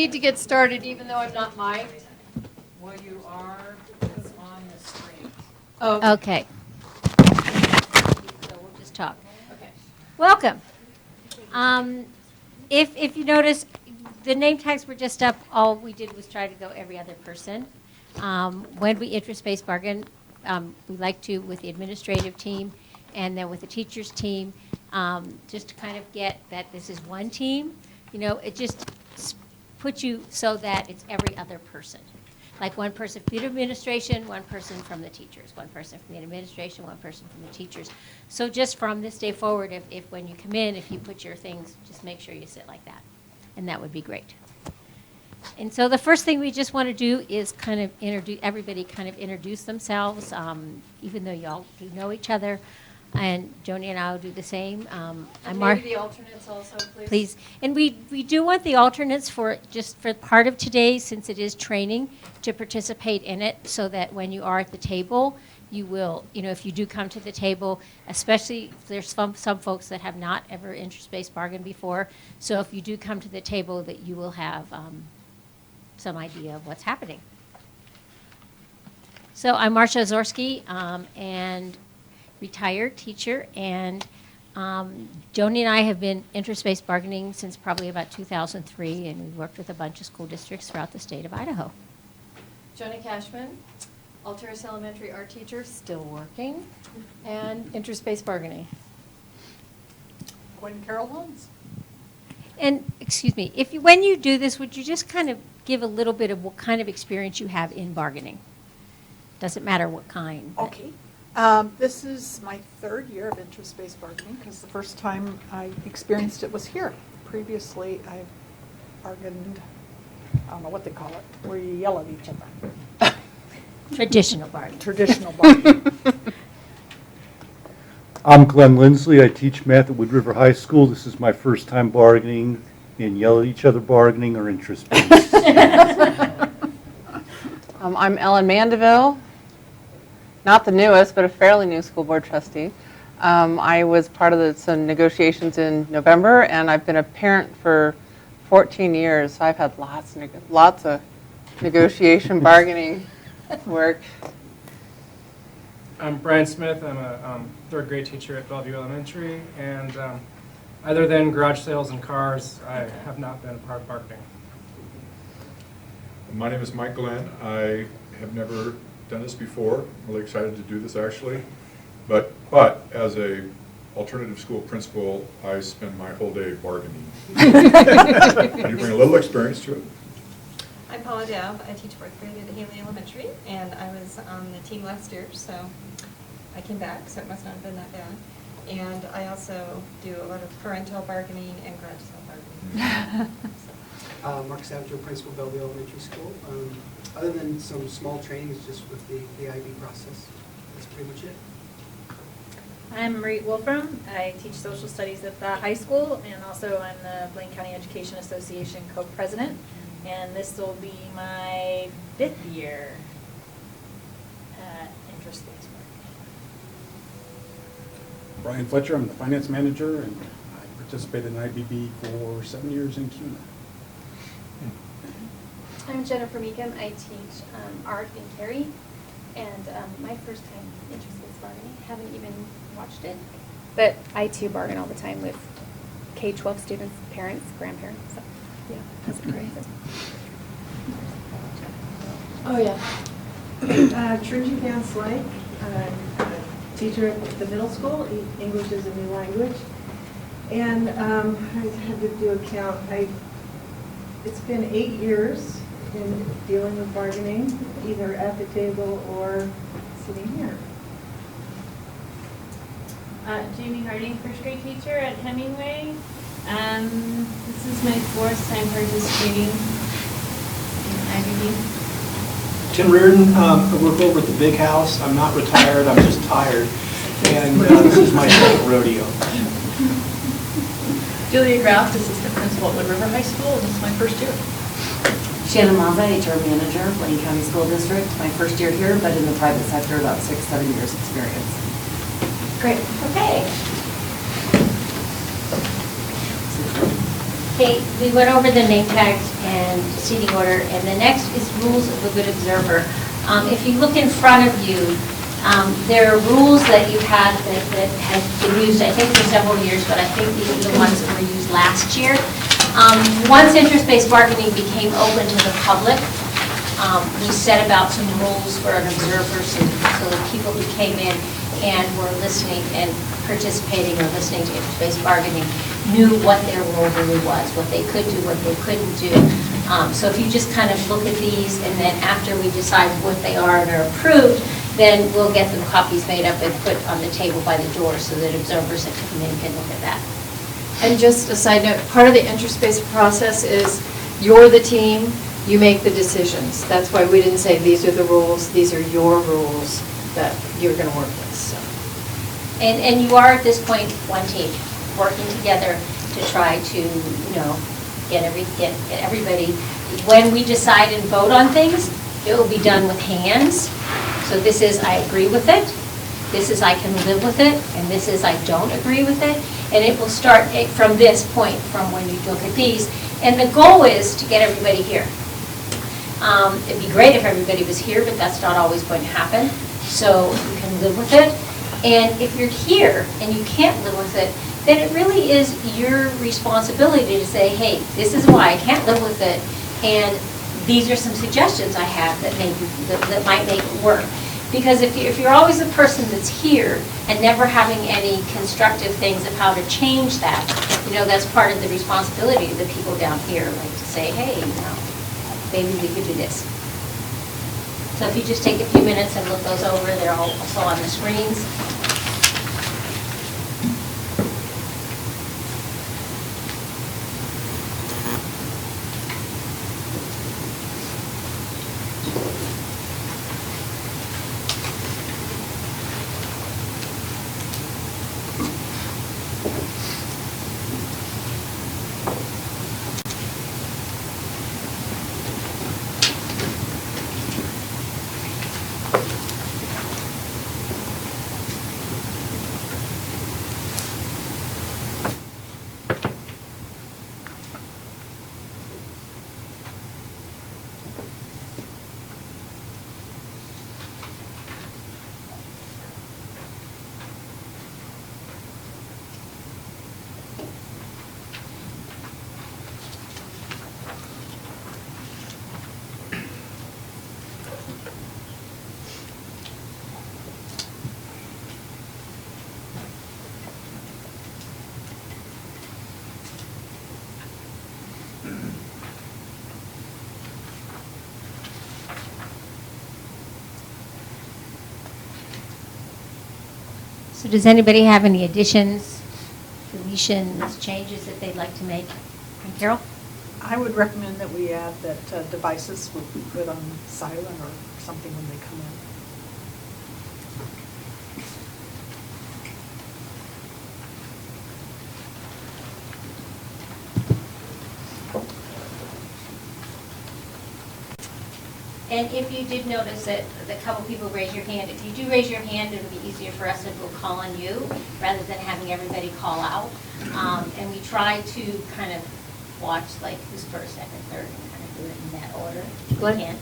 Need to get started even though I'm not mic'd. Well, you are, it's on the screen. Oh, Okay. So we'll just talk. okay. Welcome. If you notice, the name tags were just up. All we did was try to go every other person. When we interest-based bargain, we like to with the administrative team and then with the teachers team, just to kind of get that this is one team. You know, it just puts you so that it's every other person. Like one person from the administration, one person from the teachers, one person from the administration, one person from the teachers. So just from this day forward, if when you come in, if you put your things, just make sure you sit like that. And that would be great. And so the first thing we just want to do is kind of introduce themselves, even though y'all do know each other. And Joni and I will do the same. And maybe the alternates also, please. Please. And we do want the alternates for part of today, since it is training, to participate in it so that when you are at the table, you will, if you do come to the table, especially if there's some folks that have not ever interest-based bargained before. So if you do come to the table, that you will have some idea of what's happening. So I'm Marcia Zorski, and retired teacher, and Joni and I have been interest-based bargaining since probably about 2003, and we've worked with a bunch of school districts throughout the state of Idaho. Joni Cashman, Alturas Elementary art teacher, still working, and interest-based bargaining. Gwen Carroll Holmes. And, excuse me, when you do this, would you just kind of give a little bit of what kind of experience you have in bargaining? Doesn't matter what kind. but- Okay. This is my third year of interest-based bargaining because the first time I experienced it was here. Previously, I bargained, I don't know what they call it, where you yell at each other. Traditional bargaining. Traditional bargaining. I'm Glenn Lindsley. I teach math at Wood River High School. This is my first time bargaining in yell at each other bargaining or interest-based. I'm Ellen Mandeville, not the newest, but a fairly new school board trustee. I was part of some negotiations in November, and I've been a parent for 14 years, so I've had lots of negotiation bargaining work. I'm Brian Smith. I'm a third grade teacher at Bellevue Elementary, and other than garage sales and cars, I have not been a part of bargaining. My name is Mike Glenn. I have never done this before. I'm really excited to do this actually. But as a alternative school principal, I spend my whole day bargaining. You bring a little experience to it. I'm Paula Dowd. I teach fourth grade at Haley Elementary, and I was on the team last year, so I came back, so it must not have been that bad. And I also do a lot of parental bargaining and garage sale bargaining. Mark Savage, principal, Bellevue Elementary School. Other than some small trainings just with the IB process, that's pretty much it. I'm Marie Wolfram. I teach social studies at the high school, and also I'm the Blaine County Education Association co-president. And this will be my 5th year at interest-based bargaining. Brian Fletcher, I'm the finance manager, and I participated in IBB for 7 years in CUNA. I'm Jennifer Meekum. I teach art in Cary, and my first time interest-based bargaining. Haven't even watched it, but I too bargain all the time with K-12 students, parents, grandparents. So yeah, that's great. Oh yeah. Trinity Van Slyke. I'm a teacher at the middle school. English is a new language, and I had to do a count. It's been 8 years in dealing with bargaining, either at the table or sitting here. Jamie Harding, first grade teacher at Hemingway. This is my 4th time participating in IBB. Tim Reardon, I work over at the Big House. I'm not retired, I'm just tired. And this is my second rodeo. Julia Graff, assistant principal at Wood River High School, and this is my first year. Shannon Mazza, HR manager, Blaine County School District. My first year here, but in the private sector, about 6-7 years experience. Great. Okay. Okay, we went over the name tags and seating order, and the next is rules of a good observer. If you look in front of you, there are rules that you had that have been used, I think, for several years, but I think these are the ones that were used last year. Once interest-based bargaining became open to the public, we set about some rules for an observer, so the people who came in and were listening and participating or listening to interest-based bargaining knew what their role really was, what they could do, what they couldn't do. So if you just kind of look at these, and then after we decide what they are and are approved, then we'll get them copies made up and put on the table by the door so that observers that come in can look at that. And just a side note, part of the interest-based process is you're the team, you make the decisions. That's why we didn't say these are the rules, these are your rules that you're going to work with. So. And you are at this point one team, working together to try to, get everybody. When we decide and vote on things, it will be done with hands. So this is I agree with it, this is I can live with it, and this is I don't agree with it. And it will start from this point, from when you look at these. And the goal is to get everybody here. It'd be great if everybody was here, but that's not always going to happen. So you can live with it. And if you're here and you can't live with it, then it really is your responsibility to say, hey, this is why I can't live with it, and these are some suggestions I have that might make it work. Because if you're always a person that's here and never having any constructive things of how to change that, that's part of the responsibility of the people down here, like to say, hey, maybe we could do this. So if you just take a few minutes and look those over, they're also on the screens. So does anybody have any additions, deletions, changes that they'd like to make? And Carol? I would recommend that we add that devices will be put on silent or something when they come in. And if you did notice that a couple people raised your hand, if you do raise your hand, it'll be easier for us if we'll call on you rather than having everybody call out. And we try to kind of watch like who's first, second, third, and kind of do it in that order. If we can.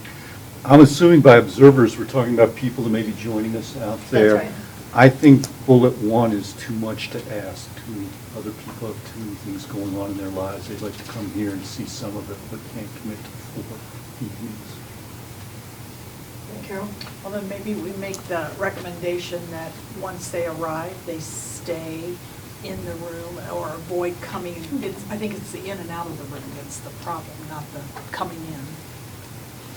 I'm assuming by observers, we're talking about people that may be joining us out there. That's right. I think bullet one is too much to ask. Too many other people have too many things going on in their lives. They'd like to come here and see some of it, but can't commit to 4 evenings. Carol? Well, then maybe we make the recommendation that once they arrive, they stay in the room or avoid coming. I think it's the in and out of the room that's the problem, not the coming in.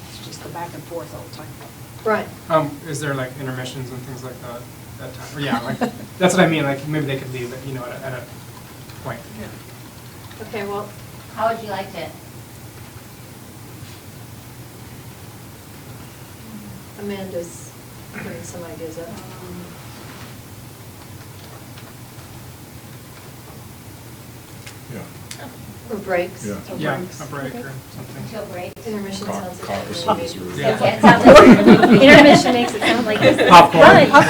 It's just the back and forth all the time. Right. Is there like intermissions and things like that time? Or yeah, like that's what I mean. Like maybe they could leave, at a point. Yeah. Okay. Well, how would you like to? Amanda's putting some ideas up. Yeah. Or breaks. Yeah. Yeah, breaks. a break or something. Until break. Intermission sounds like Caucuses a or- good Yeah. Yeah, it sounds like intermission makes it sound like this is Popcorn. fun.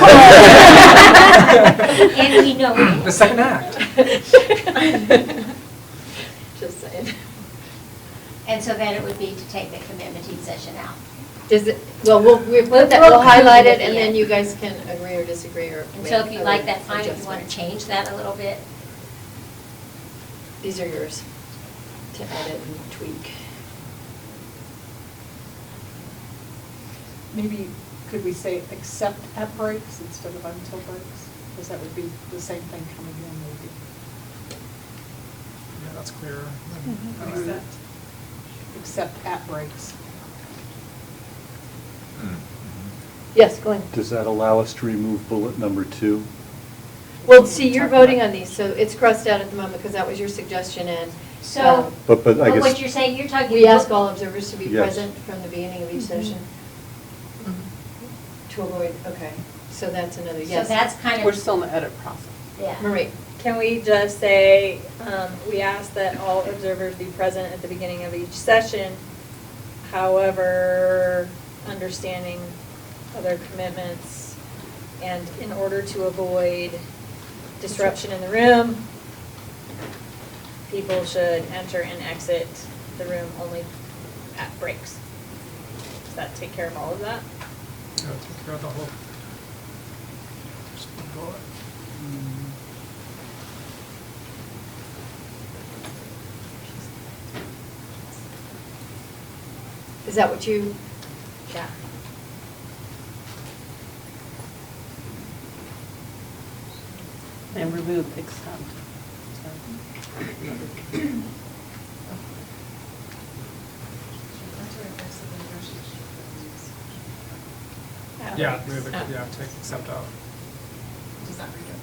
And we know. The second act. Just saying. And so then it would be to take the commitment session out. Is it, well, we'll put that, We'll we'll highlight include it it, at and the then end. you guys can agree or disagree or And make so if you like other that, fine. If you want to adjustments. change that a little bit, These are yours to edit and tweak. Maybe, could we say except at breaks instead of until breaks? Because that would be the same thing coming in maybe. Yeah, that's clearer. Except. Except at breaks. Yes, go ahead. Does that allow us to remove bullet number 2? Well, see, you're voting on these, so it's crossed out at the moment because that was your suggestion, and. So- But I but guess. what you're saying, you're talking. We ask all observers to be Yes. present from the beginning of each session. To avoid, okay, so that's another, So yes. that's kind of. We're still in the edit process. Yeah. Marie. Can we just say, we ask that all observers be present at the beginning of each session, however, understanding other commitments, and in order to avoid disruption in the room, people should enter and exit the room only at breaks. Does that take care of all of that? Yeah, take care of the whole. Just bullet. Is that what you? Yeah. And remove except. Yeah, move it, yeah, take accept out. Does that read it?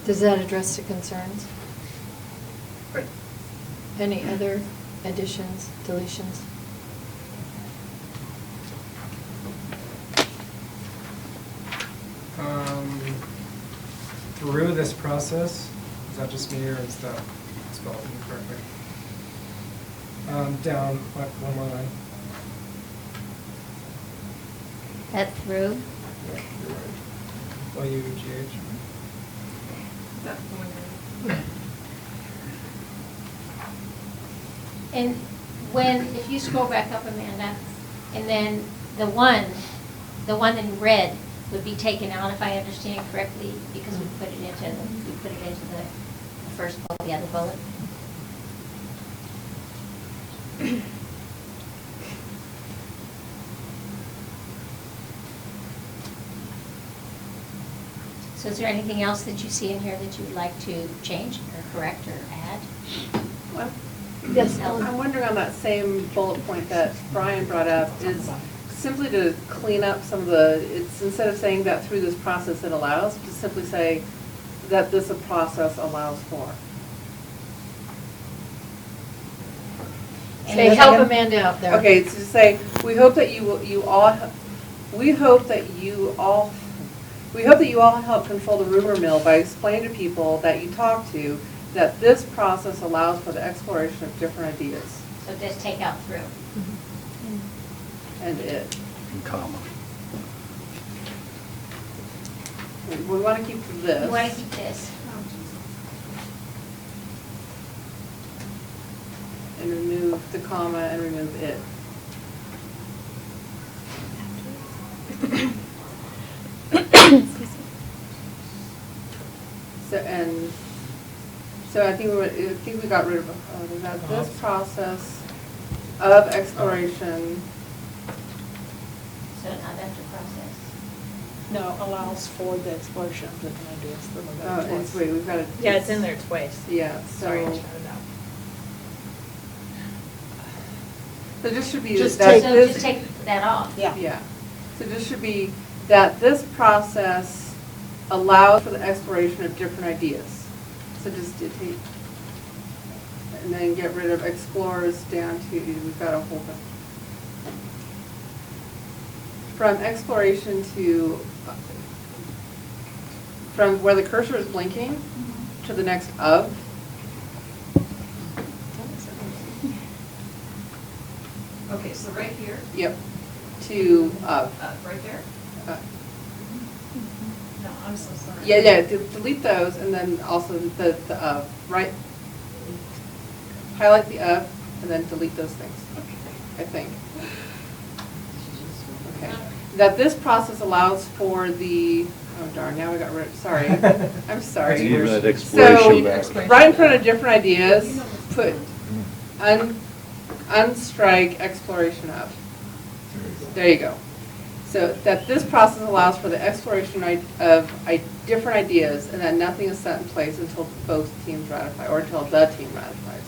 Does that address the concerns? Any other additions, deletions? Through this process, is that just me or is that spelled incorrectly? Down, one more line. That through. Yeah, you're right. O-U-G-H. That's the one. And when, if you scroll back up, Amanda, and then the one in red would be taken out, if I understand correctly, because we put it into the first bullet, the other bullet. So is there anything else that you see in here that you would like to change or correct or add? Well, Yes, I'm wondering on that same bullet point that Brian brought up is simply to clean up some of the, it's instead of saying that through this process it allows, to simply say that this process allows for. Say, help Amanda out there. Okay, so to say, we hope that you all help control the rumor mill by explaining to people that you talk to that this process allows for the exploration of different ideas. So just take out through. And it. And comma. We want to keep this. You want to keep this. And remove the comma and remove it. So I think we got rid of that. This process of exploration. So not after process. No, allows for the exploration of different ideas. Wait, we've got it. Yeah, it's in there twice. Yeah, Sorry, I so. shouted out. So this should be. Just that take- So this- just take that off. Yeah. Yeah. So this should be that this process allows for the exploration of different ideas. So just take, and then get rid of explorers down to, we've got a whole bunch. From exploration to from where the cursor is blinking to the next of. Okay, so right here, Yep, to right there? No, I'm so sorry. Yeah, delete those, and then also the right, highlight the of, and then delete those things, I think. Okay. That this process allows for the, oh darn, now we got rid of, sorry, I'm sorry. Even that exploration back. So, right in front of different ideas, put unstrike exploration of. There you go. So that this process allows for the exploration of different ideas, and that nothing is set in place until both teams ratify, or until the team ratifies.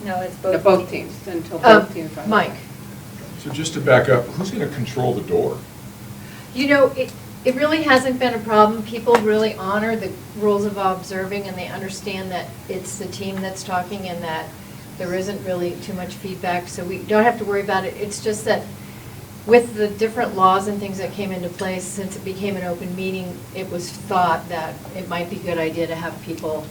No, it's No, both. both teams, until both teams ratify. Mike, So just to back up, who's going to control the door? you know, it really hasn't been a problem. People really honor the rules of observing, and they understand that it's the team that's talking and that there isn't really too much feedback, so we don't have to worry about it. It's just that with the different laws and things that came into place, since it became an open meeting, it was thought that it might be a good idea to have people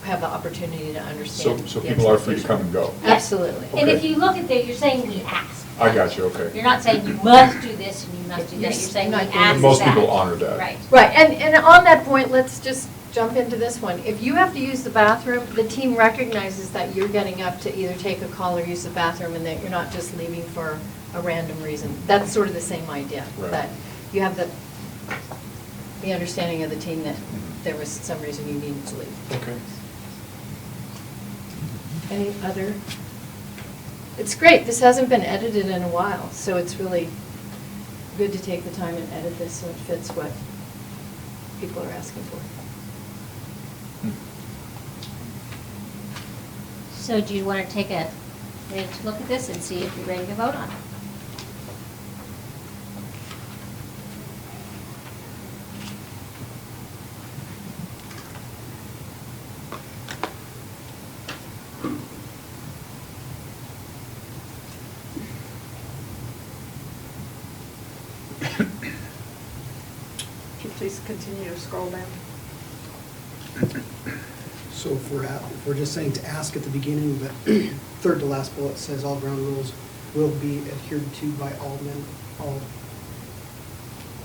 have the opportunity to understand. So the people are free to expectation. come and go? Absolutely. And if Okay. you look at that, you're saying we ask. I got you, okay. You're not saying you must do this and you must do that. You're Yes, saying we not ask doing that. Most people honor that. Right. Right, and on that point, let's just jump into this one. If you have to use the bathroom, the team recognizes that you're getting up to either take a call or use the bathroom, and that you're not just leaving for a random reason. That's sort of the same idea, Right. that you have the understanding of the team that there was some reason you needed to leave. Okay. Any other? It's great, this hasn't been edited in a while, so it's really good to take the time and edit this so it fits what people are asking for. So do you want to take a minute to look at this and see if you're ready to vote on it? Could you please continue to scroll down? So if we're just saying to ask at the beginning, but third to last bullet says all ground rules will be adhered to by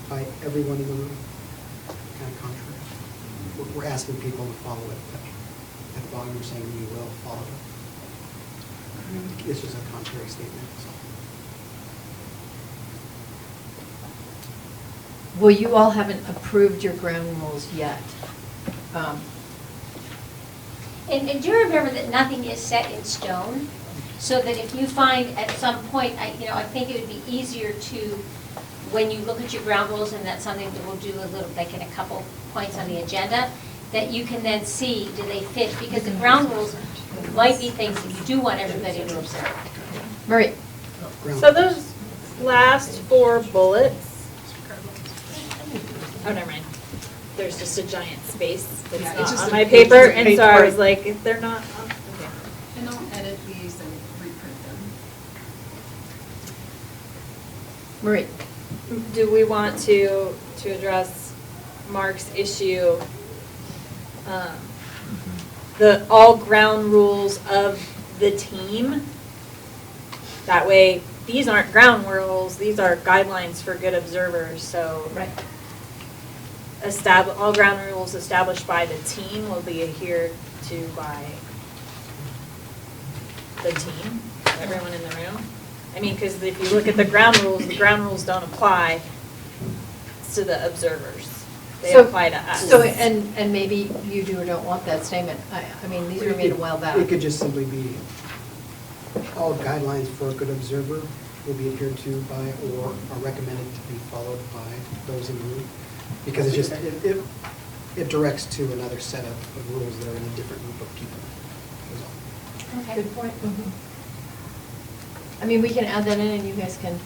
by everyone in the room. Kind of contrary. We're asking people to follow it, but at the bottom we're saying we will follow it. It's just a contrary statement, so. Well, you all haven't approved your ground rules yet. And do you remember that nothing is set in stone? So that if you find at some point, I think it would be easier to, when you look at your ground rules, and that's something that we'll do a little, like in a couple points on the agenda, that you can then see, do they fit? Because the ground rules might be things that you do want everybody to observe. Marie? So those last 4 bullets. Oh, never mind. There's just a giant space. It's Yeah, not it's just on a- my it's paper, just a and page so I break. was like, if they're not, okay. And I'll edit these and reprint them. Marie? Do we want to address Mark's issue, the all ground rules of the team? That way, these aren't ground rules, these are guidelines for good observers, so. Right. All ground rules established by the team will be adhered to by the team, everyone in the room. I mean, because if you look at the ground rules don't apply to the observers. They So- apply to us. So, and maybe you do or don't want that statement. I mean, these were made a while back. It could just simply be, all guidelines for a good observer will be adhered to by or are recommended to be followed by those in the room. Because it directs to another set of rules that are in a different group of people. is all. Okay. Good point. I mean, we can add that in and you guys can.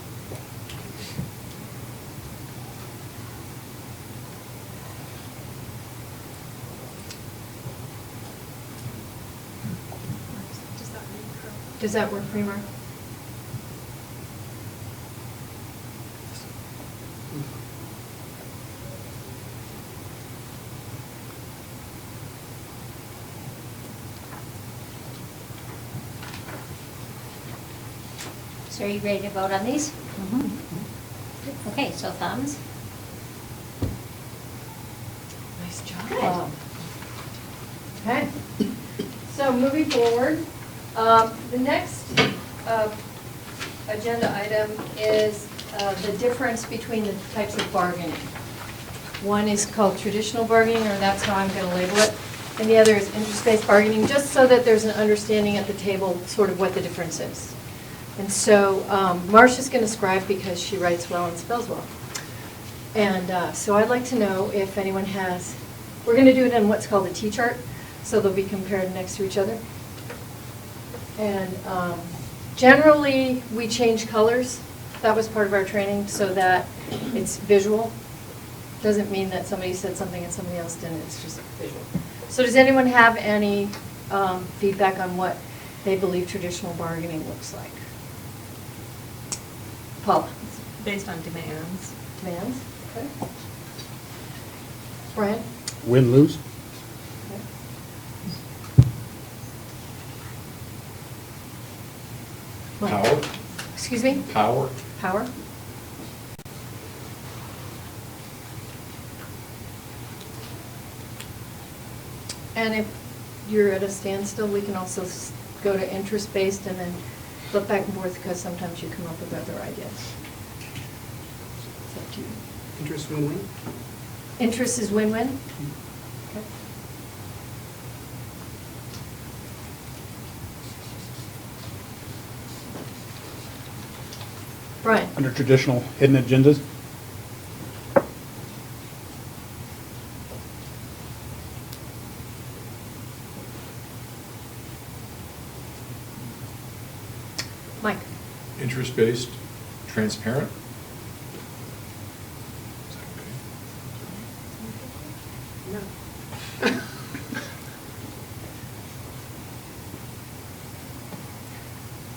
Does that work for you, Mark? So are you ready to vote on these? Okay, so thumbs. Nice job. Good. Okay. So moving forward, the next agenda item is the difference between the types of bargaining. One is called traditional bargaining, or that's how I'm going to label it, and the other is interest-based bargaining, just so that there's an understanding at the table sort of what the difference is. And so Marcia's going to scribe because she writes well and spells well. And so I'd like to know if anyone has, we're going to do it in what's called a T-chart, so they'll be compared next to each other. And generally, we change colors. That was part of our training so that it's visual. Doesn't mean that somebody said something and somebody else didn't, it's just visual. So does anyone have any feedback on what they believe traditional bargaining looks like? Paula? Based on demands. Demands, okay. Brian? Win, lose? Power? Excuse me? Power? Power? And if you're at a standstill, we can also go to interest-based and then flip back and forth because sometimes you come up with other ideas. It's up to you. Interest win-win? Interest is win-win? Okay. Brian? Under traditional hidden agendas? Mike? Interest-based, transparent? No.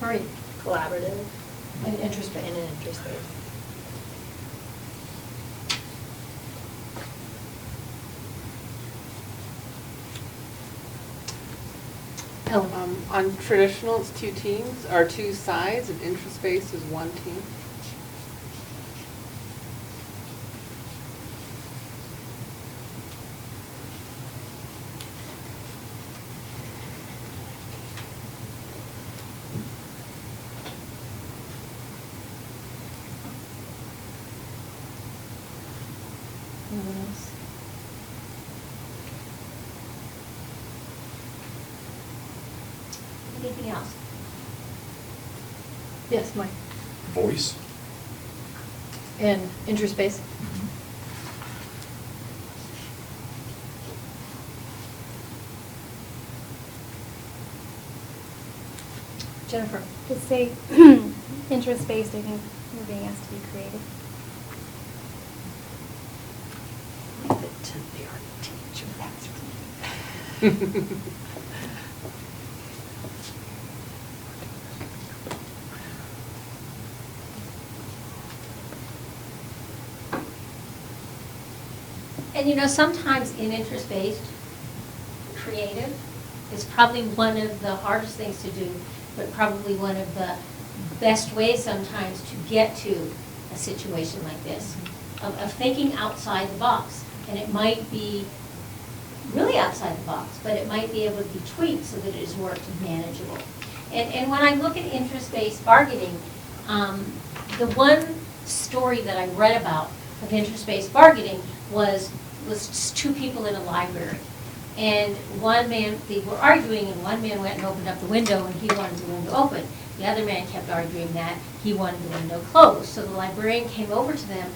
Marie? Collaborative. And interest-based. And an interest-based. Ellen? On traditional, it's 2 teams, or 2 sides, and interest-based is 1 team. Anyone else? Anything else? Yes, Mike? Voice? And interest-based? Jennifer? To say interest-based, I think we're being asked to be creative. And you know, sometimes in interest-based, creative is probably one of the hardest things to do, but probably one of the best ways sometimes to get to a situation like this, of thinking outside the box. And it might be really outside the box, but it might be able to be tweaked so that it is more manageable. And when I look at interest-based bargaining, the one story that I read about of interest-based bargaining was just 2 people in a library. And one man, they were arguing, and one man went and opened up the window, and he wanted the window open. The other man kept arguing that he wanted the window closed. So the librarian came over to them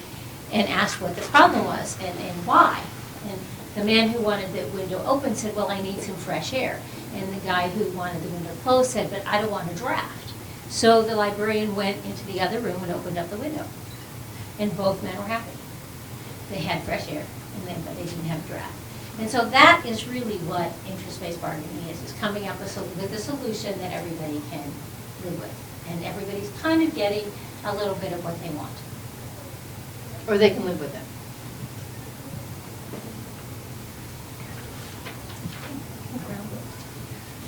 and asked what the problem was and why. And the man who wanted the window open said, well, I need some fresh air. And the guy who wanted the window closed said, but I don't want a draft. So the librarian went into the other room and opened up the window. And both men were happy. They had fresh air, but they didn't have a draft. And so that is really what interest-based bargaining is coming up with a solution that everybody can live with. And everybody's kind of getting a little bit of what they want. Or they can live with it.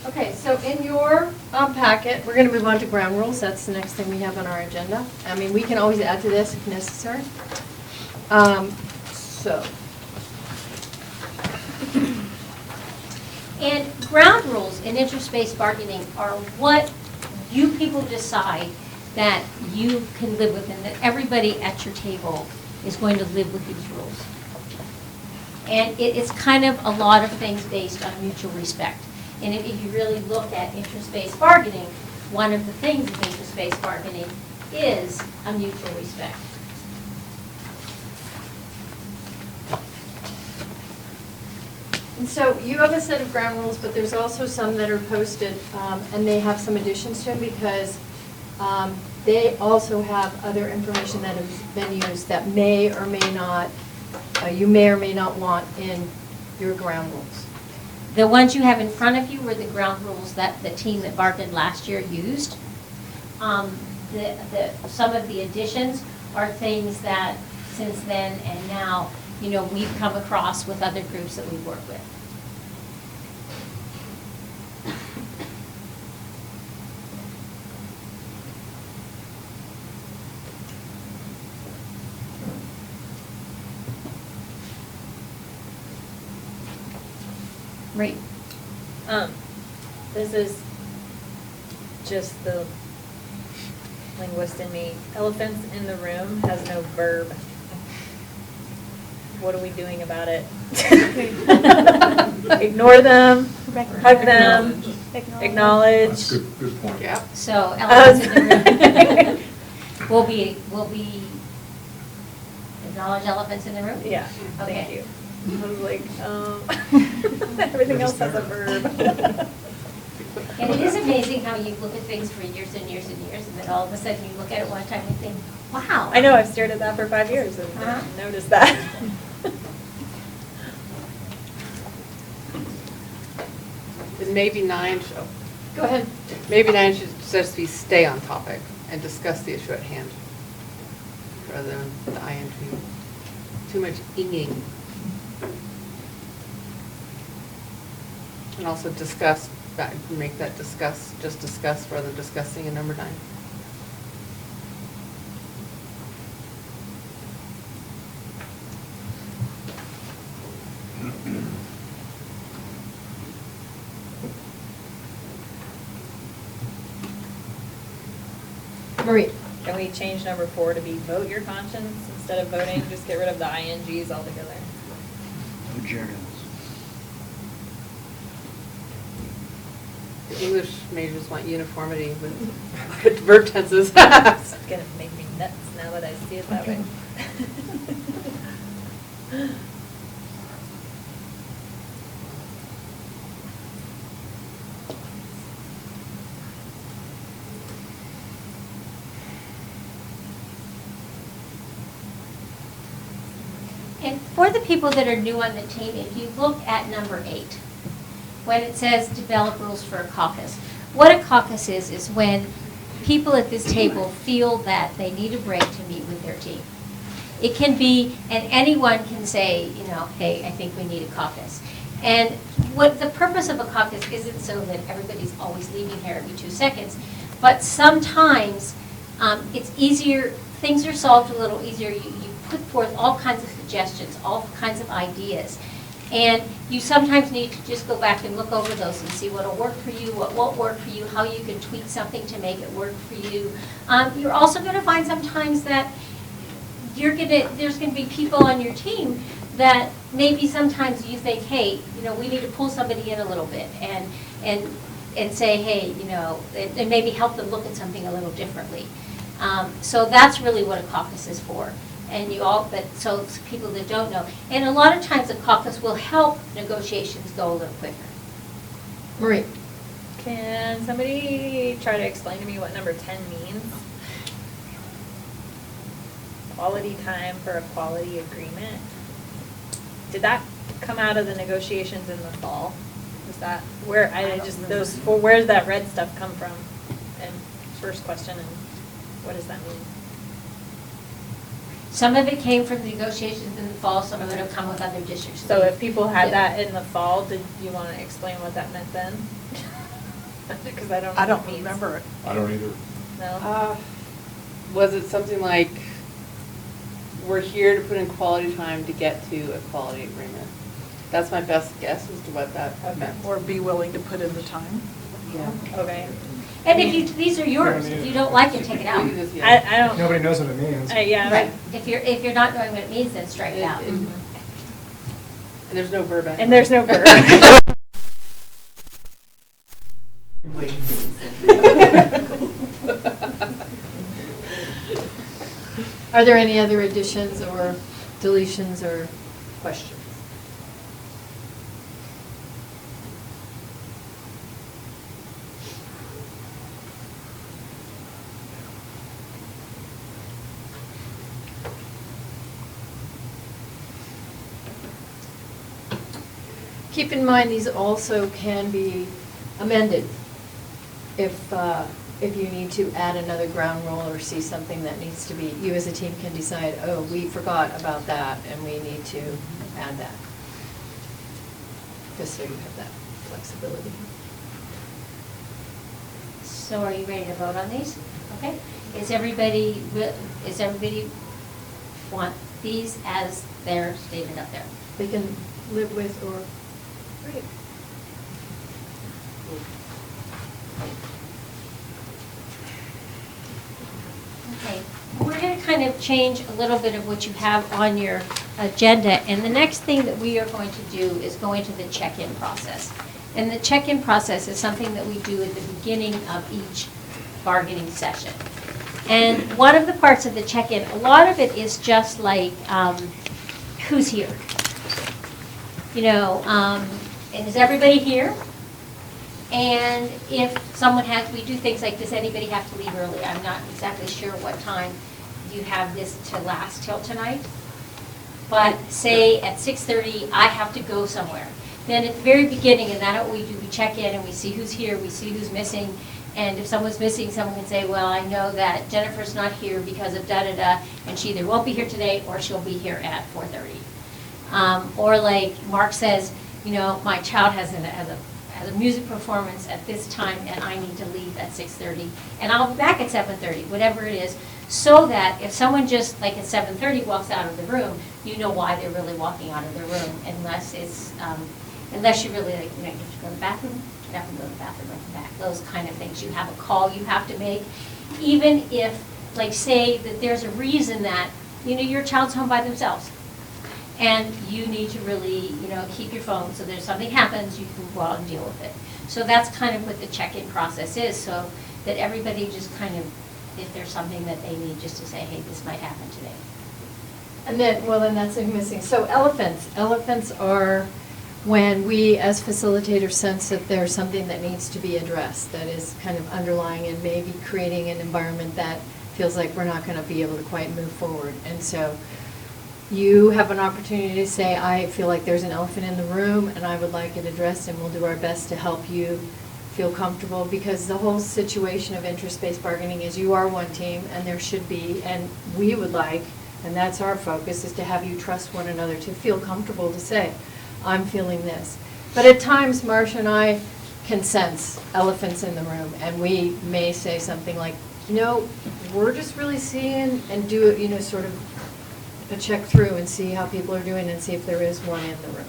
Okay, so in your packet. We're going to move on to ground rules. That's the next thing we have on our agenda. I mean, we can always add to this if necessary. So. And ground rules in interest-based bargaining are what you people decide that you can live with, and that everybody at your table is going to live with these rules. And it's kind of a lot of things based on mutual respect. And if you really look at interest-based bargaining, one of the things of interest-based bargaining is a mutual respect. And so you have a set of ground rules, but there's also some that are posted, and they have some additions to them because they also have other information that has been used that may or may not, you may or may not want in your ground rules. The ones you have in front of you were the ground rules that the team that bargained last year used. Some of the additions are things that since then and now, you know, we've come across with other groups that we work with. Right. This is just the linguist in me. Elephants in the room has no verb. What are we doing about it? Ignore them, hug them, acknowledge. That's a good point. Yep. So elephants in the room. Will be acknowledge elephants in the room? Yeah, Okay. thank you. I was like, everything else has a verb. And it is amazing how you look at things for years and years and years, and then all of a sudden you look at it one time and think, wow. I know, I've stared at that for 5 years and didn't notice that. And maybe 9, Go ahead. maybe 9 should just be stay on topic and discuss the issue at hand, rather than the ing. Too much inging. And also discuss, make that discuss, just discuss rather than discussing in number 9. Marie. Can we change number 4 to be vote your conscience instead of voting? Just get rid of the INGs altogether. No journals. The English majors want uniformity with verb tenses. It's gonna make me nuts now that I see it that way. And for the people that are new on the team, if you look at number 8, when it says develop rules for a caucus, what a caucus is when people at this table feel that they need a break to meet with their team. It can be, and anyone can say, you know, hey, I think we need a caucus. And what the purpose of a caucus isn't so that everybody's always leaving here every 2 seconds, but sometimes it's easier, things are solved a little easier. You put forth all kinds of suggestions, all kinds of ideas. And you sometimes need to just go back and look over those and see what'll work for you, what won't work for you, how you can tweak something to make it work for you. You're also going to find sometimes that there's going to be people on your team that maybe sometimes you think, hey, you know, we need to pull somebody in a little bit and say, hey, you know, and maybe help them look at something a little differently. So that's really what a caucus is for. And so people that don't know. And a lot of times a caucus will help negotiations go a little quicker. Marie. Can somebody try to explain to me what number 10 means? Quality time for a quality agreement. Did that come out of the negotiations in the fall? Was that where where does that red stuff come from? And first question, and what does that mean? Some of it came from the negotiations in the fall, some of it will come with other districts. So if people had that in the fall, did you want to explain what that meant then? Because I don't know I what don't it means. remember it. I don't either. No? Was it something like, we're here to put in quality time to get to a quality agreement? That's my best guess as to what that meant. Or be willing to put in the time. Yeah. Okay. And if you, these are yours, if you don't like it, take it out. I don't. Nobody knows what it means. Yeah. Right, if you're not knowing what it means, then strike it out. And there's no verb. And there's no verb. Are there any other additions or deletions or questions? Keep in mind, these also can be amended if you need to add another ground rule or see something that needs to be, you as a team can decide, oh, we forgot about that and we need to add that. Just so you have that flexibility. So are you ready to vote on these? Okay. Is everybody want these as they're stated up there? They can live with or, right. Okay, we're going to kind of change a little bit of what you have on your agenda, and the next thing that we are going to do is go into the check-in process. And the check-in process is something that we do at the beginning of each bargaining session. And one of the parts of the check-in, a lot of it is just like, who's here? You know, and is everybody here? And if someone has, we do things like, does anybody have to leave early? I'm not exactly sure what time you have this to last till tonight. But say at 6:30, I have to go somewhere. Then at the very beginning, and that's what we do, we check in and we see who's here, we see who's missing. And if someone's missing, someone can say, well, I know that Jennifer's not here because of da-da-da, and she either won't be here today or she'll be here at 4:30. Or like Mark says, you know, my child has a music performance at this time and I need to leave at 6:30 and I'll be back at 7:30, whatever it is, so that if someone just like at 7:30 walks out of the room, you know why they're really walking out of the room, unless it's unless you really like, you know, you have to go to the bathroom, get up and go to the bathroom and come back, those kind of things. You have a call you have to make, even if, like, say that there's a reason that, you know, your child's home by themselves. And you need to really, you know, keep your phone so that if something happens, you can go out and deal with it. So that's kind of what the check-in process is, so that everybody just kind of, if there's something that they need, just to say, hey, this might happen today. And then, well, then that's missing. So elephants are when we as facilitators sense that there's something that needs to be addressed, that is kind of underlying and maybe creating an environment that feels like we're not going to be able to quite move forward. And so you have an opportunity to say, I feel like there's an elephant in the room and I would like it addressed, and we'll do our best to help you feel comfortable, because the whole situation of interest-based bargaining is you are one team and there should be, and we would like, and that's our focus, is to have you trust one another, to feel comfortable to say, I'm feeling this. But at times, Marcia and I can sense elephants in the room, and we may say something like, you know, we're just really seeing, and do, you know, sort of a check through and see how people are doing and see if there is one in the room.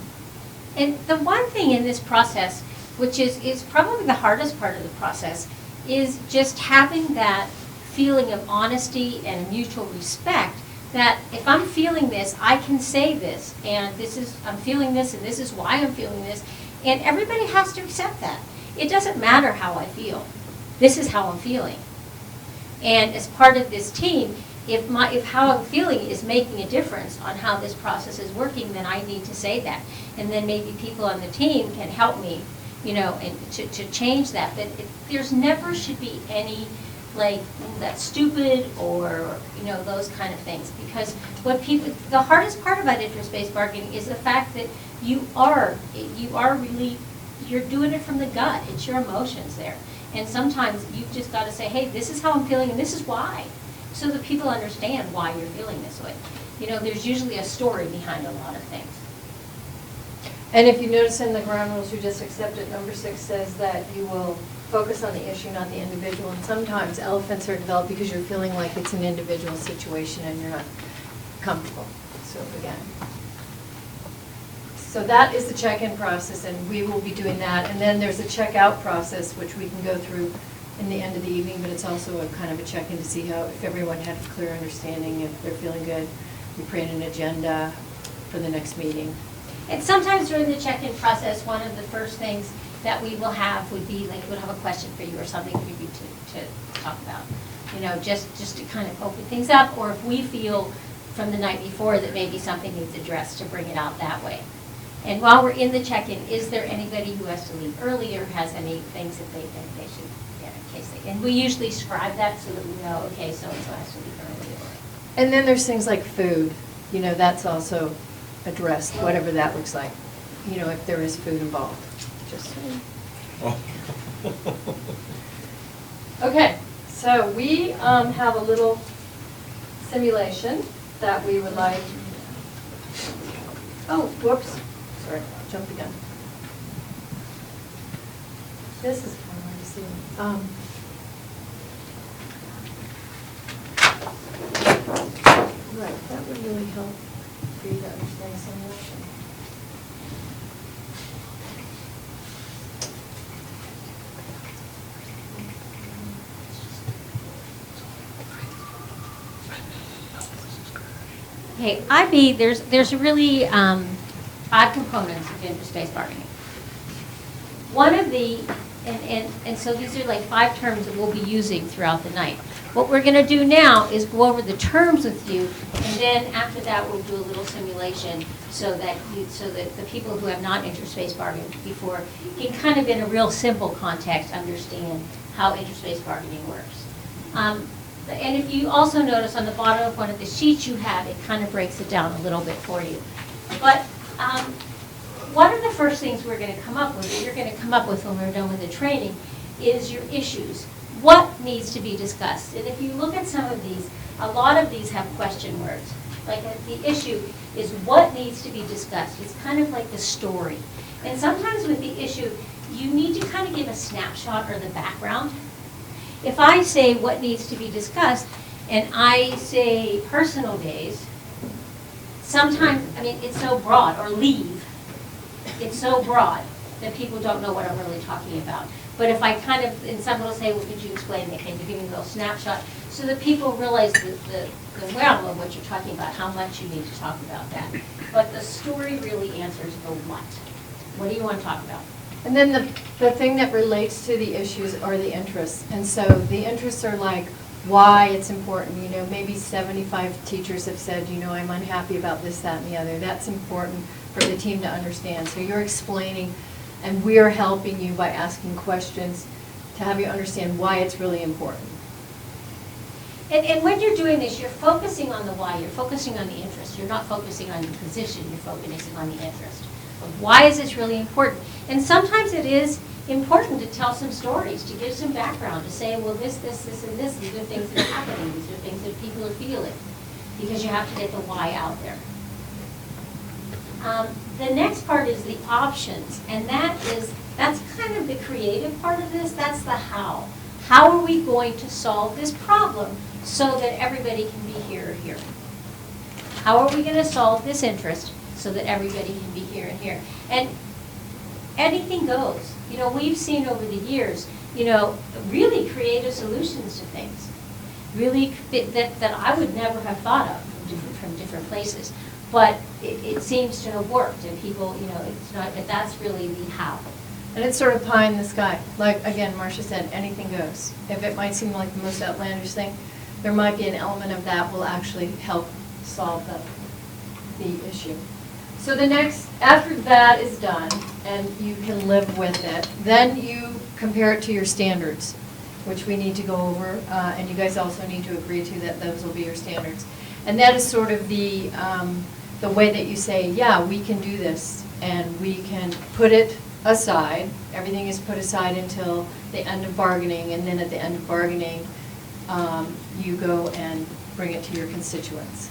And the one thing in this process, which is probably the hardest part of the process, is just having that feeling of honesty and mutual respect, that if I'm feeling this, I can say this, and this is, I'm feeling this, and this is why I'm feeling this, and everybody has to accept that. It doesn't matter how I feel. This is how I'm feeling. And as part of this team, if how I'm feeling is making a difference on how this process is working, then I need to say that. And then maybe people on the team can help me, you know, and to change that. But there's never should be any, like, that's stupid or, you know, those kind of things. Because what people, the hardest part about interest-based bargaining is the fact that you are really, you're doing it from the gut. It's your emotions there. And sometimes you've just got to say, hey, this is how I'm feeling and this is why. So that people understand why you're feeling this way. You know, there's usually a story behind a lot of things. And if you notice in the ground rules you just accepted, number 6 says that you will focus on the issue, not the individual. And sometimes elephants are developed because you're feeling like it's an individual situation and you're not comfortable. So again. So that is the check-in process, and we will be doing that. And then there's a check-out process, which we can go through in the end of the evening, but it's also a kind of a check-in to see how, if everyone had a clear understanding, if they're feeling good. We create an agenda for the next meeting. And sometimes during the check-in process, one of the first things that we will have would be, like, we'll have a question for you or something for you to talk about. You know, just to kind of open things up, or if we feel from the night before that maybe something needs addressed, to bring it out that way. And while we're in the check-in, is there anybody who has to leave early or has any things that they think they should get in case they, and we usually scribe that so that we know, okay, so-and-so has to leave early. And then there's things like food, you know, that's also addressed, whatever that looks like, you know, if there is food involved. Just okay, so we have a little simulation that we would like. Oh, whoops, sorry, jumped the gun. This is fun to see. Right, that would really help for you to understand simulation. Okay, IB, there's really odd components of interest-based bargaining. One of the, and so these are like 5 terms that we'll be using throughout the night. What we're going to do now is go over the terms with you, and then after that we'll do a little simulation so that the people who have not interest-based bargained before can kind of, in a real simple context, understand how interest-based bargaining works. And if you also notice on the bottom of one of the sheets you have, it kind of breaks it down a little bit for you. But one of the first things we're going to come up with, you're going to come up with when we're done with the training, is your issues. What needs to be discussed? And if you look at some of these, a lot of these have question words. Like the issue is what needs to be discussed. It's kind of like the story. And sometimes with the issue, you need to kind of give a snapshot or the background. If I say what needs to be discussed, and I say personal days, sometimes, I mean, it's so broad, or leave, it's so broad that people don't know what I'm really talking about. But if I kind of, and someone will say, well, could you explain that? Can you give me a little snapshot? So that people realize the realm of what you're talking about, how much you need to talk about that. But the story really answers the what. What do you want to talk about? And then the thing that relates to the issues are the interests. And so the interests are like why it's important. You know, maybe 75 teachers have said, you know, I'm unhappy about this, that, and the other. That's important for the team to understand. So you're explaining, and we are helping you by asking questions to have you understand why it's really important. And when you're doing this, you're focusing on the why. You're focusing on the interest. You're not focusing on the position. You're focusing on the interest. Why is this really important? And sometimes it is important to tell some stories, to give some background, to say, well, this, and this, these are things that are happening, these are things that people are feeling, because you have to get the why out there. The next part is the options, and that's kind of the creative part of this. That's the how. How are we going to solve this problem so that everybody can be here or here? How are we going to solve this interest so that everybody can be here and here? And anything goes. You know, we've seen over the years, you know, really creative solutions to things, really that I would never have thought of from different places. But it seems to have worked, and people, you know, it's not, but that's really the how. And it's sort of pie in the sky. Like, again, Marcia said, anything goes. If it might seem like the most outlandish thing, there might be an element of that will actually help solve the issue. So the next, after that is done, and you can live with it, then you compare it to your standards, which we need to go over, and you guys also need to agree to that those will be your standards. And that is sort of the way that you say, yeah, we can do this, and we can put it aside. Everything is put aside until the end of bargaining, and then at the end of bargaining, you go and bring it to your constituents.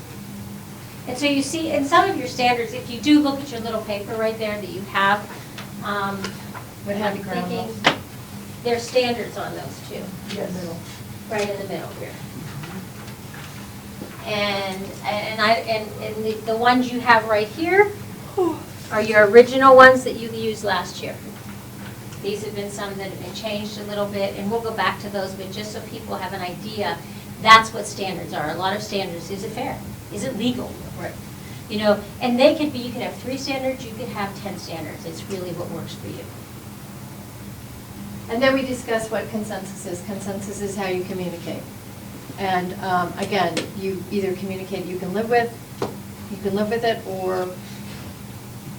And so you see, in some of your standards, if you do look at your little paper right there that you have, What have you ground thinking, rules? there's standards on those too. Yes. Right in the middle here. And the ones you have right here are your original ones that you used last year. These have been some that have been changed a little bit, and we'll go back to those, but just so people have an idea, that's what standards are. A lot of standards, is it fair? Is it legal? Right. You know, and they could be, you could have 3 standards, you could have 10 standards. It's really what works for you. And then we discuss what consensus is. Consensus is how you communicate. And again, you either communicate you can live with it, or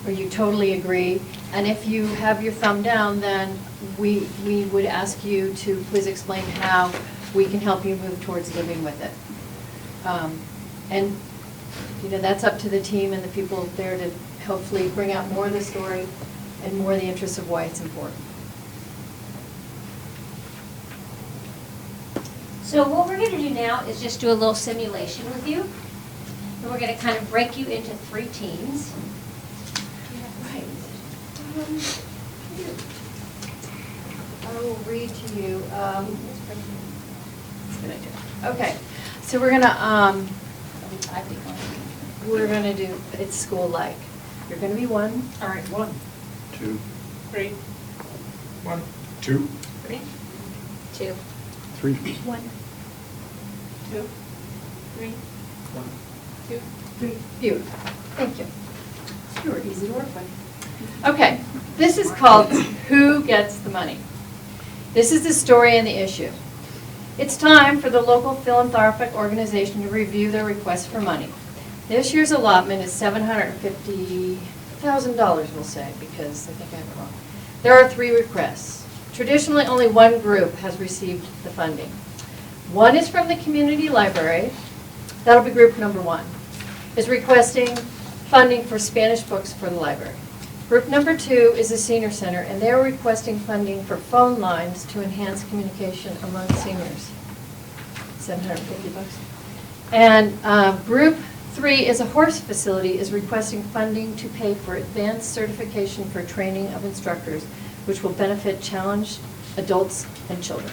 you totally agree. And if you have your thumb down, then we would ask you to please explain how we can help you move towards living with it. And you know, that's up to the team and the people there to hopefully bring out more of the story and more of the interests of why it's important. So what we're going to do now is just do a little simulation with you. And we're going to kind of break you into 3 teams. Right. I will read to you. That's a good idea. Okay, so we're gonna do it's school-like. You're gonna be 1. All right, 1, 2, 3, 1, 2. 3, 2. 3. 1, 2, 3, 1, 2, 3. Beautiful. Thank you. You were easy to work with. Okay, this is called Who Gets the Money? This is the story and the issue. It's time for the local philanthropic organization to review their request for money. This year's allotment is $750,000, we'll say, because I think I have it wrong. There are 3 requests. Traditionally, only one group has received the funding. One is from the community library. That'll be group number 1. Is requesting funding for Spanish books for the library. Group number 2 is the senior center, and they're requesting funding for phone lines to enhance communication among seniors. $750. And group 3 is a horse facility, is requesting funding to pay for advanced certification for training of instructors, which will benefit challenged adults and children.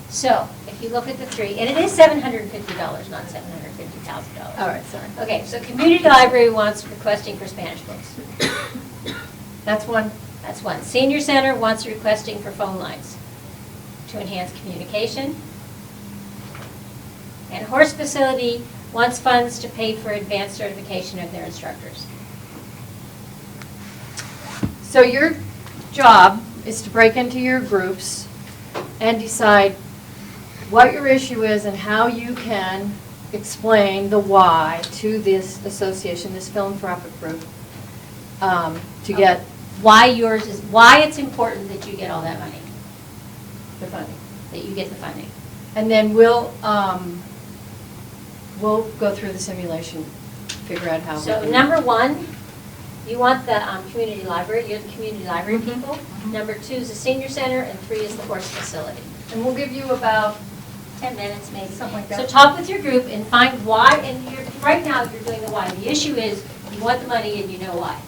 So if you look at the 3, and it is $750, not $750,000. All right, sorry. Okay, so community library wants requesting for Spanish books. That's 1. That's 1. Senior center wants requesting for phone lines to enhance communication. And horse facility wants funds to pay for advanced certification of their instructors. So your job is to break into your groups and decide what your issue is and how you can explain the why to this association, this philanthropic group, to get why yours is, why it's important that you get all that money, the funding. that you get the funding. And then we'll go through the simulation, figure out how. So number 1, you want the community library, you're the community library people. Number 2 is the senior center, and 3 is the horse facility. And we'll give you about 10 minutes maybe. Something like that. So talk with your group and find why, and right now you're doing the why. The issue is you want the money and you know why.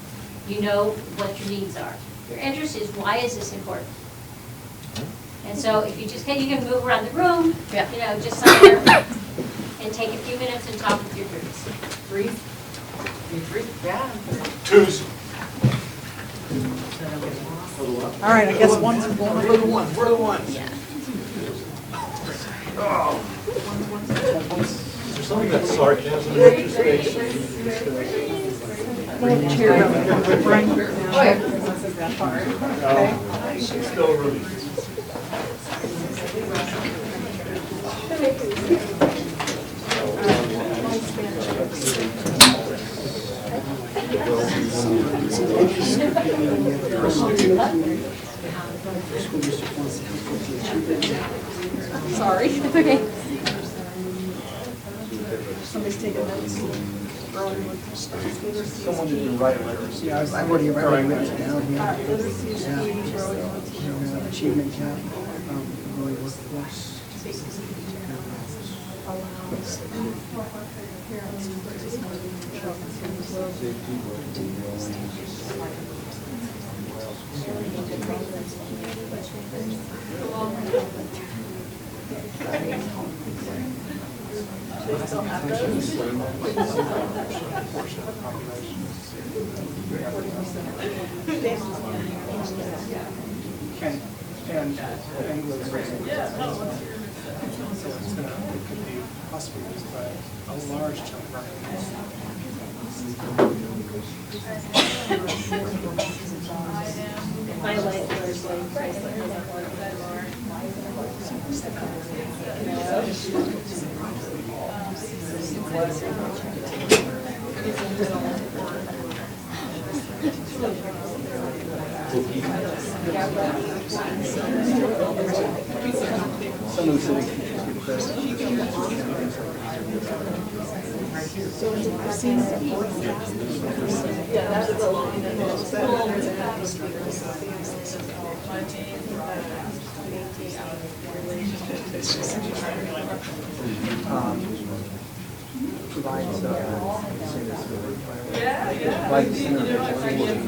You know what your needs are. Your interest is why is this important? And so if you just you can move around the room, Yeah. you know, just somewhere and take a few minutes and talk with your groups. 3. 2s. All right, I guess 1's We're the going. ones, we're the ones. Yeah. Is there something that's sarcasm in your space? Still really. Sorry. It's okay. Somebody's taking notes. Someone didn't write letters. Yeah, I've already written it down here. Achievement cap, early workforce. allows parents to participate in Do they still have those? And so it's going to be possibly used by a large chunk of our community. My life was like bracelet was like one of them more. Some of the city teachers get credit. Yeah, that's a long Provides like the center of education.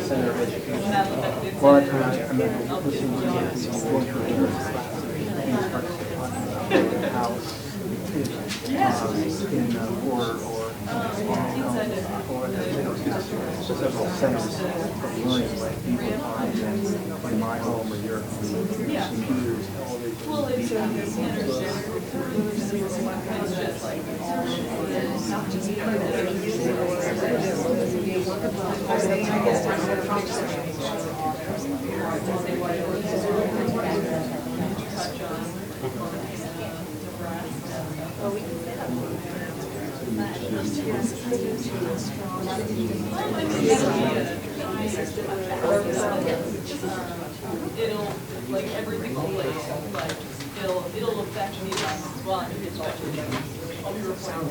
Center of education. A lot of times I remember listening to people going through a class and start talking about how in several centers of learning like people find that in my home or your home, computers, It'll, like, everything will like, it'll affect me as well, and it's especially, I'll be reporting.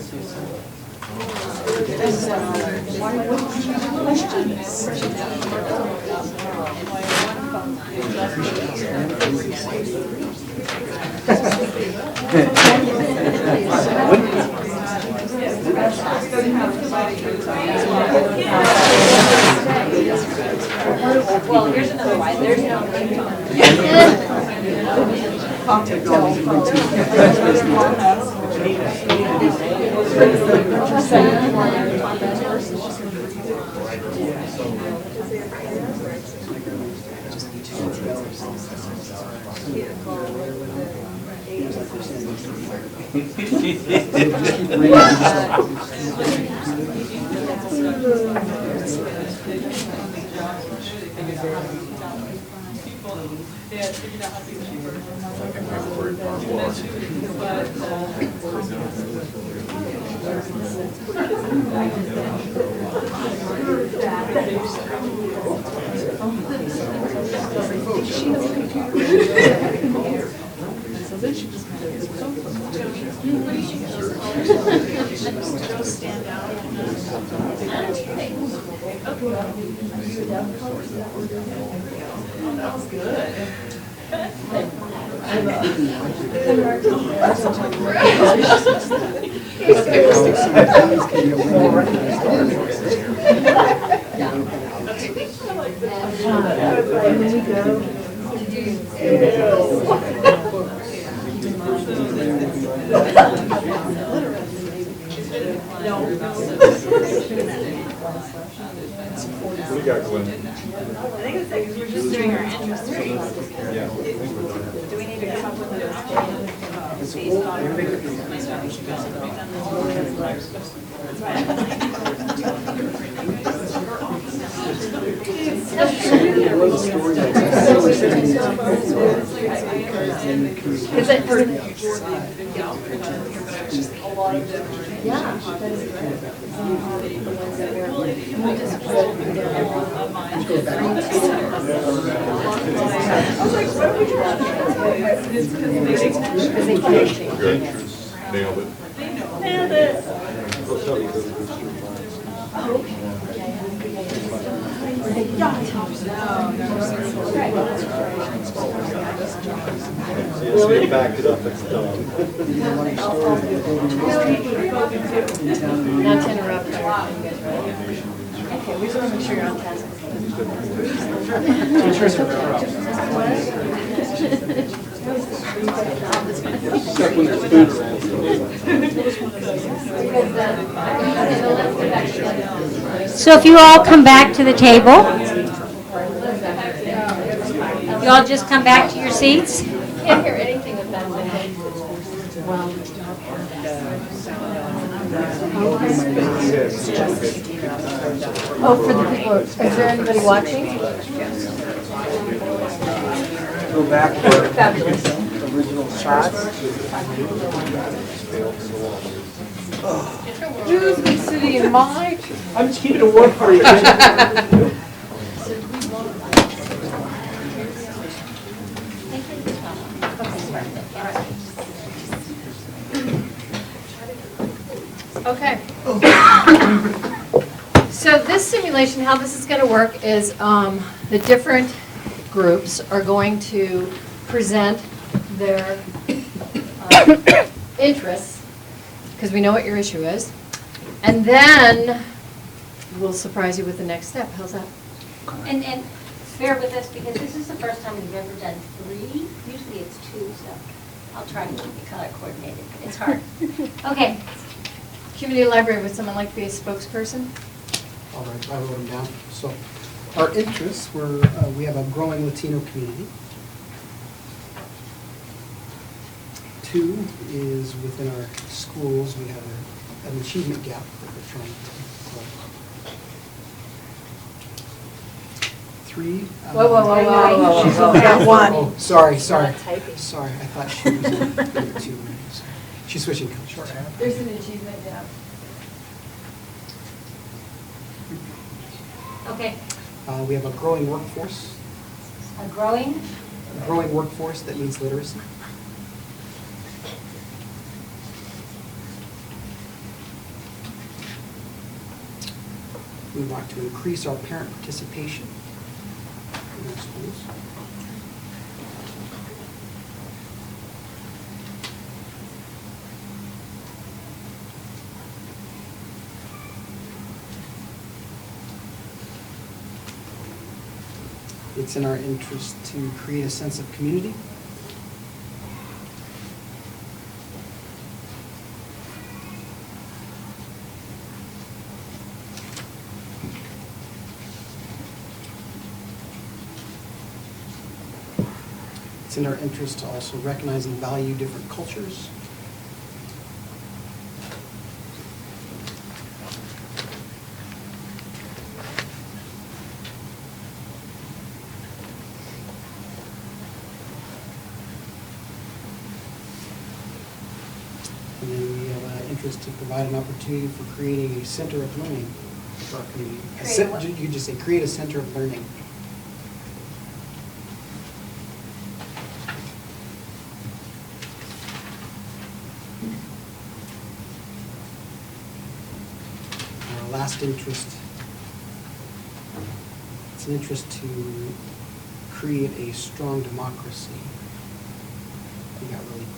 Well, here's another why. There's no. That was good. What do you got, Glenn? I think it's like we're just doing our interest rates. Yeah. Do we need to come up with a based on? Is it for? Yeah, that is great. The ones that we're, we'll just put Good. Nailed it. Nailed it. Yeah. Yes, we backed it up, it's done. Not to interrupt, but are you guys ready? Okay, we just want to make sure you're on task. So if you all come back to the table, you all just come back to your seats. Can't hear anything with that. Oh, for the people, is there anybody watching? Go back to original shots. Who's been sitting in my? I'm just keeping it warm for you. Okay. So this simulation, how this is going to work is the different groups are going to present their interests, because we know what your issue is, and then we'll surprise you with the next step. How's that? And bear with us, because this is the first time we've ever done 3. Usually it's 2, so I'll try to keep it color coordinated, but it's hard. Okay. Community library, would someone like to be a spokesperson? All right, I wrote them down. So our interests were, we have a growing Latino community. 2 is within our schools, we have an achievement gap that we're trying to close. 3. Whoa. She's only got one. Oh, sorry. Sorry, Not typing. I thought she was on 2. She's switching colors. There's an achievement gap. Okay. We have a growing workforce. A growing? A growing workforce that needs literacy. We want to increase our parent participation in our schools. It's in our interest to create a sense of community. It's in our interest to also recognize and value different cultures. And then we have an interest to provide an opportunity for creating a center of learning for our community. You just say, create a center of learning. Our last interest, it's an interest to create a strong democracy. We got really big.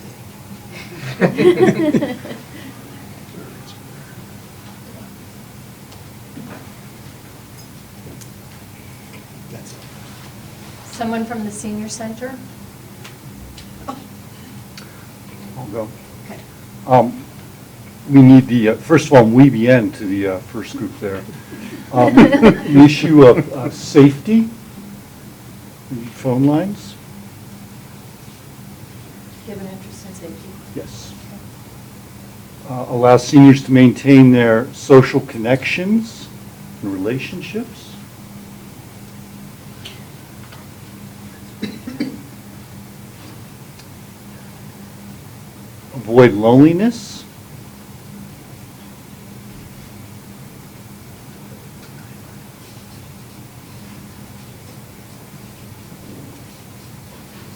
That's it. Someone from the senior center? I'll go. Okay. We need the, first of all, WeBN to the first group there. The issue of safety, phone lines. Do you have an interest in safety? Yes. Allow seniors to maintain their social connections and relationships. Avoid loneliness.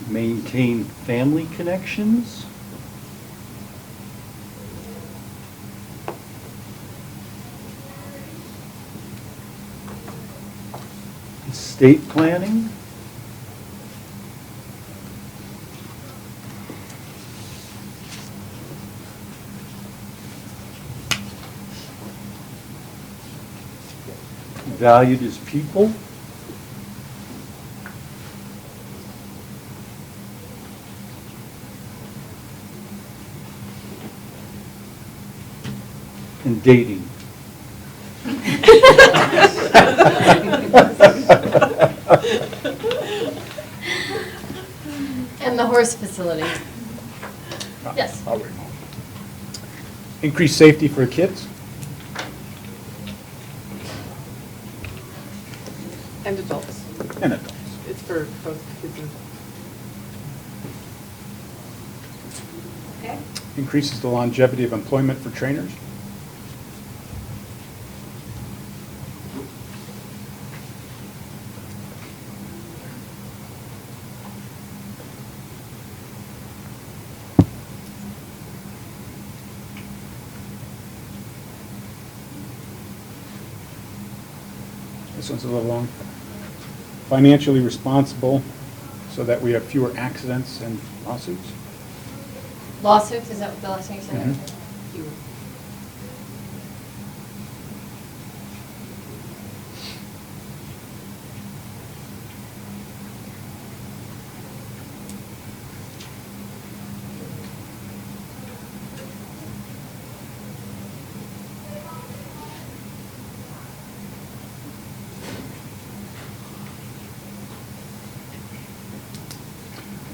Maintain family connections. Estate planning. valued as people. And dating. And the horse facility. Yes. I'll wait. Increased safety for kids. And adults. And adults. It's for both kids and adults. Okay. Increases the longevity of employment for trainers. This one's a little long. Financially responsible so that we have fewer accidents and lawsuits. Lawsuits, is that what the last thing you said? Mhm. Fewer.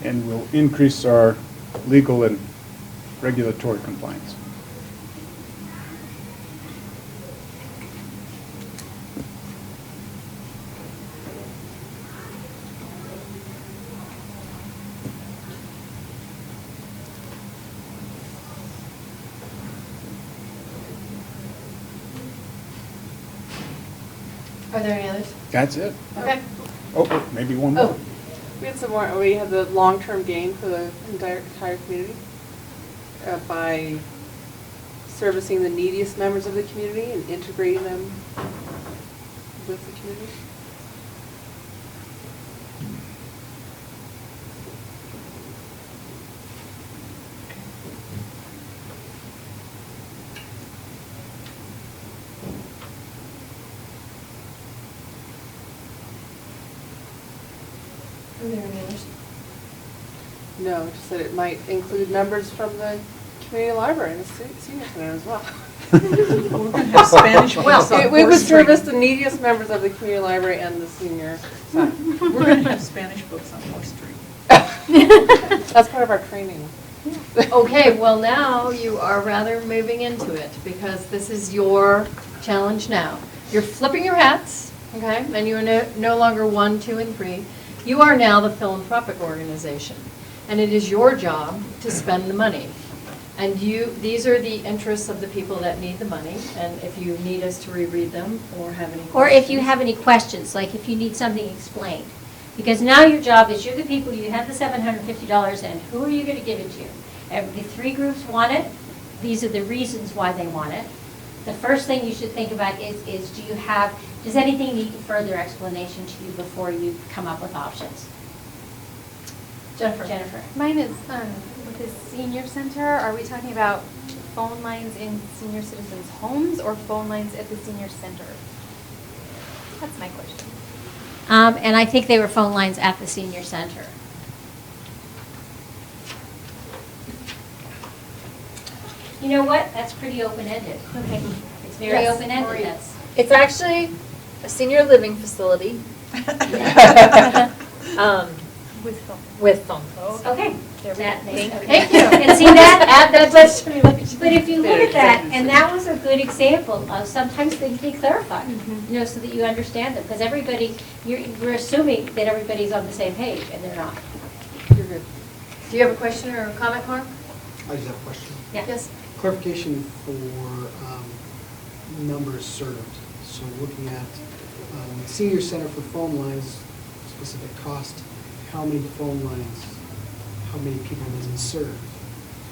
And will increase our legal and regulatory compliance. Are there any others? That's it. Okay. Oh, maybe one more. Oh, We had some more, we had the long-term gain for the entire community by servicing the neediest members of the community and integrating them with the community. are there any others? No, it just said it might include members from the community library and the senior center as well. We're going to have Spanish books on We would Fourth Street. service the neediest members of the community library and the senior center. We're going to have Spanish books on 4th Street. That's part of our training. Okay, well now you are rather moving into it because this is your challenge now. You're flipping your hats, okay, and you are no longer 1, 2, and 3. You are now the philanthropic organization, and it is your job to spend the money. And these are the interests of the people that need the money, and if you need us to reread them or have any questions. Or if you have any questions, like if you need something explained. Because now your job is, you're the people, you have the $750, and who are you going to give it to? The 3 groups want it. These are the reasons why they want it. The first thing you should think about is does anything need further explanation to you before you come up with options? Jennifer. Mine is with the senior center. Are we talking about phone lines in senior citizens' homes or phone lines at the senior center? That's my question. And I think they were phone lines at the senior center. You know what? That's pretty open-ended. Okay. It's very Yes, open-ended. Maureen. That's It's actually a senior living facility. With phone. With phone. okay. There we That go. makes- Thank okay. you. And see that? Add that touch to me. But if you look at that, and that was a good example of sometimes things need clarified, Mm-hmm. you know, so that you understand them. Because everybody, we're assuming that everybody's on the same page, and they're not. You're good. Do you have a question or a comment, Mark? I just have a question. Yeah. Yes. Clarification for numbers served. So looking at senior center for phone lines, specific cost, how many phone lines, how many people does it serve?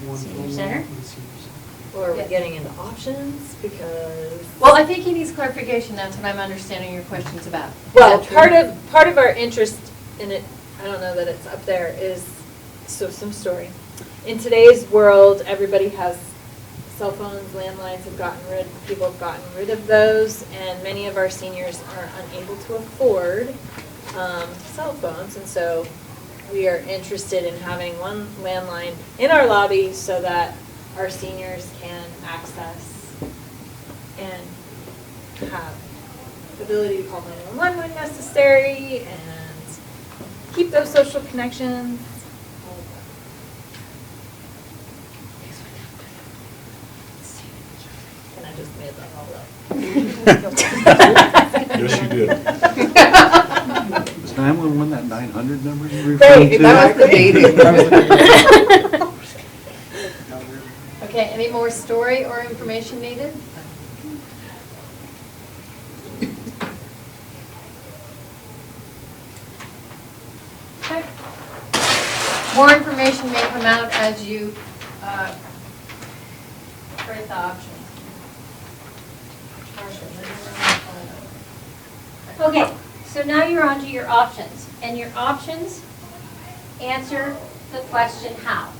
One Senior phone center? line, one senior center. Or are we Yes. getting into options? Because, Well, I think he needs clarification. That's what I'm understanding your question's about. Is well, that true? part of our interest in it, I don't know that it's up there, is, so some story. In today's world, everybody has cell phones, landlines people have gotten rid of those, and many of our seniors are unable to afford cell phones, and so we are interested in having one landline in our lobby so that our seniors can access and have the ability to call 911 when necessary and keep those social connections. And I just made that all up. Yes, you did. Was 911 that 900 number you were referring to? That was the dating. Okay, any more story or information needed? Okay. More information may come out as you create the options. Okay, so now you're on to your options, and your options answer the question how.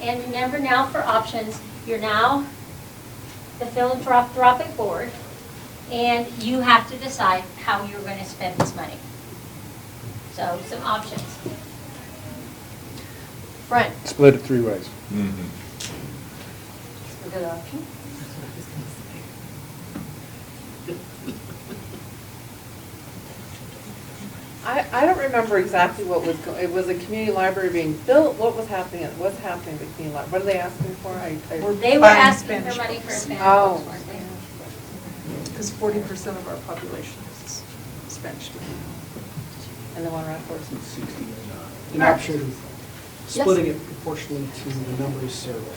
And remember now for options, you're now the philanthropic board, and you have to decide how you're going to spend this money. So some options. Frank? Split it 3 ways. A good option. I don't remember exactly what was it was a community library being built. What was happening? What's happening at the community library? What are they asking for? They were asking for money for Spanish books, weren't they? Because 40% of our population is Spanish speaking. And the one right for us. An option, splitting it proportionally to the numbers served.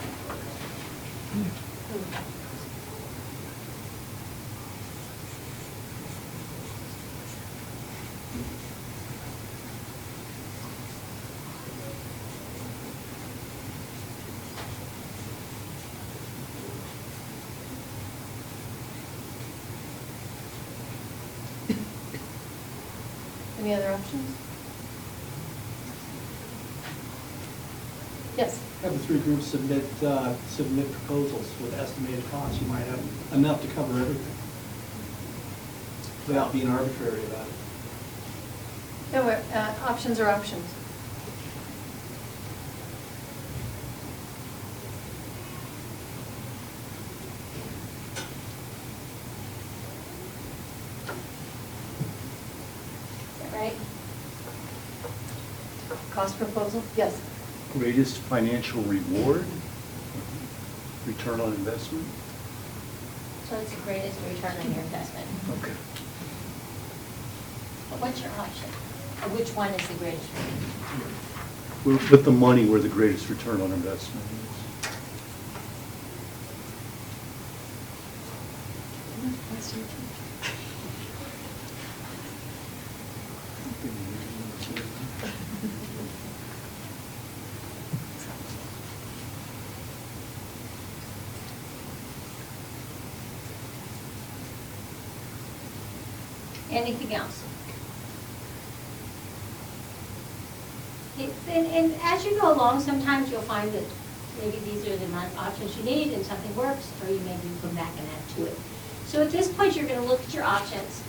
Any other options? Yes. Have the 3 groups submit proposals with estimated costs. You might have enough to cover everything without being arbitrary about it. No, options are options. Right? Cost proposal? Yes. Greatest financial reward, return on investment. So it's the greatest return on your investment. Okay. But what's your option? Or which one is the greatest? We'll put the money where the greatest return on investment is. Anything else? And as you go along, sometimes you'll find that maybe these are the options you need and something works, or you maybe come back and add to it. So at this point, you're going to look at your options,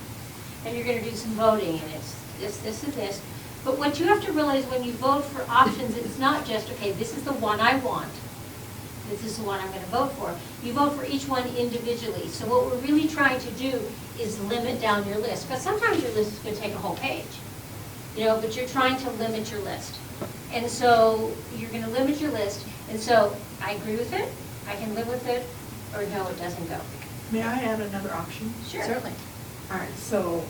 and you're going to do some voting, and it's this, and this. But what you have to realize when you vote for options, it's not just, okay, this is the one I want. This is the one I'm going to vote for. You vote for each one individually. So what we're really trying to do is limit down your list. Because sometimes your list is going to take a whole page, but you're trying to limit your list. And so you're going to limit your list. And so I agree with it, I can live with it, or no, it doesn't go. May I add another option? Sure. Certainly. All right, so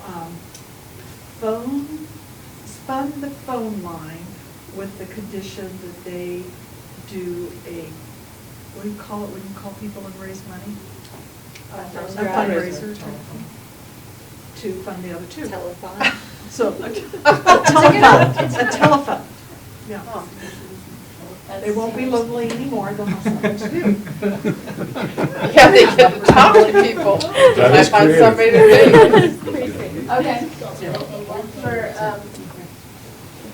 fund the phone line with the condition that they do what do you call it when you call people and raise money? A fundraiser to fund the other 2. Telethon. So, a telethon, it's a telethon, yeah. They won't be lonely anymore, they'll have something to do. Yeah, they get to talk to people. That is I find creative. somebody to do. Okay. For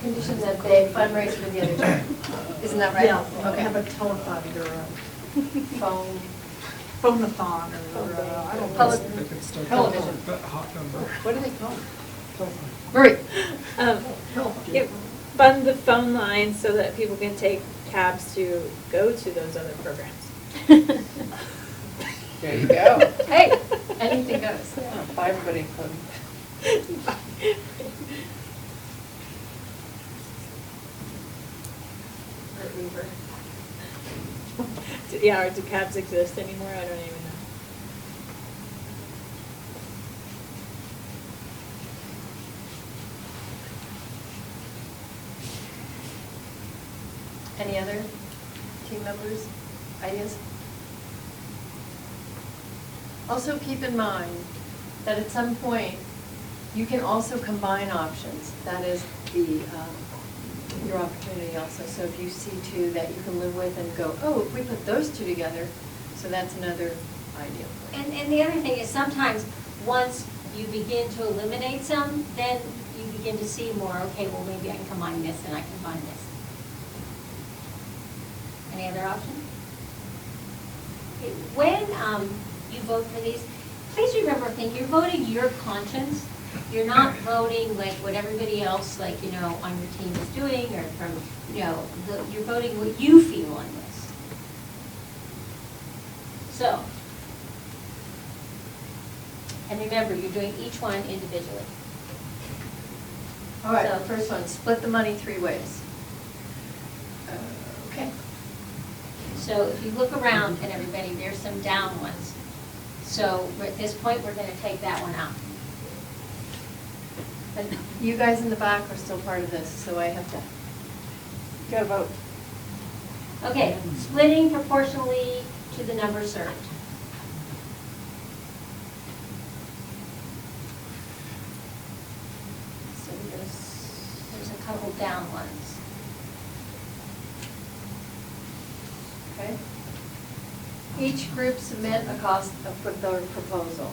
conditions that they fundraise for the other 2. Isn't that right? Yeah, Okay. have a telethon or a Phone. Phone-a-thon or, I don't know. Public Television. What do they call it? Marie? Fund the phone line so that people can take cabs to go to those other programs. There you go. Hey, anything goes. Buy everybody a phone. Yeah, or do cabs exist anymore? I don't even know. Any other team members, ideas? Also keep in mind that at some point, you can also combine options. That is your opportunity also. So if you see two that you can live with and go, oh, if we put those two together, so that's another idea. And the other thing is sometimes once you begin to eliminate some, then you begin to see more, okay, well, maybe I can combine this and I can combine this. Any other options? Okay, when you vote for these, please remember, you're voting your conscience. You're not voting like what everybody else, like, you know, on your team is doing, or from, you know, you're voting what you feel on this. So, and remember, you're doing each one individually. All right, So- first one, split the money 3 ways. Okay. So if you look around at everybody, there's some down ones. So at this point, we're going to take that one out. And you guys in the back are still part of this, so I have to. Got to vote. Okay, splitting proportionally to the number served. So there's a couple down ones. Okay. Each group submit a cost for their proposal.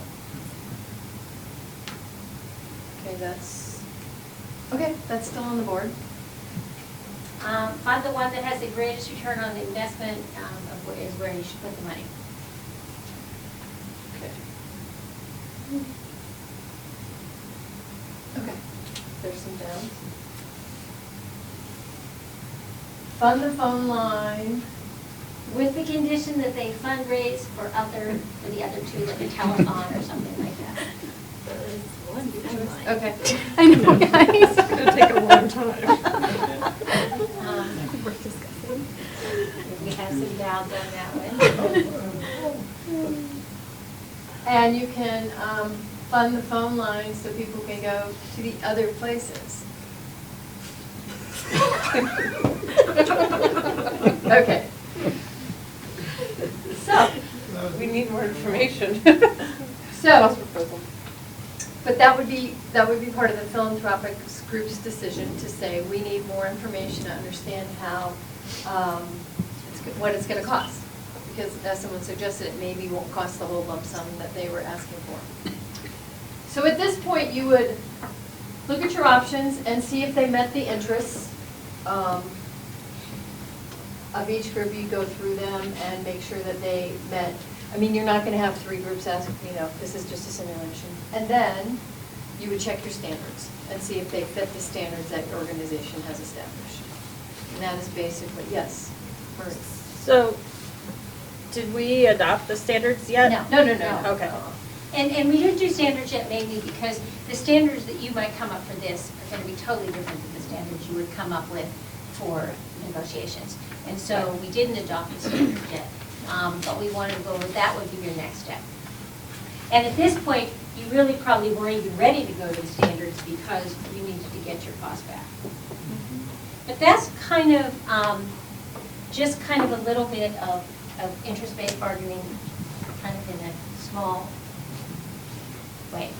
Okay, that's still on the board. Find the one that has the greatest return on the investment is where you should put the money. Okay. Okay, there's some downs. Fund the phone line. With the condition that they fundraise for the other two, like a telethon or something like that. Okay. I know, guys. It's gonna take a long time. We have some downs on that one. And you can fund the phone line so people can go to the other places. Okay. So, We need more information. So, but that would be part of the philanthropic group's decision to say, we need more information to understand how, what it's going to cost. Because as someone suggested, it maybe won't cost the whole lump sum that they were asking for. So at this point, you would look at your options and see if they met the interests of each group. You go through them and make sure that they met. I mean, you're not going to have 3 groups ask, this is just a simulation. And then you would check your standards and see if they fit the standards that your organization has established. And that is basically, yes, Marie. So, did we adopt the standards yet? No. Okay. And we didn't do standards yet mainly because the standards that you might come up for this are going to be totally different than the standards you would come up with for negotiations. And so we didn't adopt the standards yet. But we wanted to go over, that would be your next step. And at this point, you really probably weren't even ready to go to the standards because you needed to get your cost back. But that's kind of, just kind of a little bit of interest-based bargaining, kind of in a small way.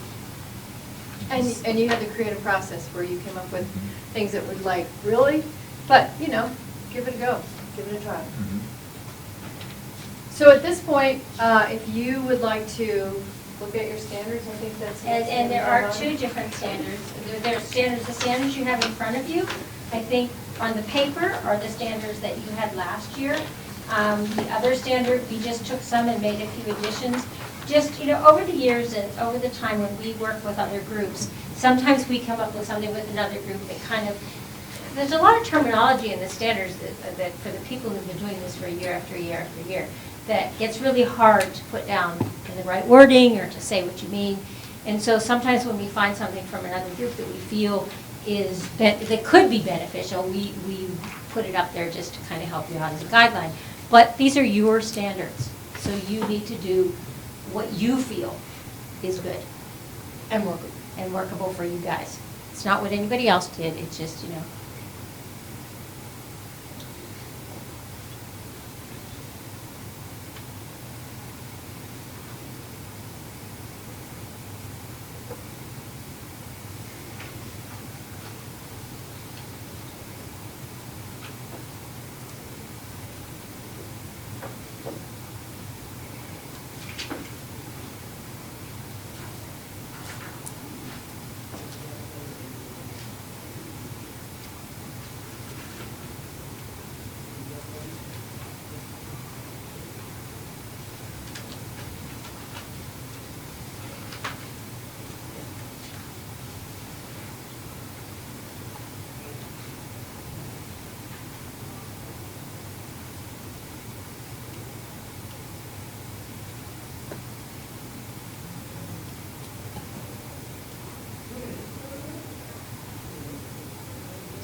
And you had to create a process where you came up with things that would like, really? But, give it a go, give it a try. So at this point, if you would like to look at your standards, I think that's. And there are 2 different standards. There are standards, the standards you have in front of you, I think on the paper are the standards that you had last year. The other standard, we just took some and made a few additions. Just, over the years and over the time when we work with other groups, sometimes we come up with something with another group that kind of, there's a lot of terminology in the standards that for the people who've been doing this for year after year after year, that gets really hard to put down in the right wording or to say what you mean. And so sometimes when we find something from another group that we feel that could be beneficial, we put it up there just to kind of help you out as a guideline. But these are your standards, so you need to do what you feel is good and workable for you guys. It's not what anybody else did, it's just,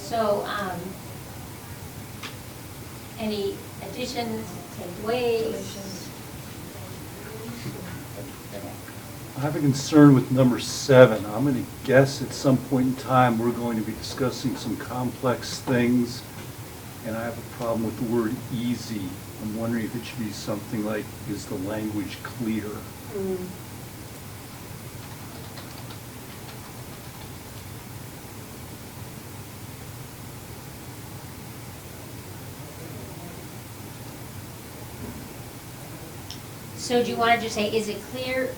So, any additions, takeaways? I have a concern with number 7. I'm going to guess at some point in time we're going to be discussing some complex things, and I have a problem with the word easy. I'm wondering if it should be something like, is the language clear? So do you want to just say, is it clear,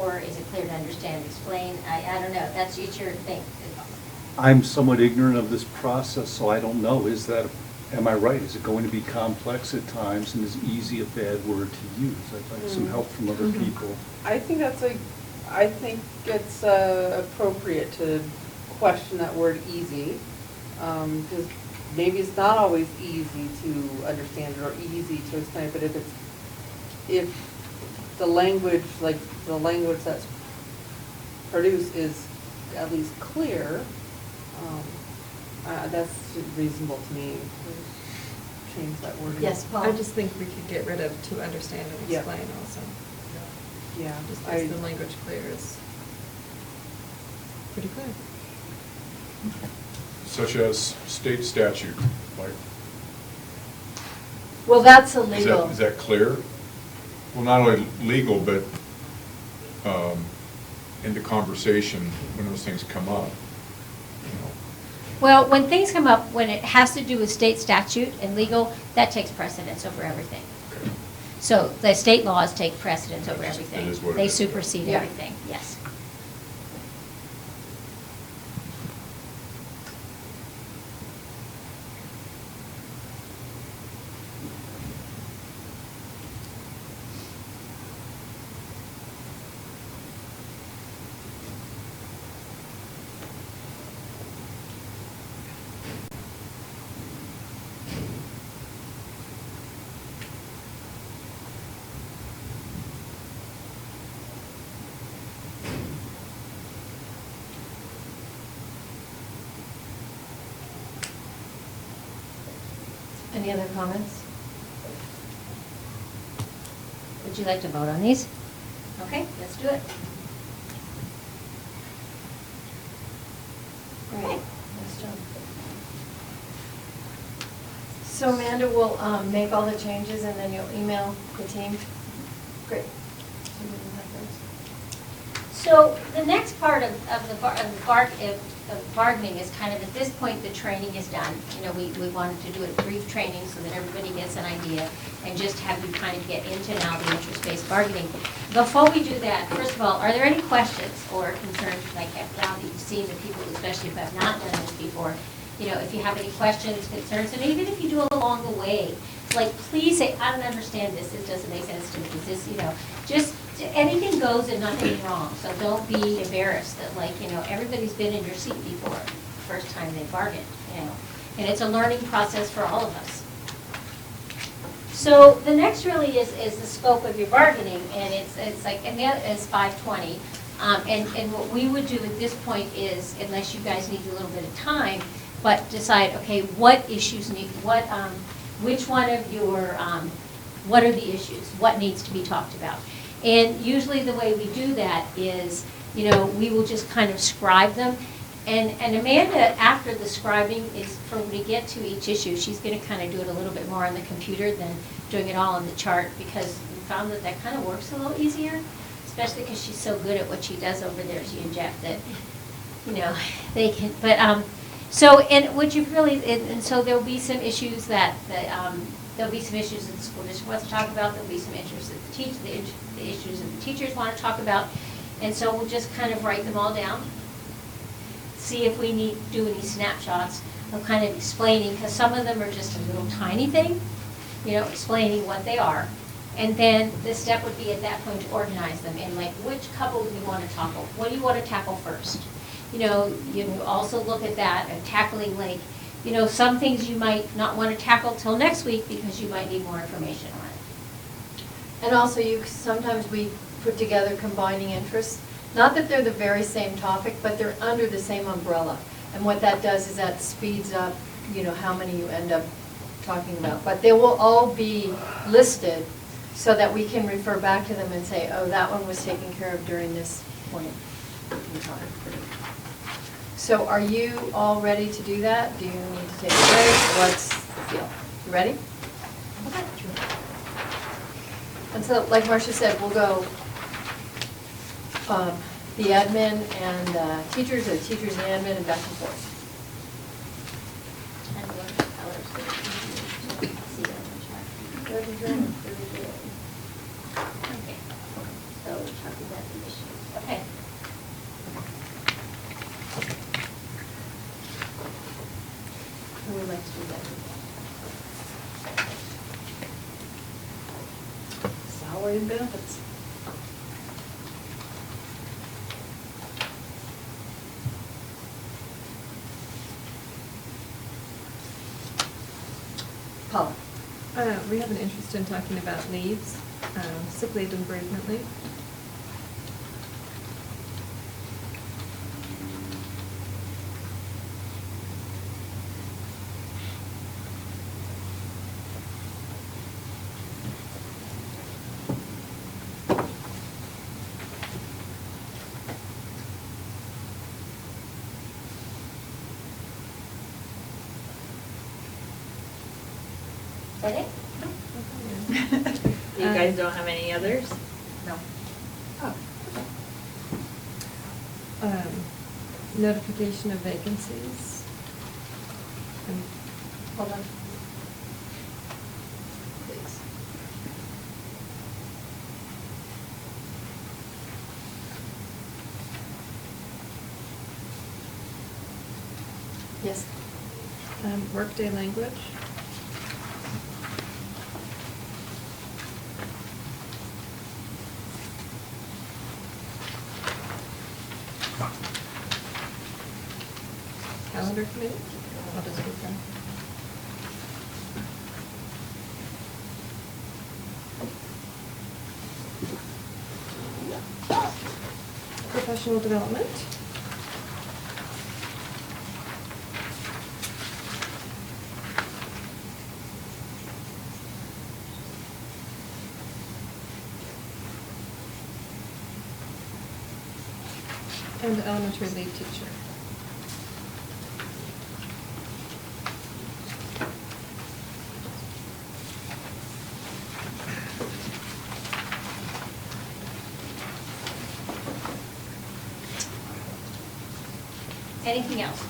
or is it clear to understand, explain? I don't know, it's your thing. I'm somewhat ignorant of this process, so I don't know. Am I right? Is it going to be complex at times, and is easy a bad word to use? I'd like some help from other people. I think it's appropriate to question that word easy, because maybe it's not always easy to understand it or easy to explain, but if the language, like the language that's produced is at least clear, that's reasonable to me to change that word. Yes, Paul? I just think we could get rid of to understand and Yeah. explain also. Yeah. Just as the language clear is pretty clear. Such as state statute, like. Well, that's Is illegal. that clear? Well, not only legal, but in the conversation, when those things come up, Well, when things come up, when it has to do with state statute and legal, that takes precedence over everything. Okay. So the state laws take precedence over everything. It is what it They is. supersede Yeah. everything, yes. Any other comments? Would you like to vote on these? Okay, let's do it. Great, nice job. So Amanda will make all the changes and then you'll email the team? Great. So the next part of bargaining is kind of, at this point, the training is done. We wanted to do a brief training so that everybody gets an idea and just have you kind of get into now the interest-based bargaining. Before we do that, first of all, are there any questions or concerns, like now that you've seen the people, especially who have not done this before, if you have any questions, concerns, and even if you do it along the way, like, please say, I don't understand this, this doesn't make sense to me, is this, you know, just, anything goes and nothing wrong, so don't be embarrassed that, like, you know, everybody's been in your seat before, first time they bargained, you know, and it's a learning process for all of us. So the next really is the scope of your bargaining, and it's like, and that is 520. And what we would do at this point is, unless you guys need a little bit of time, but decide, okay, what issues need, which one of your, what are the issues? What needs to be talked about? And usually the way we do that is, you know, we will just kind of scribe them. And Amanda, after the scribing, is for when we get to each issue, she's going to kind of do it a little bit more on the computer than doing it all on the chart, because we found that that kind of works a little easier, especially because she's so good at what she does over there. She and Jeff, that, you know, they can. But so, and what you've really, and so there'll be some issues that there'll be some issues that the school district wants to talk about. There'll be some issues that the issues that the teachers want to talk about, and so we'll just kind of write them all down. See if we need to do any snapshots of kind of explaining, because some of them are just a little tiny thing, you know, explaining what they are. And then the step would be at that point to organize them in, like, which couple do you want to tackle? What do you want to tackle first? You know, you also look at that and tackling, like, you know, some things you might not want to tackle till next week because you might need more information on it. And also, sometimes we put together combining interests. Not that they're the very same topic, but they're under the same umbrella. And what that does is that speeds up, you know, how many you end up talking about. But they will all be listed so that we can refer back to them and say, oh, that one was taken care of during this point in time. So are you all ready to do that? Do you need to take a break? What's the deal? You ready? Okay. And so, like Marcia said, we'll go the admin and teachers, the teachers and admin, and back and forth. Okay, so we're talking about the issues. Okay. Who would like to do that? Salary and benefits. Paula. We have an interest in talking about leaves, sick leave and bereavement leave. Ready? You guys don't have any others? No. Notification of vacancies. Hold on. Please. Yes. Workday language. Calendar committee. I'll just read them. Professional development. And elementary lead teacher. Anything else?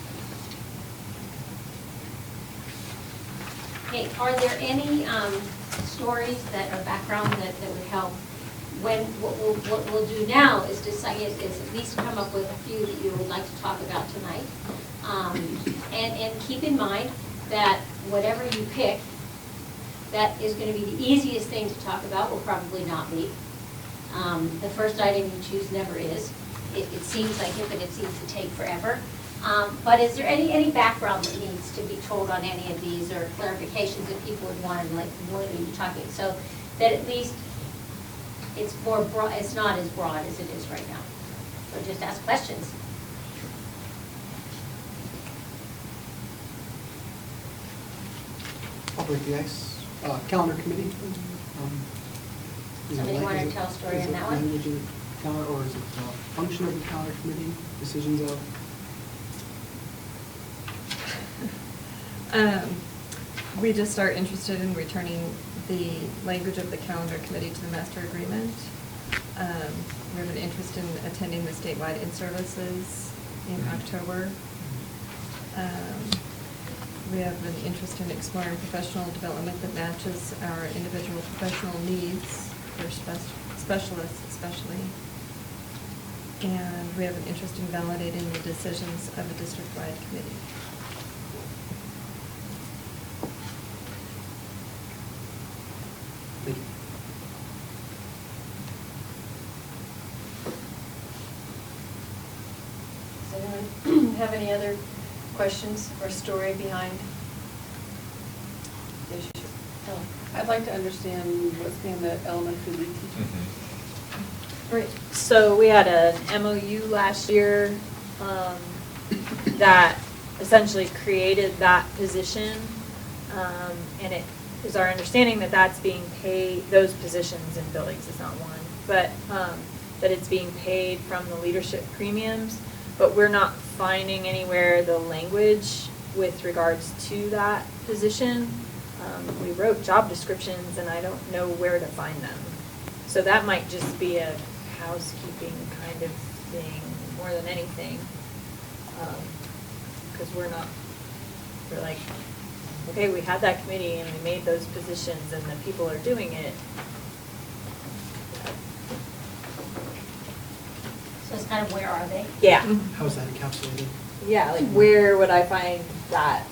Okay, are there any stories that are background that would help? What we'll do now is decide, is at least come up with a few that you would like to talk about tonight. And keep in mind that whatever you pick, that is going to be the easiest thing to talk about, will probably not be. The first item you choose never is. It seems like it, but it seems to take forever. But is there any background that needs to be told on any of these, or clarifications that people would want, like, what are you talking? So that at least it's more broad, it's not as broad as it is right now. So just ask questions. I'll break the ice. Calendar committee. Is it Somebody like- want is to it- tell a story is on it that one? language in the calendar, or is it function of the calendar committee, decisions of? We just are interested in returning the language of the calendar committee to the master agreement. We have an interest in attending the statewide in-services in October. We have an interest in exploring professional development that matches our individual professional needs for specialists especially. And we have an interest in validating the decisions of a district-wide committee. Thank you. Does anyone have any other questions or story behind the issue? Oh. I'd like to understand what's being the elementary lead teacher. Right. So we had an MOU last year that essentially created that position. And it is our understanding that that's being paid, those positions in buildings is not one, but that it's being paid from the leadership premiums. But we're not finding anywhere the language with regards to that position. We wrote job descriptions and I don't know where to find them. So that might just be a housekeeping kind of thing more than anything. Because we're like, okay, we had that committee and we made those positions and the people are doing it. So it's kind of, where are they? Yeah. How is that encapsulated? Yeah, like where would I find that?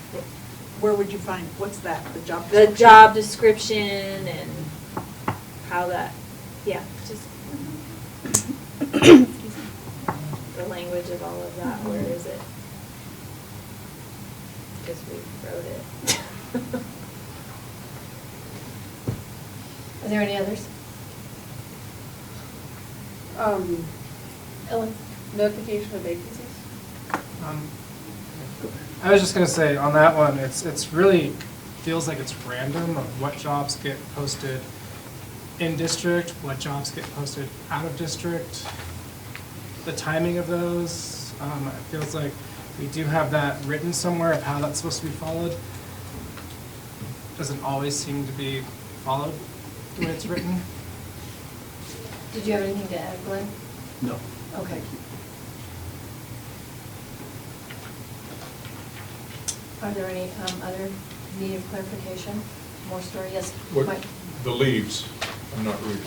Where would you find, what's that, the job The description? job description and how that, yeah, just the language of all of that, where is it? Because we wrote it. Are there any others? Ellen? Notification of vacancies? I was just gonna say, on that one, it's really, feels like it's random of what jobs get posted in district, what jobs get posted out of district, the timing of those. It feels like we do have that written somewhere of how that's supposed to be followed. Doesn't always seem to be followed the way it's written. Did you have anything to add, Glenn? No. Okay. Are there any other need of clarification? More story? Yes, What, Mike? the leaves, I'm not really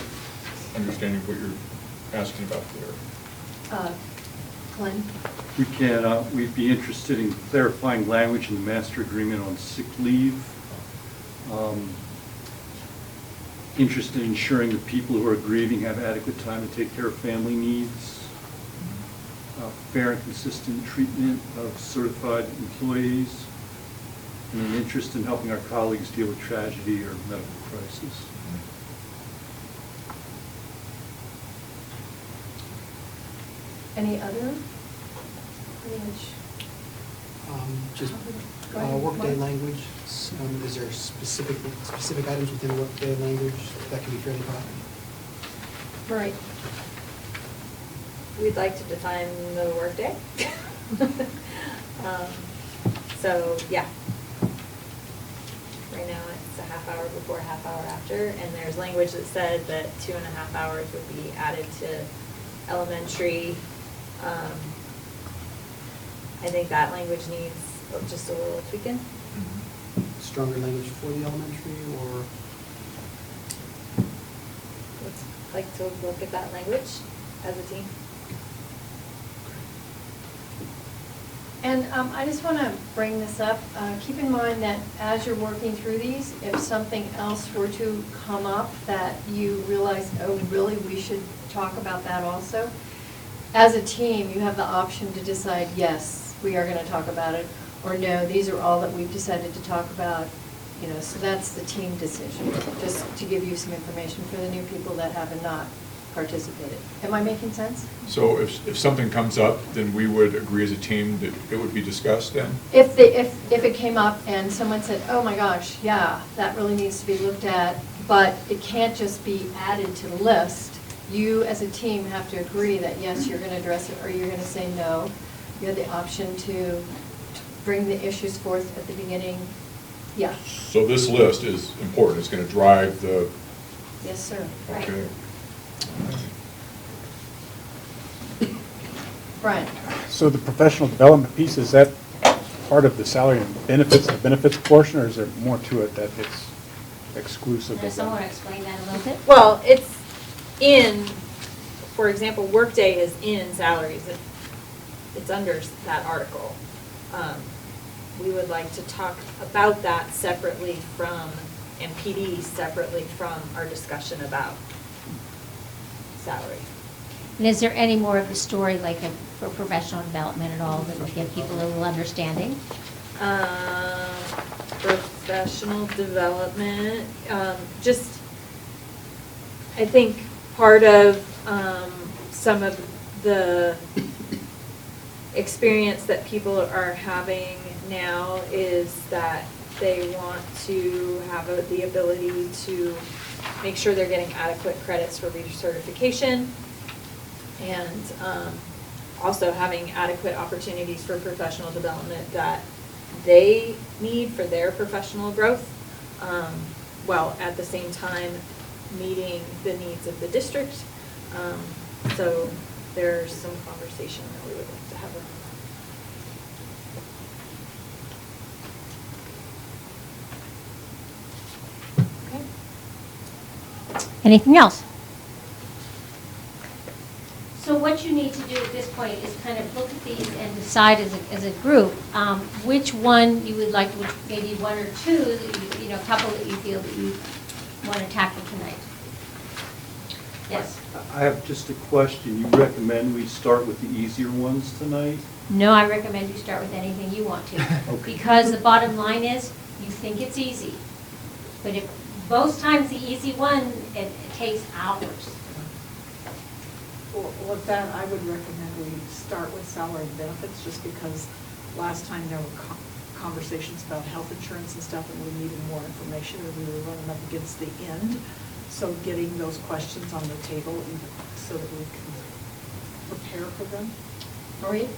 understanding what you're asking about there. Glenn? We'd be interested in clarifying language in the master agreement on sick leave. Interested in ensuring that people who are grieving have adequate time to take care of family needs. Fair and consistent treatment of certified employees. And an interest in helping our colleagues deal with tragedy or medical crisis. Any other? Just Go ahead, workday Mark. language. Is there specific items within workday language that can be fairly broad? Right. We'd like to define the workday. So, yeah. Right now, it's a half hour before, half hour after, and there's language that said that 2.5 hours would be added to elementary. I think that language needs just a little tweaking. Stronger language for the elementary, or? Let's like to look at that language as a team. And I just want to bring this up. Keep in mind that as you're working through these, if something else were to come up that you realize, oh, really, we should talk about that also. As a team, you have the option to decide, yes, we are going to talk about it, or no, these are all that we've decided to talk about. You know, so that's the team decision, just to give you some information for the new people that have not participated. Am I making sense? So if something comes up, then we would agree as a team that it would be discussed then? If it came up and someone said, oh my gosh, yeah, that really needs to be looked at, but it can't just be added to the list, you as a team have to agree that yes, you're going to address it, or you're going to say no. You have the option to bring the issues forth at the beginning. Yeah. So this list is important, it's going to drive the... Yes, sir. Okay. Brian? So the professional development piece, is that part of the salary and benefits, the benefits portion, or is there more to it that it's exclusive Does of someone that? explain that a little bit? Well, it's in, for example, Workday is in salaries. It's under that article. We would like to talk about that separately from, and PD separately from our discussion about salary. And is there any more of the story, like for professional development at all, that would give people a little understanding? Professional development, just, I think part of some of the experience that people are having now is that they want to have the ability to make sure they're getting adequate credits for recertification, and also having adequate opportunities for professional development that they need for their professional growth, while at the same time meeting the needs of the district. So there's some conversation that we would like to have around that. Okay. Anything else? So what you need to do at this point is kind of look at these and decide as a group which one you would like, which maybe one or two, that you know, a couple that you feel that you want to tackle tonight. Yes? I have just a question. You recommend we start with the easier ones tonight? No, I recommend you start with anything you want to. Okay. Because the bottom line is, you think it's easy. But if most times the easy one, it takes hours. Well, with that, I would recommend we start with salary and benefits, just because last time there were conversations about health insurance and stuff, and we needed more information, and we were running up against the end. So getting those questions on the table so that we can prepare for them. Marie?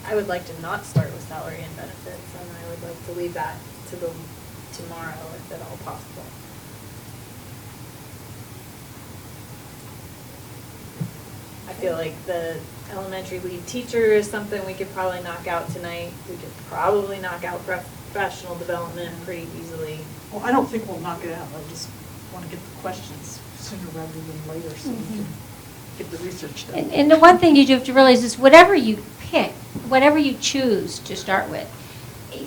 I would like to not start with salary and benefits, and I would like to leave that to tomorrow if at all possible. I feel like the elementary lead teacher is something we could probably knock out tonight. We could probably knock out professional development pretty easily. Well, I don't think we'll knock it out. I just want to get the questions sooner rather than later, so we can get the research done. And the one thing you do have to realize is whatever you pick, whatever you choose to start with,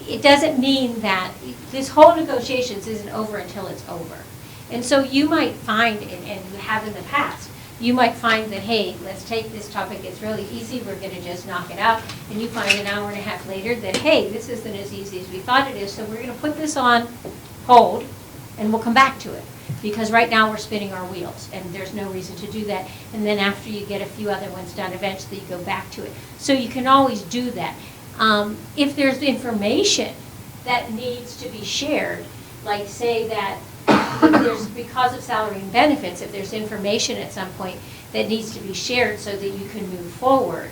it doesn't mean that this whole negotiations isn't over until it's over. And so you might find, and you have in the past, you might find that, hey, let's take this topic, it's really easy, we're going to just knock it out. And you find an hour and a half later that, hey, this isn't as easy as we thought it is, so we're going to put this on hold, and we'll come back to it. Because right now we're spinning our wheels, and there's no reason to do that. And then after you get a few other ones done, eventually you go back to it. So you can always do that. If there's information that needs to be shared, like say that if there's, because of salary and benefits, if there's information at some point that needs to be shared so that you can move forward,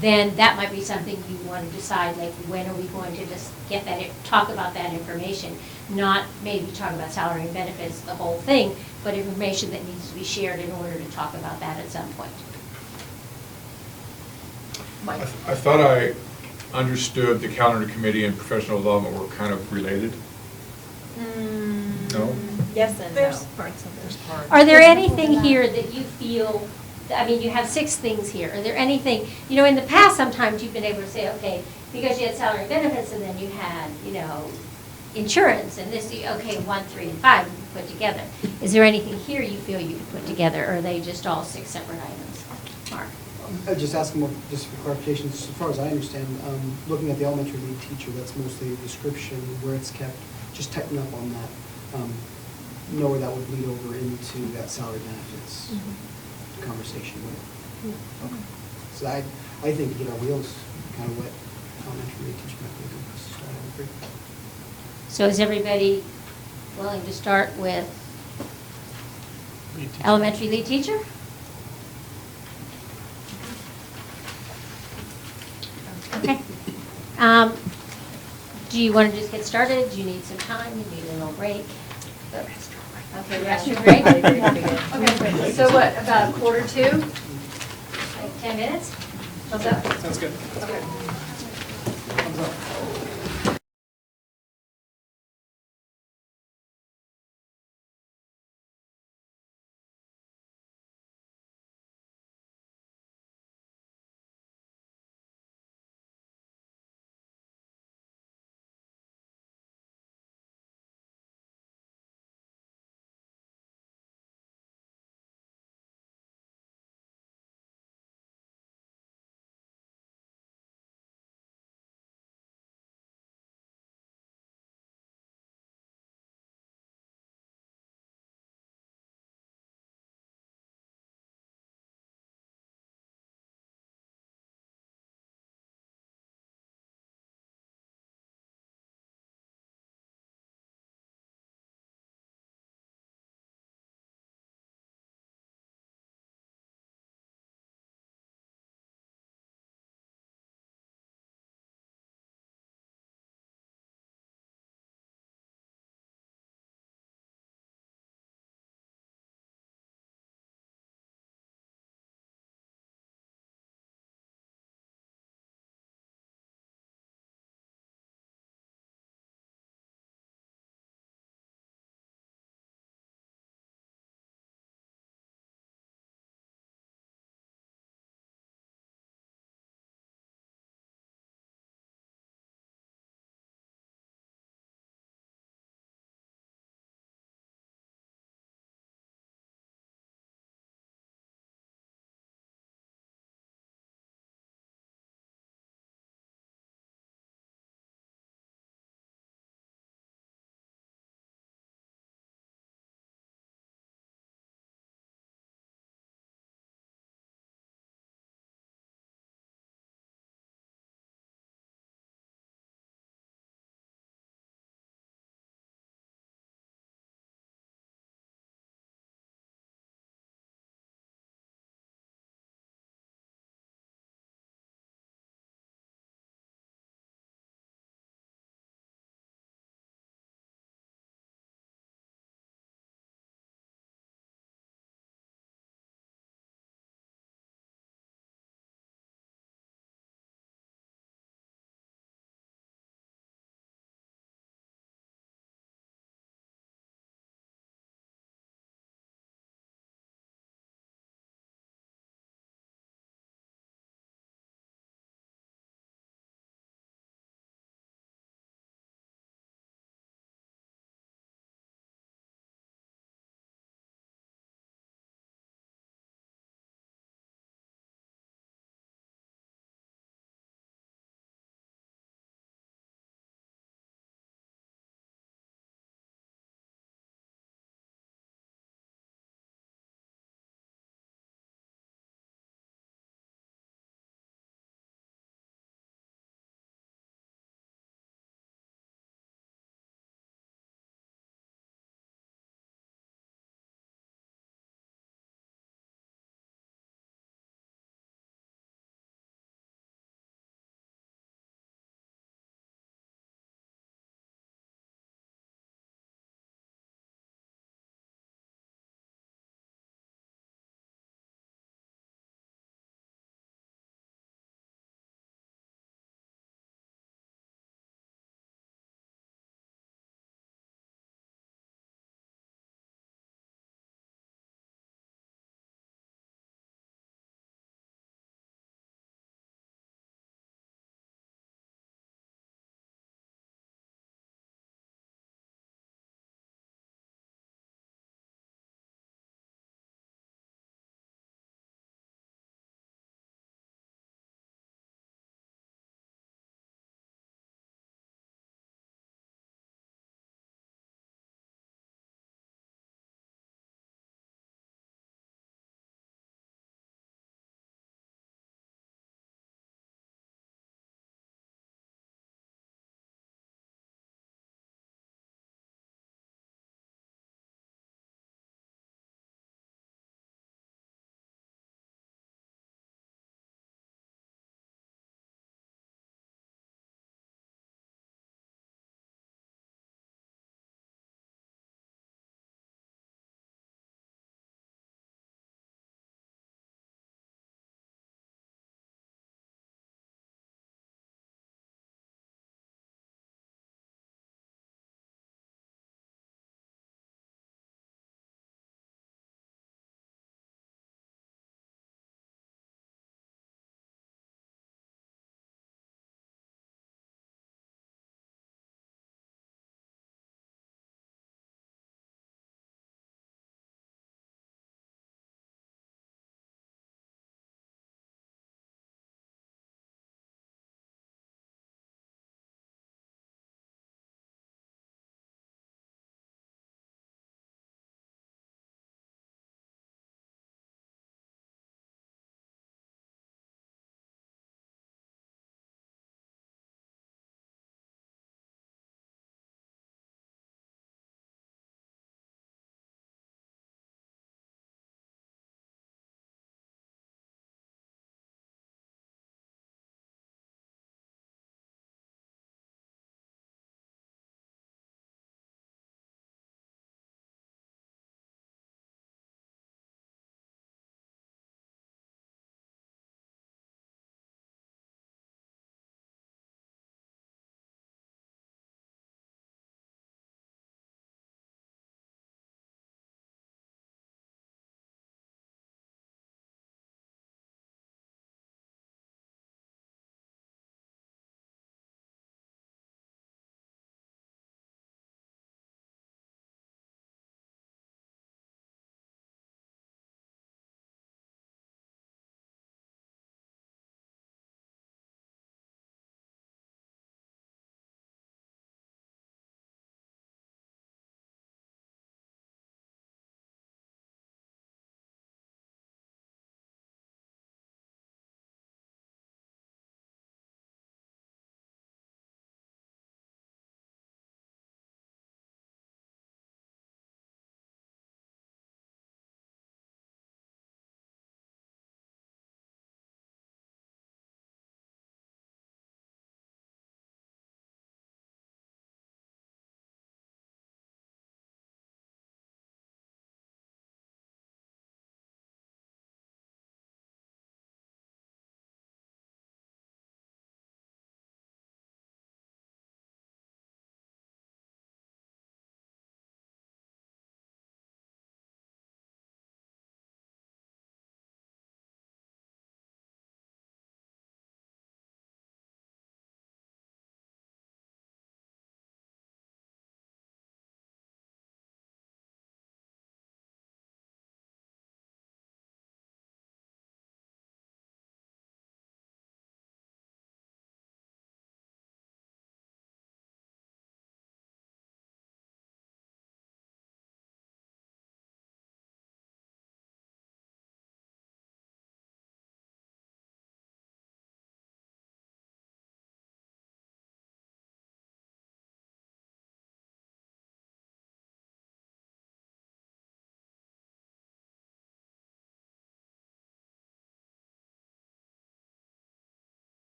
then that might be something you want to decide, like when are we going to just get that, talk about that information, not maybe talk about salary and benefits, the whole thing, but information that needs to be shared in order to talk about that at some point. Mike? I thought I understood the calendar committee and professional development were kind of related. No? Yes and There's no. parts of it. Are there anything here that you feel I mean, you have 6 things here. Are there anything, you know, in the past, sometimes you've been able to say, okay, because you had salary and benefits, and then you had, you know, insurance, and this, okay, 1, 3, and 5 you can put together. Is there anything here you feel you could put together, or are they just all 6 separate items? Mark? I just asking more, just for clarification, as far as I understand, looking at the elementary lead teacher, that's mostly a description, where it's kept, just tighten up on that. Know where that would lead over into that salary benefits conversation with. Okay. So I think, you know, wheels, kind of what elementary lead teacher might be a good place to start, I would agree. So is everybody willing to start with elementary lead teacher? Okay. Do you want to just get started? Do you need some time? You need a little break? Okay, restroom break? Okay, so what, about 1:45? Like 10 minutes? How's that? Sounds good. Okay. Thumbs up.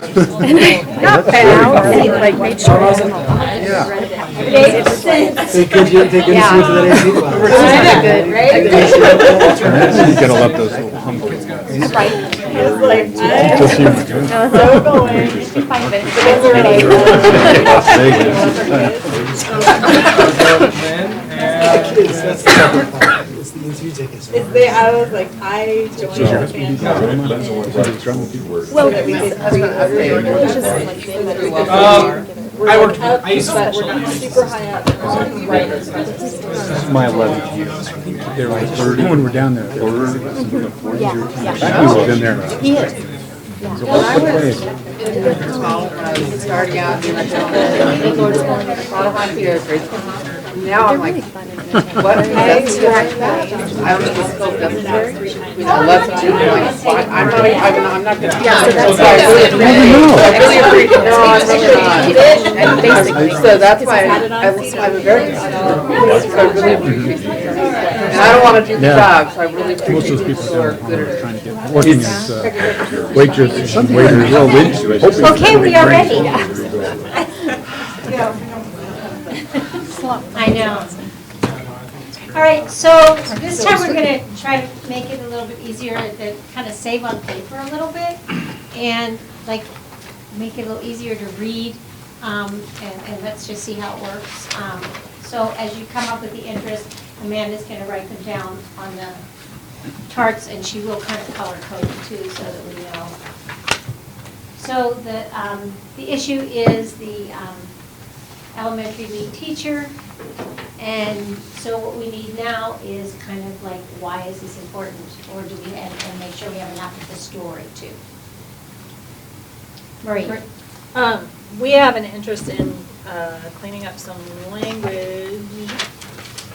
Not bad. Like, made sure. Take good students to that AP class. Good, right? You gotta love those little humble ones. That's the second part. It's the interview tickets. I was like, I joined the I used to. super high up. This is my 11th year. They're like 30 when we're down there. Yeah. We've been there. He is. Starting out, now I'm like, what? I don't know scope necessary. I love to do like, I'm not gonna. Yeah, so that's I really appreciate, no, I'm really not. And basically. So that's why I'm a very, so I really appreciate it. And I don't want to do the job, so I really appreciate people who are good at Trying to get working as waitresses and waiters. Okay, we are ready. I know. All right, so this time we're going to try to make it a little bit easier to kind of save on paper a little bit and like make it a little easier to read, and let's just see how it works. So as you come up with the interest, Amanda's going to write them down on the charts, and she will kind of color code them too so that we know. So the issue is the elementary lead teacher. And so what we need now is kind of like, why is this important? Or do we, and make sure we have enough of the story too. Marie. We have an interest in cleaning up some language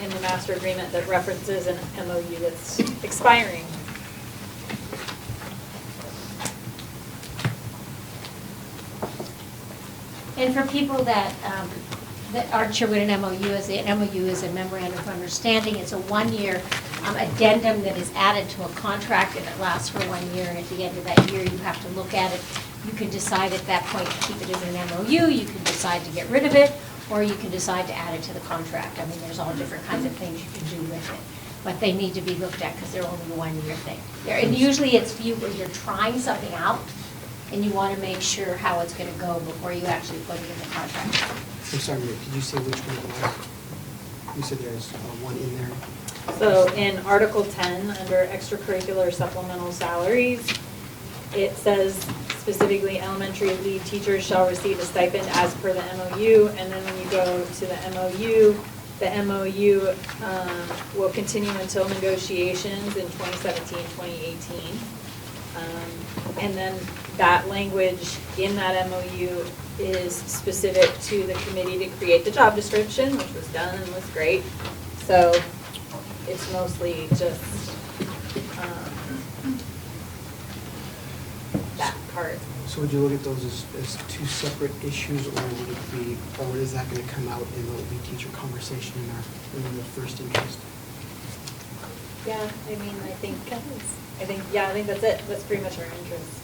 in the master agreement that references an MOU that's expiring. And for people that aren't sure what an MOU is, an MOU is a memorandum of understanding. It's a one-year addendum that is added to a contract, and it lasts for 1 year, and at the end of that year, you have to look at it. You can decide at that point to keep it as an MOU, you can decide to get rid of it, or you can decide to add it to the contract. I mean, there's all different kinds of things you can do with it. But they need to be looked at because they're only a 1 year thing. And usually it's where you're trying something out, and you want to make sure how it's going to go before you actually put it in the contract. I'm sorry, Rick, did you say which one it was? You said there's one in there. So in Article 10, under extracurricular supplemental salaries, it says specifically elementary lead teachers shall receive a stipend as per the MOU. And then when you go to the MOU will continue until negotiations in 2017, 2018. And then that language in that MOU is specific to the committee to create the job description, which was done and was great. So it's mostly just that part. So would you look at those as two separate issues, or would it be, or is that going to come out in the lead teacher conversation in the first interest? Yeah, I mean, I think that's it. That's pretty much our interest.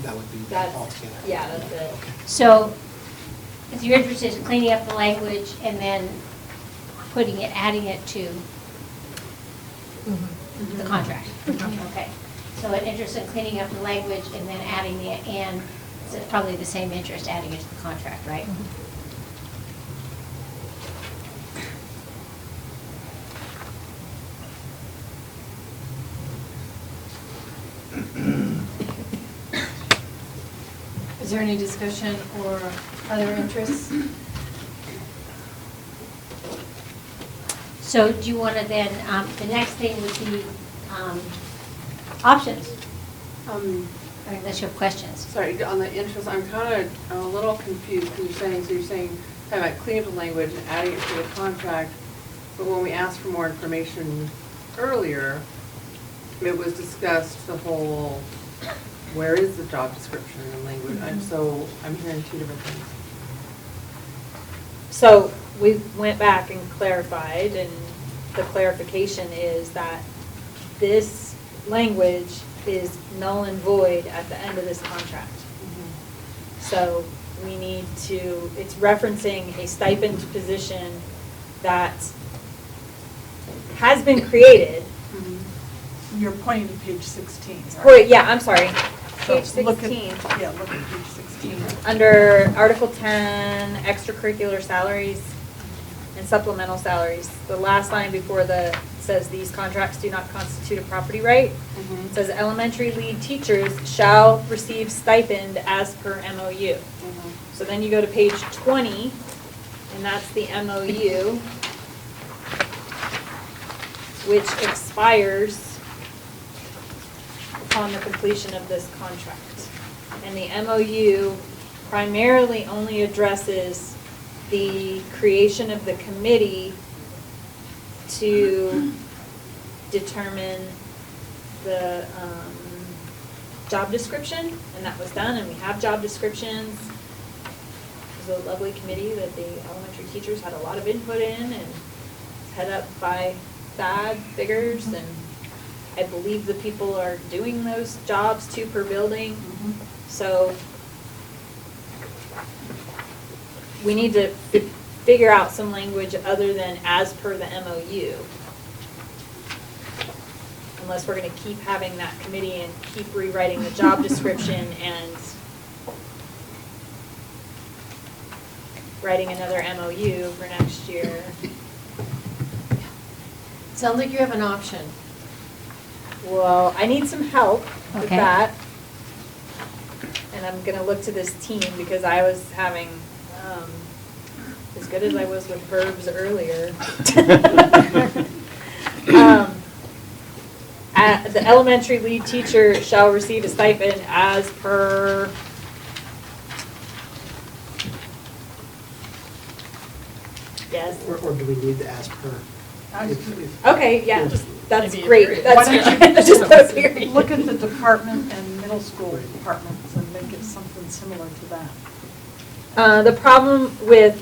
That would be That's- all together. Yeah, that's it. So if you're interested in cleaning up the language and then adding it to the contract. Okay. So an interest in cleaning up the language and then adding the and, so it's probably the same interest adding it to the contract, right? Is there any discussion or other interests? So do you want to then, the next thing would be options, unless you have questions. Sorry, on the interest, I'm a little confused, because you're saying, talking about cleaning up the language and adding it to the contract, but when we asked for more information earlier, it was discussed the whole, where is the job description and language? I'm hearing two different things. So we went back and clarified, and the clarification is that this language is null and void at the end of this contract. So we need to, it's referencing a stipend position that has been created. You're pointing to page 16, right? Wait, yeah, I'm sorry. Page So look at- 16. Yeah, look at page 16. Under Article 10, extracurricular salaries and supplemental salaries, the last line before the, says these contracts do not constitute a property right. It says elementary lead teachers shall receive stipend as per MOU. So then you go to page 20, and that's the MOU, which expires upon the completion of this contract. And the MOU primarily only addresses the creation of the committee to determine the job description, and that was done, and we have job descriptions. It was a lovely committee that the elementary teachers had a lot of input in, and it's head up by Thad Biggers, and I believe the people are doing those jobs, 2 per building. So we need to figure out some language other than as per the MOU. Unless we're gonna keep having that committee and keep rewriting the job description and writing another MOU for next year. Sounds like you have an option. Well, I need some help with Okay. that. And I'm gonna look to this team because I was having, as good as I was with verbs earlier. The elementary lead teacher shall receive a stipend as per. Yes. Or do we need the as per? Okay, yeah, that's Maybe a great. period. That's Why don't you just a period. Look at the department and middle school departments and make it something similar to that. The problem with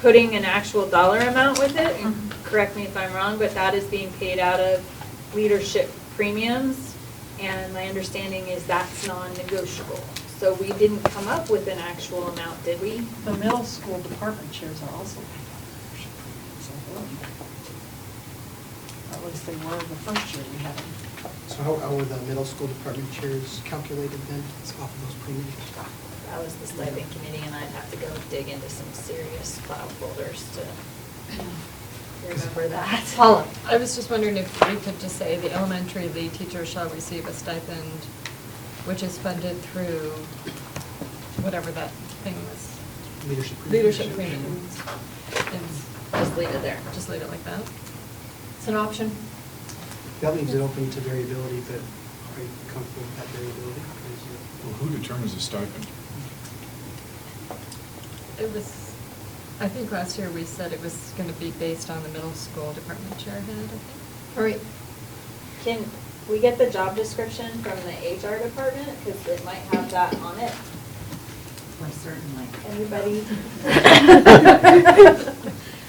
putting an actual dollar amount with it, and correct me if I'm wrong, but that is being paid out of leadership premiums, and my understanding is that's non-negotiable. So we didn't come up with an actual amount, did we? The middle school department chairs are also paid out of leadership premiums. At least they were the first year we had them. So how were the middle school department chairs calculated then? It's off of those premiums? That was the stipend committee, and I'd have to go dig into some serious file folders to remember that. Paula? I was just wondering if we could just say the elementary lead teacher shall receive a stipend which is funded through whatever that thing was. Leadership premiums. Leadership premiums. And just leave it there, just leave it like that. It's an option. That leaves it open to variability, but are you comfortable with that variability? Well, who determines the stipend? It was, I think last year we said it was going to be based on the middle school department chair head, I think. All right. Can we get the job description from the HR department? Because it might have that on it. Why, certainly. Anybody?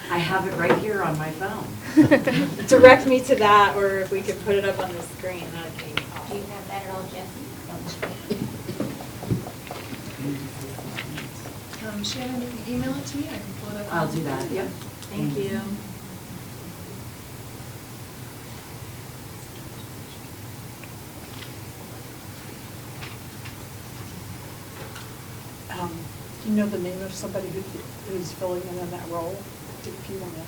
I have it right here on my phone. Direct me to that, or if we could put it up on the screen, that'd be Do you awesome. have that at all, Jesse? Shannon, you can email it to me, I can pull it up. I'll do that, yep. Thank you. Do you know the name of somebody who's filling in that role? If you want to,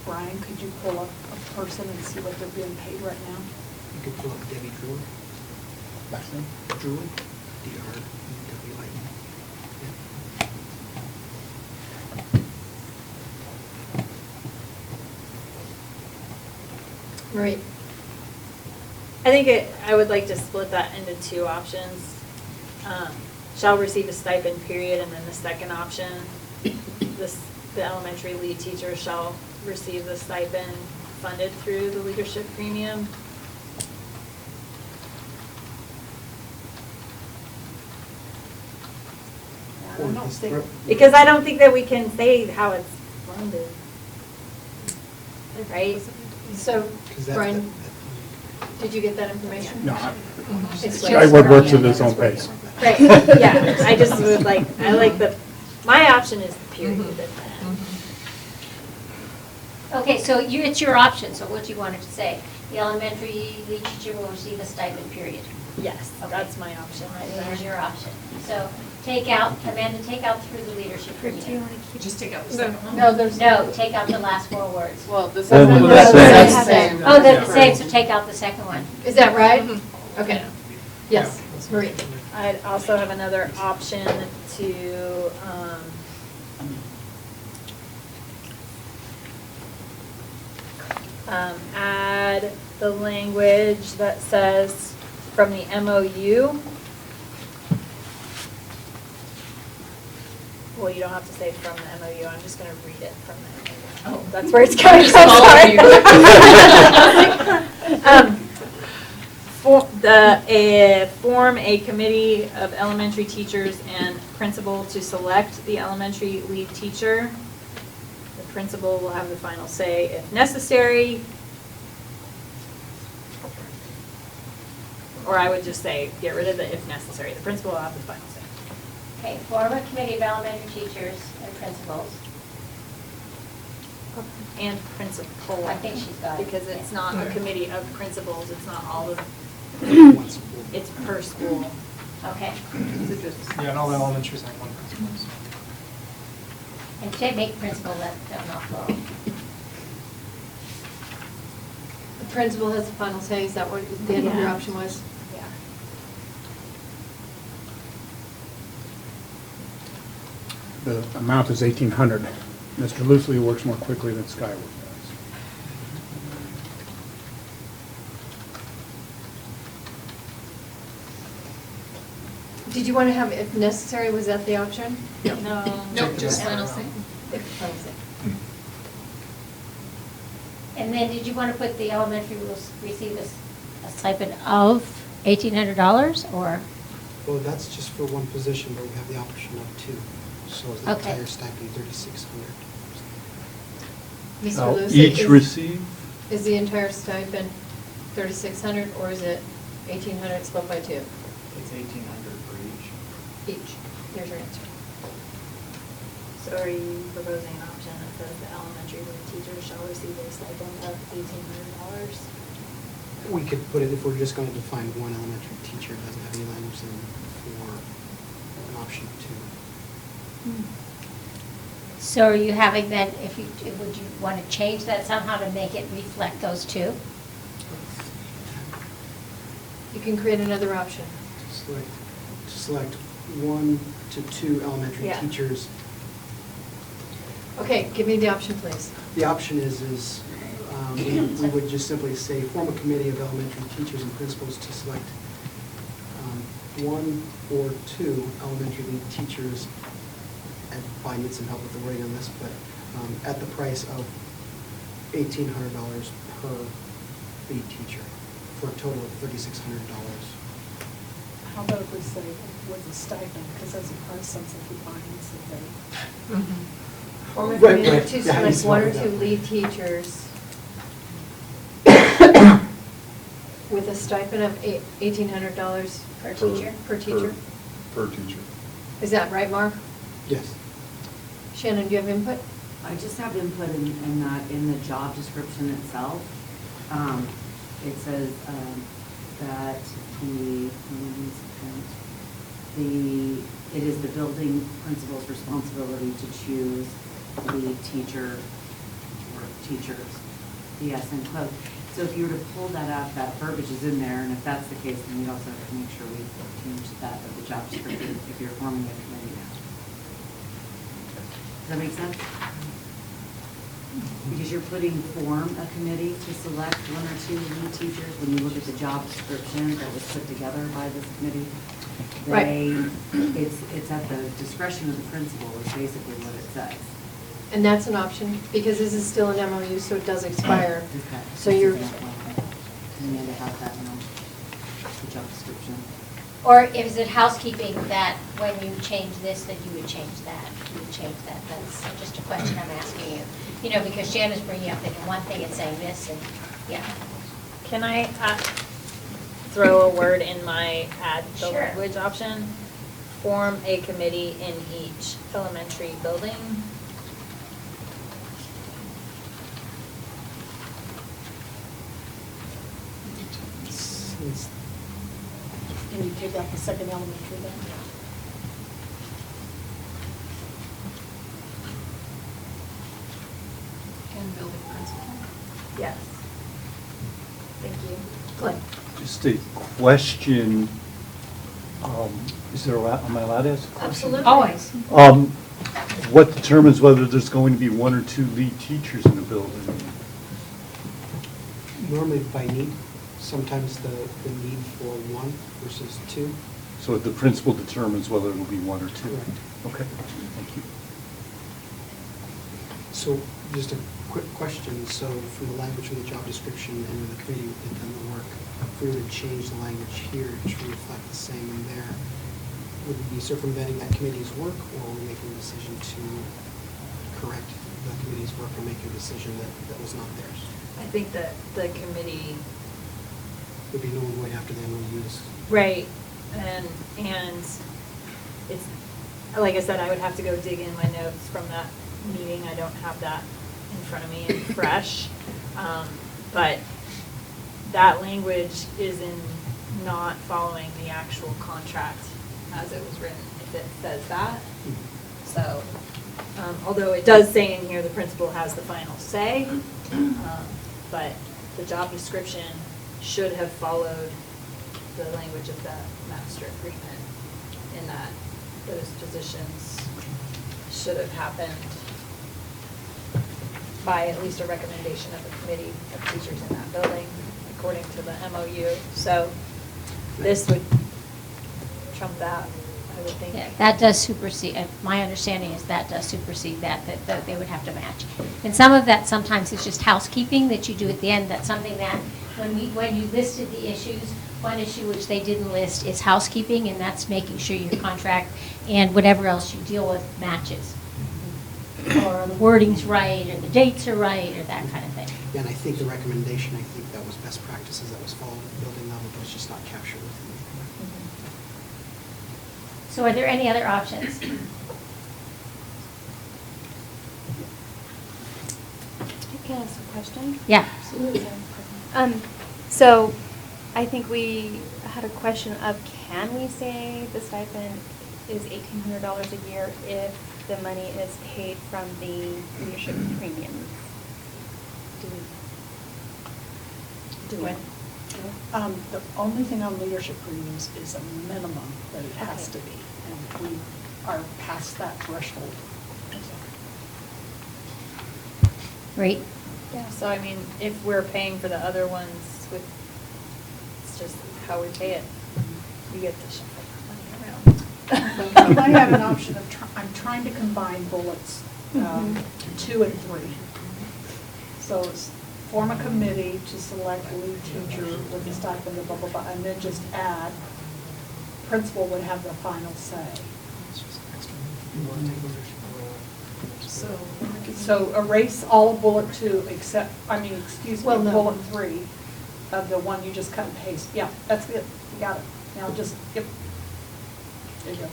Brian, could you pull up a person and see what they're being paid right now? You could pull up Debbie Drew. Last name? Drew, D-R-W-I-N. Right. I think I would like to split that into 2 options. Shall receive a stipend, period, and then the second option, the elementary lead teacher shall receive the stipend funded through the leadership premium. I don't think. Because I don't think that we can say how it's funded. Right? So, that- Brian, did you get that information? No, It's I like- works at his own pace. Right, yeah, I just would like, I like my option is the period. Okay, so it's your option, so what do you want it to say? The elementary lead teacher will receive a stipend, period. Yes, Okay. that's my option right There's there. your option. So take out, Amanda, take out through the leadership Do you agreement. want to keep? Just take out the second one. No, take out the last 4 words. Well, the Then second the one same. is the same. Oh, they're the same, so take out the second one. Is that right? Okay. Yes, Marie. I'd also have another option to, add the language that says from the MOU. Well, you don't have to say from the MOU, I'm just gonna read it from the MOU. Oh. That's where it's coming Just from, all of sorry. Form a committee of elementary teachers and principal to select the elementary lead teacher. The principal will have the final say if necessary. Or I would just say, get rid of the if necessary. The principal will have the final say. Okay, form a committee of elementary teachers and principals. And principal. I think she's got it. Because it's not a committee of principals, it's not all of, One school. it's per school. Okay. Yeah, and all the elementaries have one principal. so. And to make principal that not plural. The principal has the final say, is that what the end of your Yeah. option was? Yeah. The amount is 1,800. Mr. Loosely works more quickly than Skyward does. Did you want to have, if necessary, was that the option? No. Nope, just final say. If final say. And then did you want to put the elementary will receive a stipend of $1,800 or? Well, that's just for one position, but we have the option of 2. So is the Okay. entire stipend 3,600? Mr. Shall Lucy, each receive? Is the entire stipend 3,600 or is it 1,800 split by 2? It's 1,800 for each. Each. There's your answer. So are you proposing an option that says the elementary teacher shall receive a stipend of $1,800? We could put it, if we're just going to define one elementary teacher, it doesn't have any language then for an option 2. So are you having then, would you want to change that somehow to make it reflect those two? You can create another option. To select 1 to 2 elementary Yeah. teachers. Okay, give me the option, please. The option is we would just simply say, form a committee of elementary teachers and principals to select 1 or 2 elementary lead teachers. And I need some help with the wording on this, but at the price of $1,800 per lead teacher, for a total of $3,600. How about if we say with a stipend, because that's a price sensitive finance that they. Form a Right, committee right. to Yeah, I select just 1 or wanted 2 that. lead teachers with a stipend of $1,800 Per teacher. Per teacher. Per teacher. Is that right, Mark? Yes. Shannon, do you have input? I just have input in that, in the job description itself. It says that it is the building principal's responsibility to choose the teacher or teachers, yes, and quote. So if you were to pull that out, that verbiage is in there, and if that's the case, then we also have to make sure we change that of the job description if you're forming a committee now. Does that make sense? Because you're putting form a committee to select 1 or 2 lead teachers. When you look at the job description that was put together by this committee, it's at the discretion of the principal is basically what it says. And that's an option, because this is still an MOU, so it does expire. Okay. So you're, You need to have that in the job description. Or is it housekeeping that when you change this, that you would change that? You would change that? That's just a question I'm asking you. You know, because Shannon's bringing up one thing and saying this, and, yeah. Can I throw a word in my add the Sure. language option? form a committee in each elementary building. Can you take out the second elementary then? And building principal. Yes. Thank you. Glenn? Just a question, is there, am I allowed to ask a question? Absolutely. Always. What determines whether there's going to be one or two lead teachers in a building? Normally by need, sometimes the need for one versus two. So the principal determines whether it'll be one or two? Correct. Okay, thank you. So just a quick question, so from the language from the job description and when the committee did done the work, if we were to change the language here to reflect the same in there, would we be circumventing that committee's work, or are we making a decision to correct the committee's work and make a decision that was not theirs? I think that the committee, Would be no one going after the MOUs. right, and it's, like I said, I would have to go dig in my notes from that meeting. I don't have that in front of me and fresh. But that language is in not following the actual contract as it was written, if it says that. So, although it does say in here the principal has the final say, but the job description should have followed the language of the master agreement in that those positions should have happened by at least a recommendation of the committee of teachers in that building, according to the MOU. So this would trump that, I would think. Yeah, that does supersede, my understanding is that does supersede that they would have to match. And some of that sometimes is just housekeeping that you do at the end. That's something that when you listed the issues, one issue which they didn't list is housekeeping, and that's making sure your contract and whatever else you deal with matches. Or the wording's right, or the dates are right, or that kind of thing. Yeah, and I think the recommendation, I think that was best practices that was followed at the building level, but it's just not captured within the. So are there any other options? Can I ask a question? Yeah. Absolutely. So I think we had a question of, can we say the stipend is $1,800 a year if the money is paid from the leadership premium? Do it. The only thing on leadership premiums is a minimum that it has to be, and we are past that threshold. Right. Yeah, so I mean, if we're paying for the other ones with, it's just how we pay it. You get to shuffle the money around. I have an option of, I'm trying to combine bullets 2 and 3. So it's form a committee to select a lead teacher with the stipend of blah, blah, blah, and then just add, principal would have the final say. So erase all of bullet 2 except, excuse me, bullet 3 of the one you just cut and paste. Yeah, that's it. You got it. Now just, yep. There you go.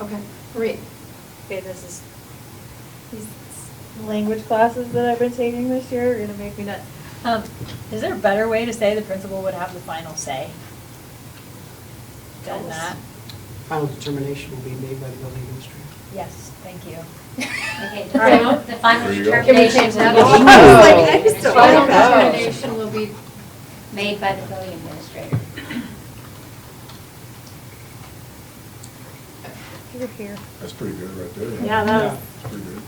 Okay, Marie. Okay, these language classes that I've been taking this year are gonna make me nuts. Is there a better way to say the principal would have the final say than that? Final determination will be made by the building administrator. Yes, thank you. Okay, All right. the final There you go. determination Can we change that? will be- I was like, I just don't Final like that. determination will be made by the building administrator. You're here. That's pretty good right there. Yeah, that was. That's pretty good.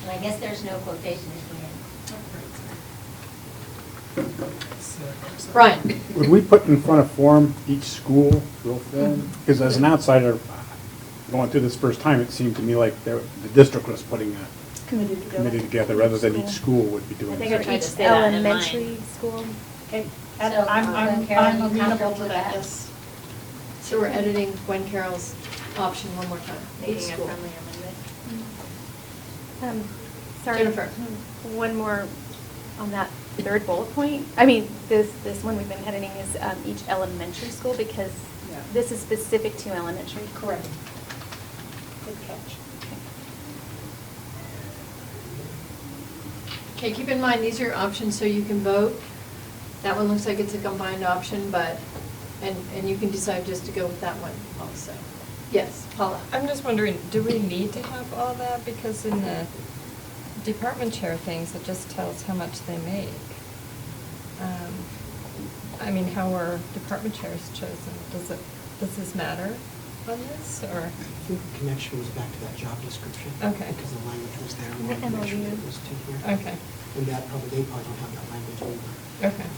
And I guess there's no quotation at the end. Brian. Would we put in front of form each school, real form? Because as an outsider, going through this first time, it seemed to me like the district was putting a committee together rather than each school would be doing I it. think I tried to say that in mine. Elementary school. Okay, So, and I'm Karen, you amenable comfortable to with that, that? yes. So we're editing Gwen Carroll's option one more time. Each Making a school. friendly amendment. Sorry. Jennifer. One more on that third bullet point, I mean, this one we've been editing is each elementary school, because Yeah. this is specific to elementary. Correct. Good catch. Okay, keep in mind, these are your options, so you can vote. That one looks like it's a combined option, but, and you can decide just to go with that one also. Yes, Paula? I'm just wondering, do we need to have all that? Because in the department chair things, it just tells how much they make. I mean, how are department chairs chosen? Does this matter on this, or? I think the connection was back to that job description. Okay. Because the language was there. And We the wanted to make sure MOU. it was to here. Okay. And that probably, they probably don't have that language either. Okay.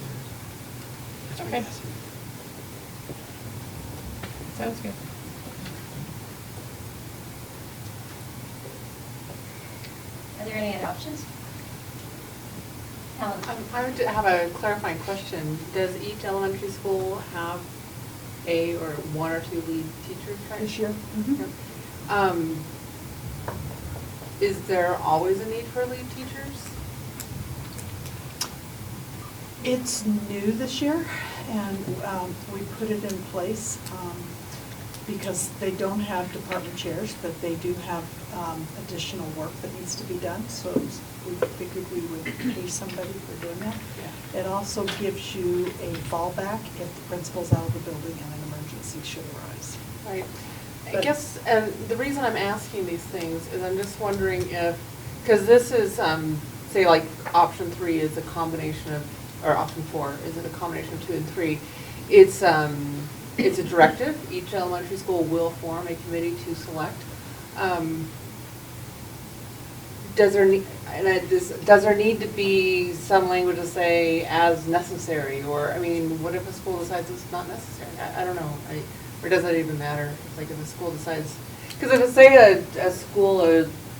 That's what Okay. I'm asking. Sounds good. Are there any other options? Helen? I would have a clarifying question. Does each elementary school have a or one or two lead teachers right This year? Yep. Is there always a need for lead teachers? It's new this year, and we put it in place because they don't have department chairs, but they do have additional work that needs to be done, so we figured we would pay somebody for doing that. Yeah. It also gives you a fallback if the principal's out of the building and an emergency should arise. Right. I But- guess, and the reason I'm asking these things is I'm just wondering if, because this is, say like option 3 is a combination of, or option 4, is it a combination of 2 and 3? It's a directive. Each elementary school will form a committee to select. Does there need to be some language to say as necessary, or, I mean, what if a school decides it's not necessary? I don't know, or does that even matter? It's like if a school decides, because if it's say a school,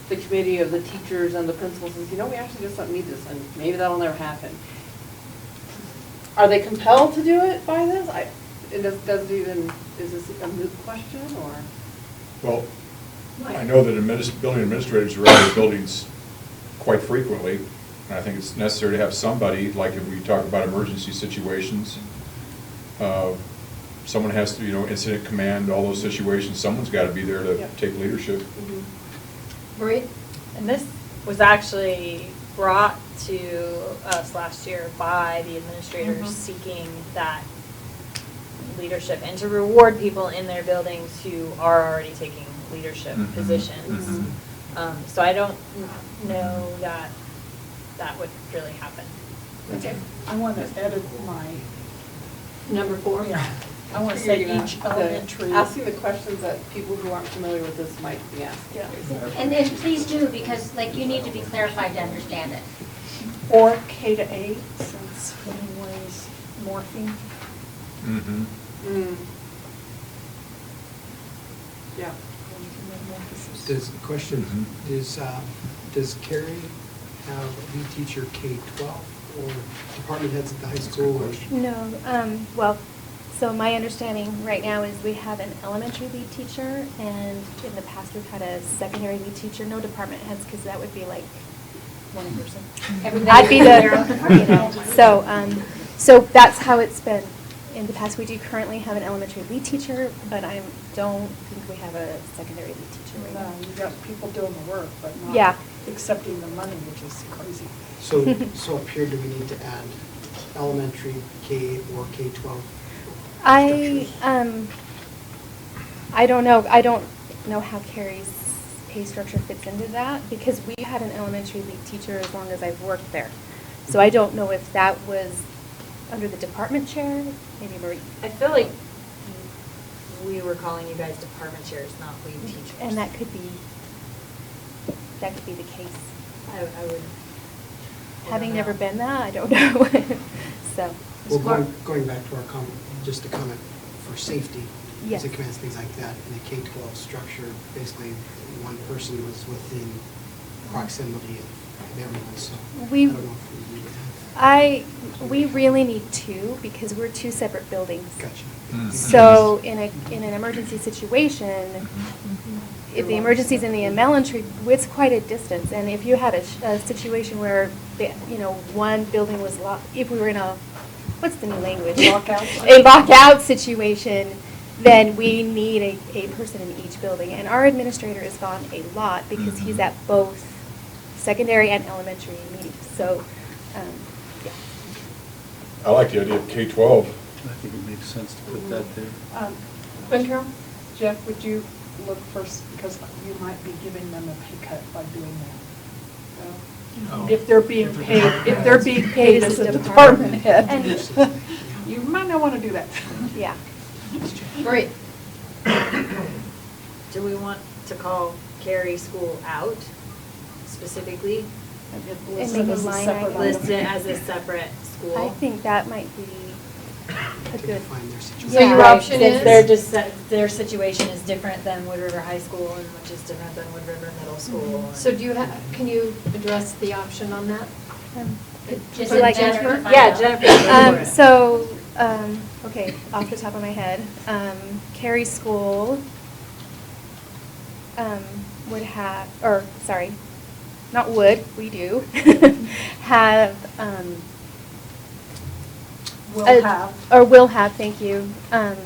the committee of the teachers and the principal says, you know, we actually just don't need this, and maybe that'll never happen. Are they compelled to do it by this? Is this a moot question, or? Well, I know that building administrators are out of buildings quite frequently, and I think it's necessary to have somebody, like if we talk about emergency situations, someone has to, incident command, all those situations, someone's got to be there to Yep. take leadership. Marie? And this was actually brought to us last year by the administrators seeking that leadership and to reward people in their buildings who are already taking leadership positions. So I don't know that that would really happen. Okay. I want to edit my, Number 4? yeah, I want to say You're gonna- each elementary. Asking the questions that people who aren't familiar with this might be asking. Yeah. And then please do, because like you need to be clarified to understand it. Or K to 8, since Hemingway's morphing. Mm-hmm. Yeah. Does, question, Mhm. does Carrie have a lead teacher K-12 or department heads at the high school? Or? No, well, so my understanding right now is we have an elementary lead teacher, and in the past we've had a secondary lead teacher, no department heads, because that would be like one person. Everybody I'd be has their own department. so that's how it's been in the past. We do currently have an elementary lead teacher, but I don't think we have a secondary lead teacher right now. You got people doing the work, but not Yeah. accepting the money, which is crazy. So up here, do we need to add elementary K or K-12? I don't know. I don't know how Carrie's pay structure fits into that, because we had an elementary lead teacher as long as I've worked there. So I don't know if that was under the department chair, maybe Marie. I feel like we were calling you guys department chairs, not lead teachers. And that could be the case. I would. Having never been that, I don't know. So. Well, going back to our comment, just a comment for safety, Yes. basic commands, things like that, in a K-12 structure, basically one person was within proximity of everyone, so I We- don't know if we need to have. We really need 2, because we're 2 separate buildings. Gotcha. So in an emergency situation, if the emergency's in the elementary, it's quite a distance. And if you had a situation where one building was locked, if we were in a, what's the new language? Lockout. A lockout situation, then we need a person in each building. And our administrator is gone a lot because he's at both secondary and elementary meetings. So, yeah. I like the idea of K-12. I think it makes sense to put that there. Ben Carroll, Jeff, would you look first, because you might be giving them a pay cut by doing that. No. If they're being If the paid, department if they're heads. being paid as a department head, you might not want to do that. Yeah. Great. Do we want to call Carey School out specifically? And make a line item. List it as a separate school? I think that might be a good. So your option Since is? they're just, their situation is different than Wood River High School, and which is different than Wood River Middle School. So do you have, can you address the option on that? Just Would like Jennifer? Yeah, Jennifer. go for it. So, okay, off the top of my head, Carey School would have, or, sorry, not would, we do, have. Will have, thank you. And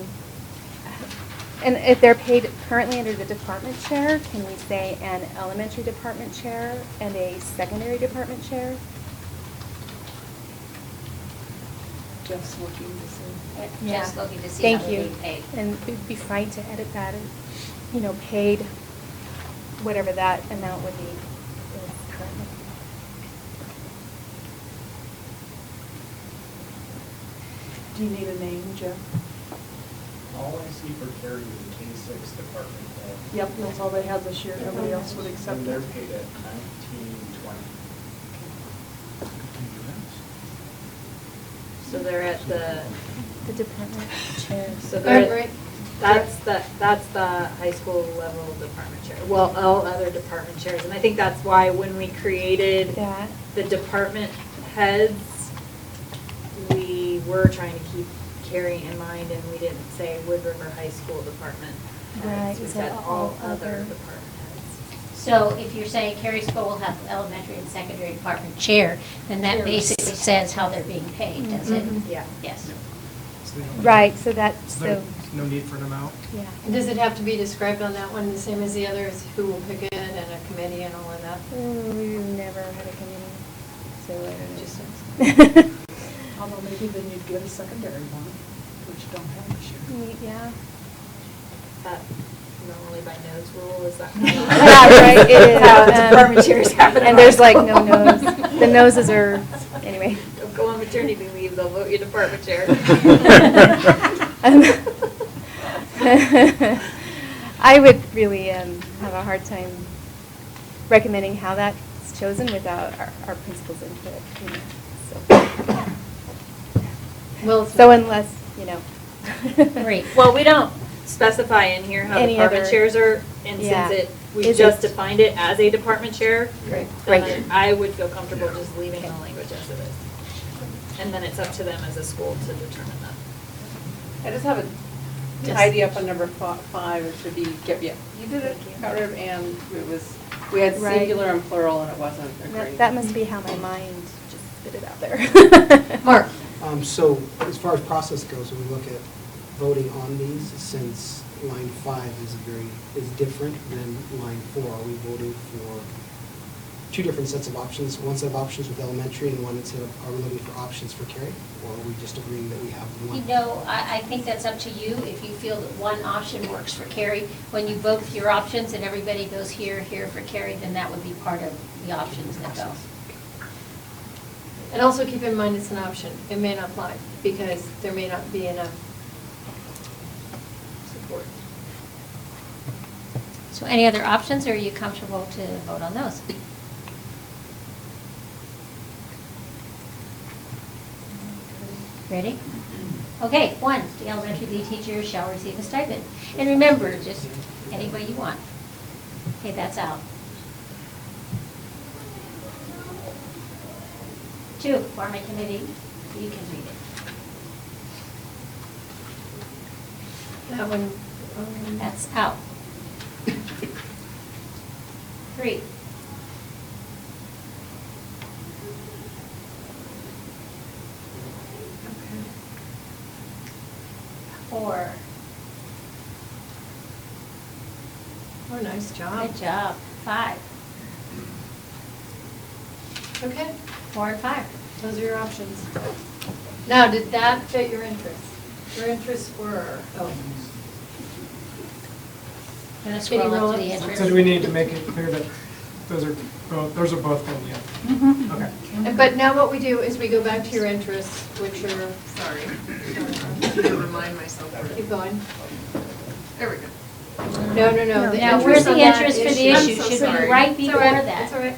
if they're paid currently under the department chair, can we say an elementary department chair and a secondary department chair? Just looking to see. Just looking to see Thank how they're you. being paid. And it'd be fine to edit that, and, paid, whatever that amount would be currently. Do you need a name, Jeff? All I see for Carey is a K-6 department head. Yep, that's all they have this year. Nobody else would accept And it. they're paid at $19.20. So they're at the department chair. So they're, Right. that's the high school level department chair. Well, all other department chairs, and I think that's why when we created the department heads, we were trying to keep Carey in mind, and we didn't say Wood River High School department Right, heads. We we said said all all other other. department heads. So if you're saying Carey School will have elementary and secondary department chair, then that basically says how they're being paid, does it? Mhm. Yeah. Yes. So they don't- Right, so that, So there's so, no need for an amount? yeah. And does it have to be described on that one the same as the others, who will pick it and a committee and all of that? We've never had a committee, so I don't know. Just Although maybe then you'd get a secondary one, which you don't have this year. Yeah. That normally by nose rule, is that? Yeah, right, it is. How department chairs happen. And there's like no nose. The noses are, anyway. Don't go on maternity leave, they'll vote you department chair. I would really have a hard time recommending how that's chosen without our principal's input, so. Well, So unless, Great. Well, we don't specify in here how Any department other- chairs are, and Yeah. since we Is just it- defined it as a department chair, Right. then I would feel comfortable just leaving the language as it is. And then it's up to them as a school to determine that. I just have a Yes. tidy up on number 5, it should be, yeah, you did it, got rid of and, it was, we had Right. singular and plural and it wasn't agreed. that must be how my mind just spit it out there. Mark? So as far as process goes, when we look at voting on these, since line 5 is different than line 4, are we voting for two different sets of options? One set of options with elementary and one set of, are we looking for options for Carey? Or are we just agreeing that we have one? I think that's up to you. If you feel that one option works for Carey, when you vote your options and everybody goes here for Carey, then that would be part of the options that go. And also keep in mind it's an option. It may not fly because there may not be enough support. So any other options, or are you comfortable to vote on those? Ready? Okay, 1, the elementary lead teacher shall receive a stipend. And remember, just any way you want. Okay, that's out. 2, form a committee, you can read it. That one, That's out. 3. Nice job. Good job. 5. Okay, 4 and 5. those are your options. Now, did that fit your interests? Your interests were, oh. Gonna Can scroll you roll up to up? the interest. So do we need to make it clear that those are both going in? Mhm. Okay. But now what we do is we go back to your interests, which are, Sorry. I need to remind myself. where to- keep going. There we go. No, no, no. Now, where's the on that interest for the issue. issue? so Should sorry. be right It's all before right, that. it's all right.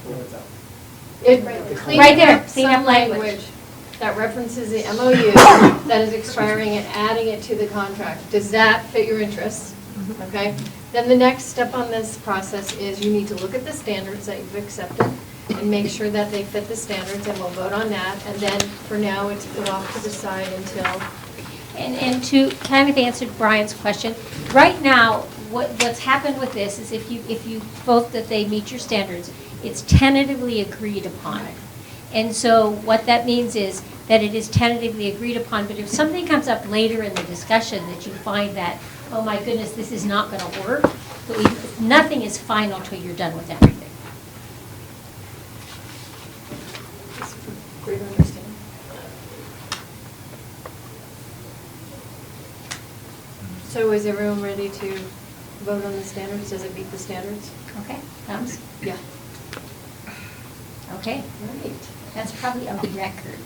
It, Right there, clean clean up up some language. language that references the MOU that is expiring and adding it to the contract. Does that fit your interests? Okay? Then the next step on this process is you need to look at the standards that you've accepted and make sure that they fit the standards, and we'll vote on that. And then, for now, it's put off to the side until, And to kind of answer Brian's question, right now, what's happened with this is if you vote that they meet your standards, it's tentatively agreed upon. And so what that means is that it is tentatively agreed upon, but if something comes up later in the discussion that you find that, oh my goodness, this is not going to work, but nothing is final till you're done with everything. greater understanding. So is everyone ready to vote on the standards? Does it meet the standards? Okay, thumbs? Yeah. Okay, great. That's probably a record.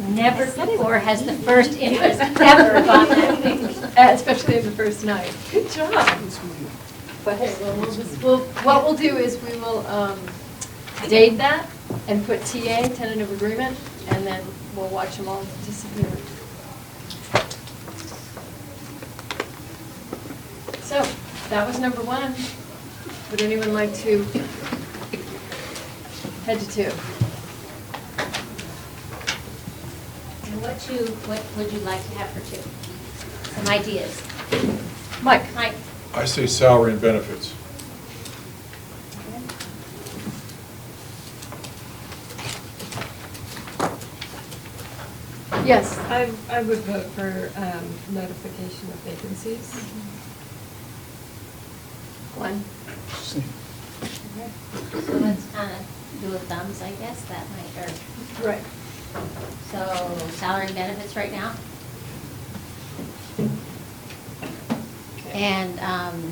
Never before has the first interest ever gone that big. Especially in the first night. Good job. But hey, what we'll do is we will date that and put TA, tentative agreement, and then we'll watch them all disappear. So, that was number 1. Would anyone like to head to 2? And what would you like to have for 2? Some ideas. Mike? I say salary and benefits. Yes. I would vote for notification of vacancies. One. So let's kind of do a thumbs, I guess, that might, or. Right. So salary and benefits right now? And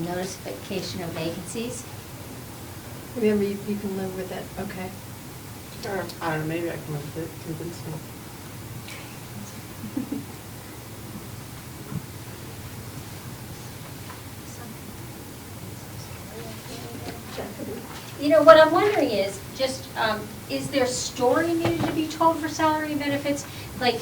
notification of vacancies? Remember, you can live with it, okay. Sure. I don't know, maybe I can live with it, convince me. You know, what I'm wondering is, just, is there story needed to be told for salary and benefits? Like,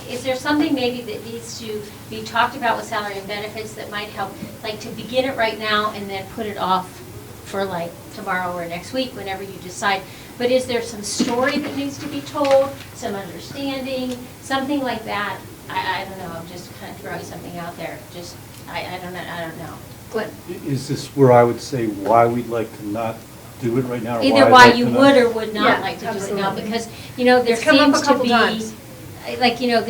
is there something maybe that needs to be talked about with salary and benefits that might help, like, to begin it right now and then put it off for like tomorrow or next week, whenever you decide? But is there some story that needs to be told, some understanding, something like that? I don't know, I'm just kind of throwing something out there, just, I don't know. Glenn? Is this where I would say why we'd like to not do it right now? Or Either I'd why like you to not- would or would not Yeah, like to do it now, absolutely. because, you know, there It's come up seems a to couple be, times. like, you know,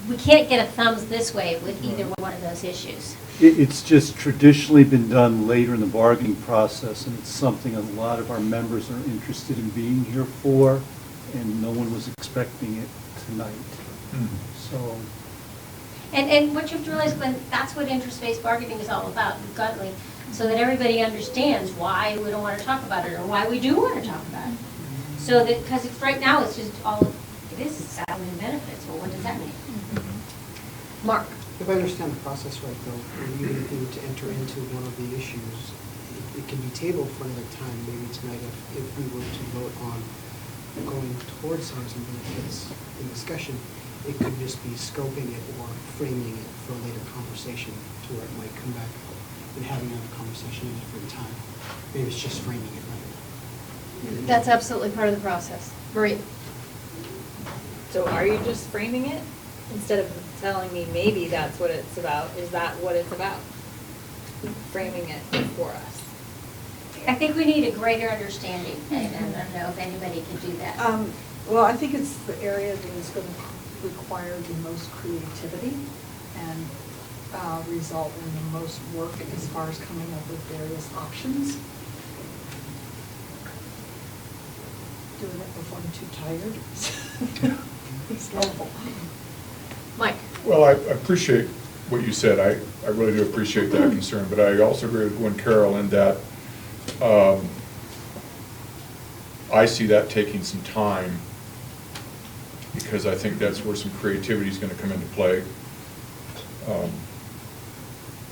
we can't get a thumbs this way with either one of those issues. It's just traditionally been done later in the bargaining process, and it's something a lot of our members are interested in being here for, and no one was expecting it tonight. So, And what you have to realize, Glenn, that's what interest-based bargaining is all about, gutly, so that everybody understands why we don't want to talk about it, or why we do want to talk about it. So that, because right now, it's just it is salary and benefits, well, what does that mean? Mark? If I understand the process right, though, even if we were to enter into one of the issues, it can be tabled for another time, maybe tonight, if we were to vote on going towards salaries and benefits in discussion, it could just be scoping it or framing it for a later conversation to where it might come back and having another conversation at a different time. Maybe it's just framing it right now. That's absolutely part of the process. Marie? So are you just framing it? Instead of telling me maybe that's what it's about, is that what it's about? Framing it for us. I think we need a greater understanding, and I don't know if anybody can do that. Well, I think it's the area that is going to require the most creativity, and result in the most work as far as coming up with various options. Doing it before I'm too tired. It's helpful. Mike? Well, I appreciate what you said. I really do appreciate that concern, but I also agree with Gwen Carroll in that I see that taking some time, because I think that's where some creativity is going to come into play.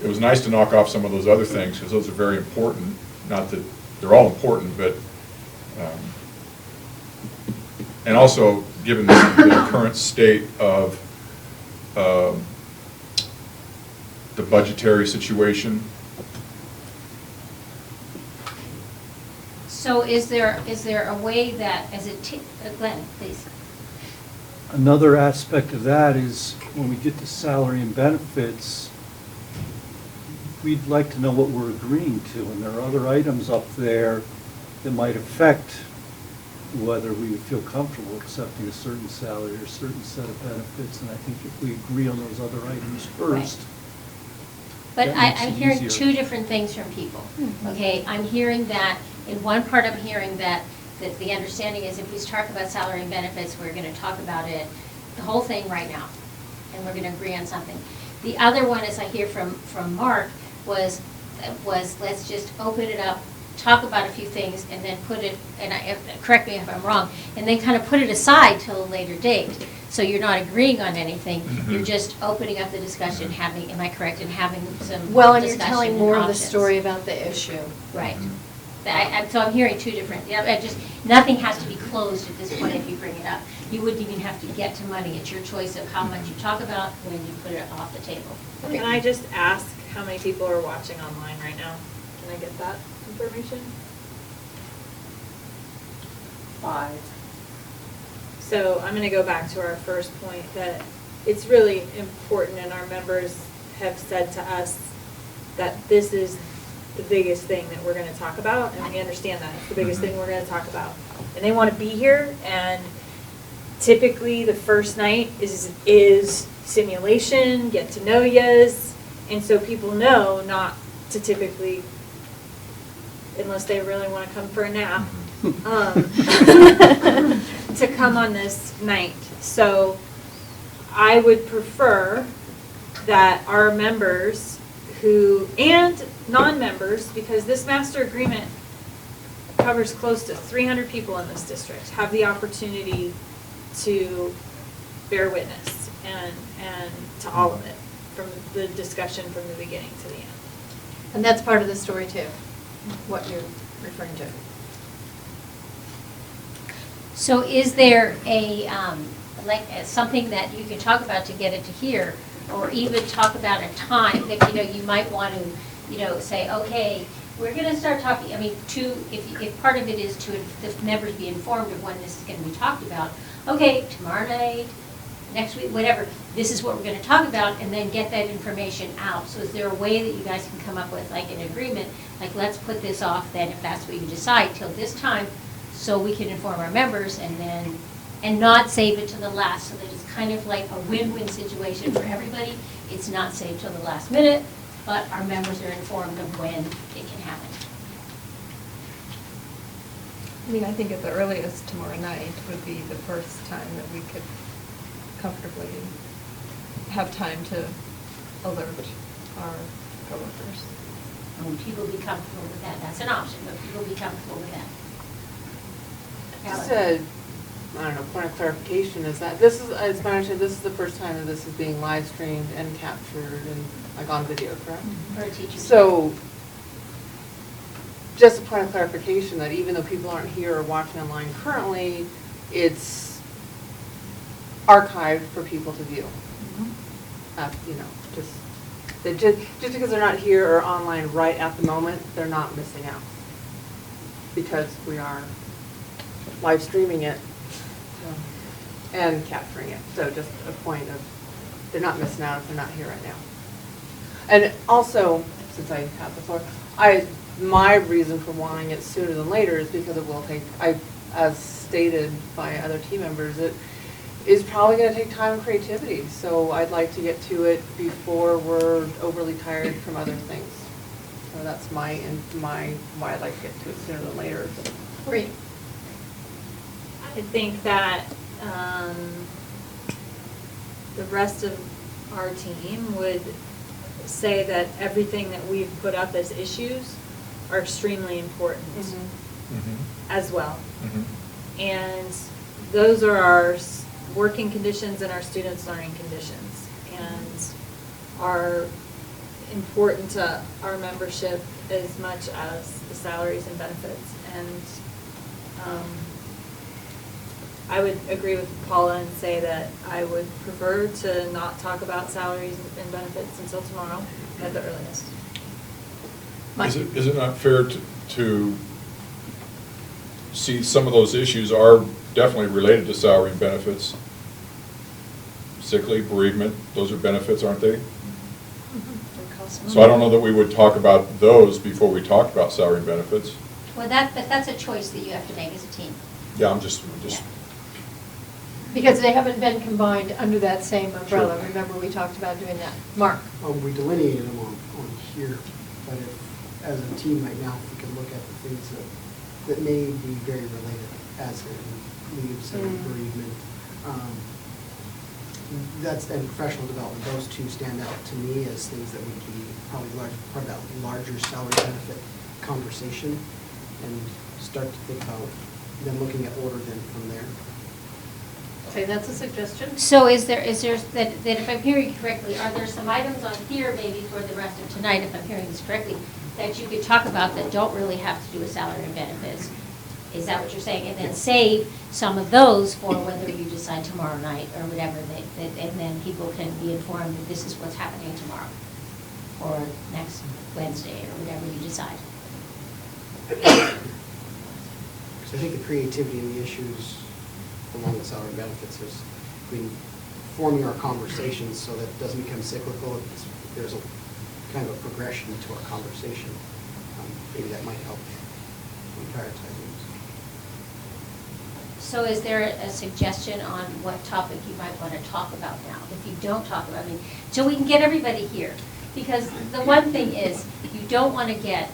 It was nice to knock off some of those other things, because those are very important. Not that they're all important, but and also, given the current state of the budgetary situation. So is there a way that, as a Glenn, please. Another aspect of that is when we get to salary and benefits, we'd like to know what we're agreeing to, and there are other items up there that might affect whether we would feel comfortable accepting a certain salary or a certain set of benefits, and I think if we agree on those other items first. But that makes I'm it hearing easier. two different things from people. Okay, I'm hearing that, in one part I'm hearing that the understanding is if we talk about salary and benefits, we're gonna talk about it, the whole thing right now, and we're gonna agree on something. The other one, as I hear from Mark, was let's just open it up, talk about a few things, and then put it, and correct me if I'm wrong, and then kind of put it aside till a later date. So you're not agreeing on anything, you're just opening up the discussion, having, am I correct, and having some Well, and you're discussion telling and more of the options. story about the issue. Right. So I'm hearing two different, nothing has to be closed at this point if you bring it up. You wouldn't even have to get to money. It's your choice of how much you talk about when you put it off the table. Can I just ask how many people are watching online right now? Can I get that information? 5. So I'm going to go back to our first point that it's really important, and our members have said to us that this is the biggest thing that we're going to talk about, and we understand that. It's the biggest thing we're going to talk about. And they want to be here, and typically the first night is simulation, get to know yas, and so people know not to typically, unless they really want to come for a nap, to come on this night. So I would prefer that our members and non-members, because this master agreement covers close to 300 people in this district, have the opportunity to bear witness and to all of it, from the discussion from the beginning to the end. And that's part of the story too, what you're referring to. So is there something that you can talk about to get it to here, or even talk about a time that, you might want to, say, okay, we're going to start talking, if part of it is to the members be informed of when this is going to be talked about, okay, tomorrow night, next week, whatever, this is what we're going to talk about, and then get that information out. So is there a way that you guys can come up with like an agreement, like let's put this off then, if that's what you decide, till this time, so we can inform our members, and not save it to the last, so that it's kind of like a win-win situation for everybody. It's not saved till the last minute, but our members are informed of when it can happen. I think at the earliest tomorrow night would be the first time that we could comfortably have time to alert our coworkers. When people be comfortable with that, that's an option, but people be comfortable with that. Just a, point of clarification is that this is, as my understanding, this is the first time that this is being live streamed and captured and like on video, correct? For a teacher. So, just a point of clarification that even though people aren't here or watching online currently, it's archived for people to view. Just because they're not here or online right at the moment, they're not missing out. Because we are live streaming it and capturing it. So just a point of, they're not missing out if they're not here right now. And also, since I have the floor, my reason for wanting it sooner than later is because it will take, as stated by other team members, is probably going to take time and creativity, so I'd like to get to it before we're overly tired from other things. So that's why I'd like to get to it sooner than later. Great. I think that the rest of our team would say that everything that we've put up as issues are extremely important as well. And those are our working conditions and our students' learning conditions, and are important to our membership as much as the salaries and benefits. And I would agree with Paula and say that I would prefer to not talk about salaries and benefits until tomorrow at the earliest. Is it not fair to see some of those issues are definitely related to salary and benefits? Sick leave, bereavement, those are benefits, aren't they? So I don't know that we would talk about those before we talk about salary and benefits. Well, but that's a choice that you have to make as a team. Yeah, I'm just. Because they haven't been combined under that same umbrella. Sure. Remember, we talked about doing that. Mark? We delineated them on here, but if, as a team right now, if we can look at the things that may be very related, as in leaves and bereavement, that's, and professional development, those two stand out to me as things that would be probably part of that larger salary benefit conversation, and start to think about them looking at order then from there. Okay, that's a suggestion. So is there, that if I'm hearing correctly, are there some items on here maybe for the rest of tonight, if I'm hearing this correctly, that you could talk about that don't really have to do with salary and benefits? Is that what you're saying? And then save some of those for whether you decide tomorrow night or whatever, and then people can be informed that this is what's happening tomorrow or next Wednesday or whatever you decide. Because I think the creativity and the issues along with salary and benefits is, forming our conversations so that it doesn't become cyclical. There's a kind of a progression to our conversation. Maybe that might help in prioritizing. So is there a suggestion on what topic you might want to talk about now? If you don't talk about, so we can get everybody here. Because the one thing is, you don't want to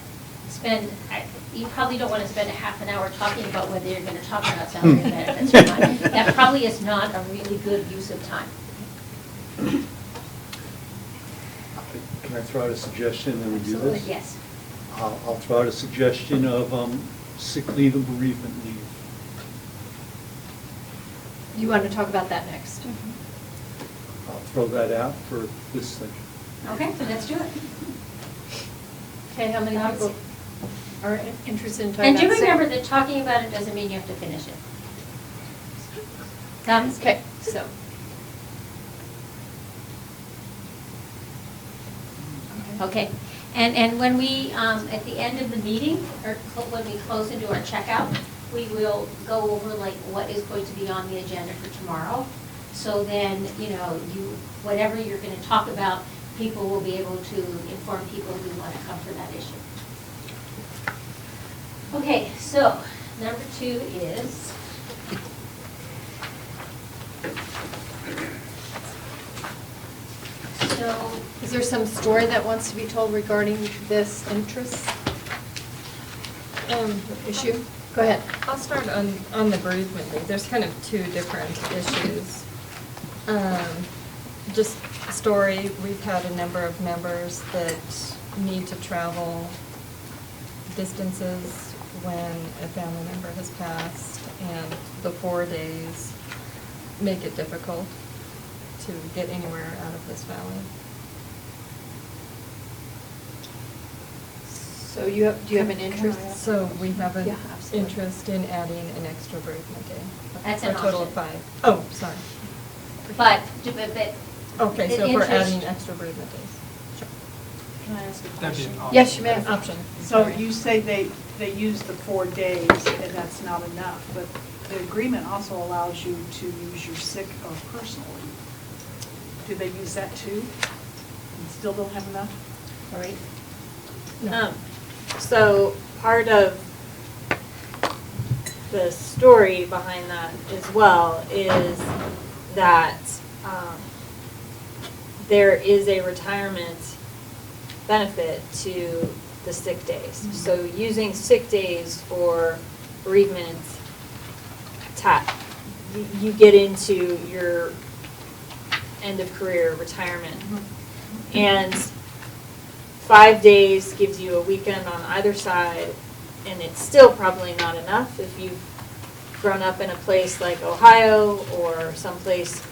you probably don't want to spend a half an hour talking about whether you're going to talk about salary and benefits or not. That probably is not a really good use of time. Can I throw out a suggestion and then we do Absolutely, this? yes. I'll throw out a suggestion of sick leave and bereavement leave. You want to talk about that next? I'll throw that out for this thing. Okay, so let's do it. Okay, how many people are interested in talking And about do sick? remember that talking about it doesn't mean you have to finish it. Thumbs? Okay, so. Okay, and when we, at the end of the meeting, or when we close into our checkout, we will go over like what is going to be on the agenda for tomorrow. So then, whatever you're going to talk about, people will be able to inform people who want to come for that issue. Okay, so number 2 is Is there some story that wants to be told regarding this interest issue? Go ahead. I'll start on the bereavement leave. There's kind of 2 different issues. Just a story, we've had a number of members that need to travel distances when a family member has passed, and the 4 days make it difficult to get anywhere out of this valley. So do you have an interest? So we have an Yeah, absolutely. interest in adding an extra bereavement day. That's A an total of option. 5. Oh, sorry. But Okay, the so if we're interest- adding extra bereavement days. Sure. Can I ask a That'd be question? an option. Yes, you may. Option. So you say they use the 4 days, and that's not enough, but the agreement also allows you to use your sick or personal leave. Do they use that too? And still don't have enough? All right. So part of the story behind that as well is that there is a retirement benefit to the sick days. So using sick days for bereavement, you get into your end of career retirement. And 5 days gives you a weekend on either side, and it's still probably not enough if you've grown up in a place like Ohio or someplace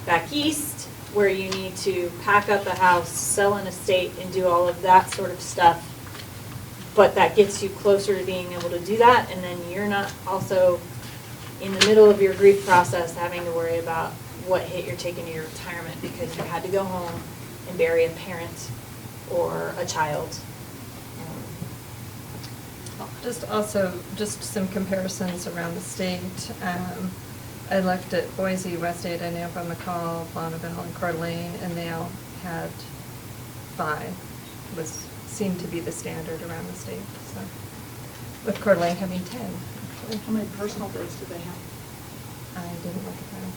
back east where you need to pack up a house, sell an estate, and do all of that sort of stuff. But that gets you closer to being able to do that, and then you're not also in the middle of your grief process having to worry about what hit you're taking to your retirement because you had to go home and bury a parent or a child. Just some comparisons around the state. I looked at Boise, West Ada, Nampa, McCall, Bonneville, and Coeur d'Alene, and they all had 5. Seemed to be the standard around the state. So, with Coeur d'Alene having 10. How many personal days do they have? I didn't look at that.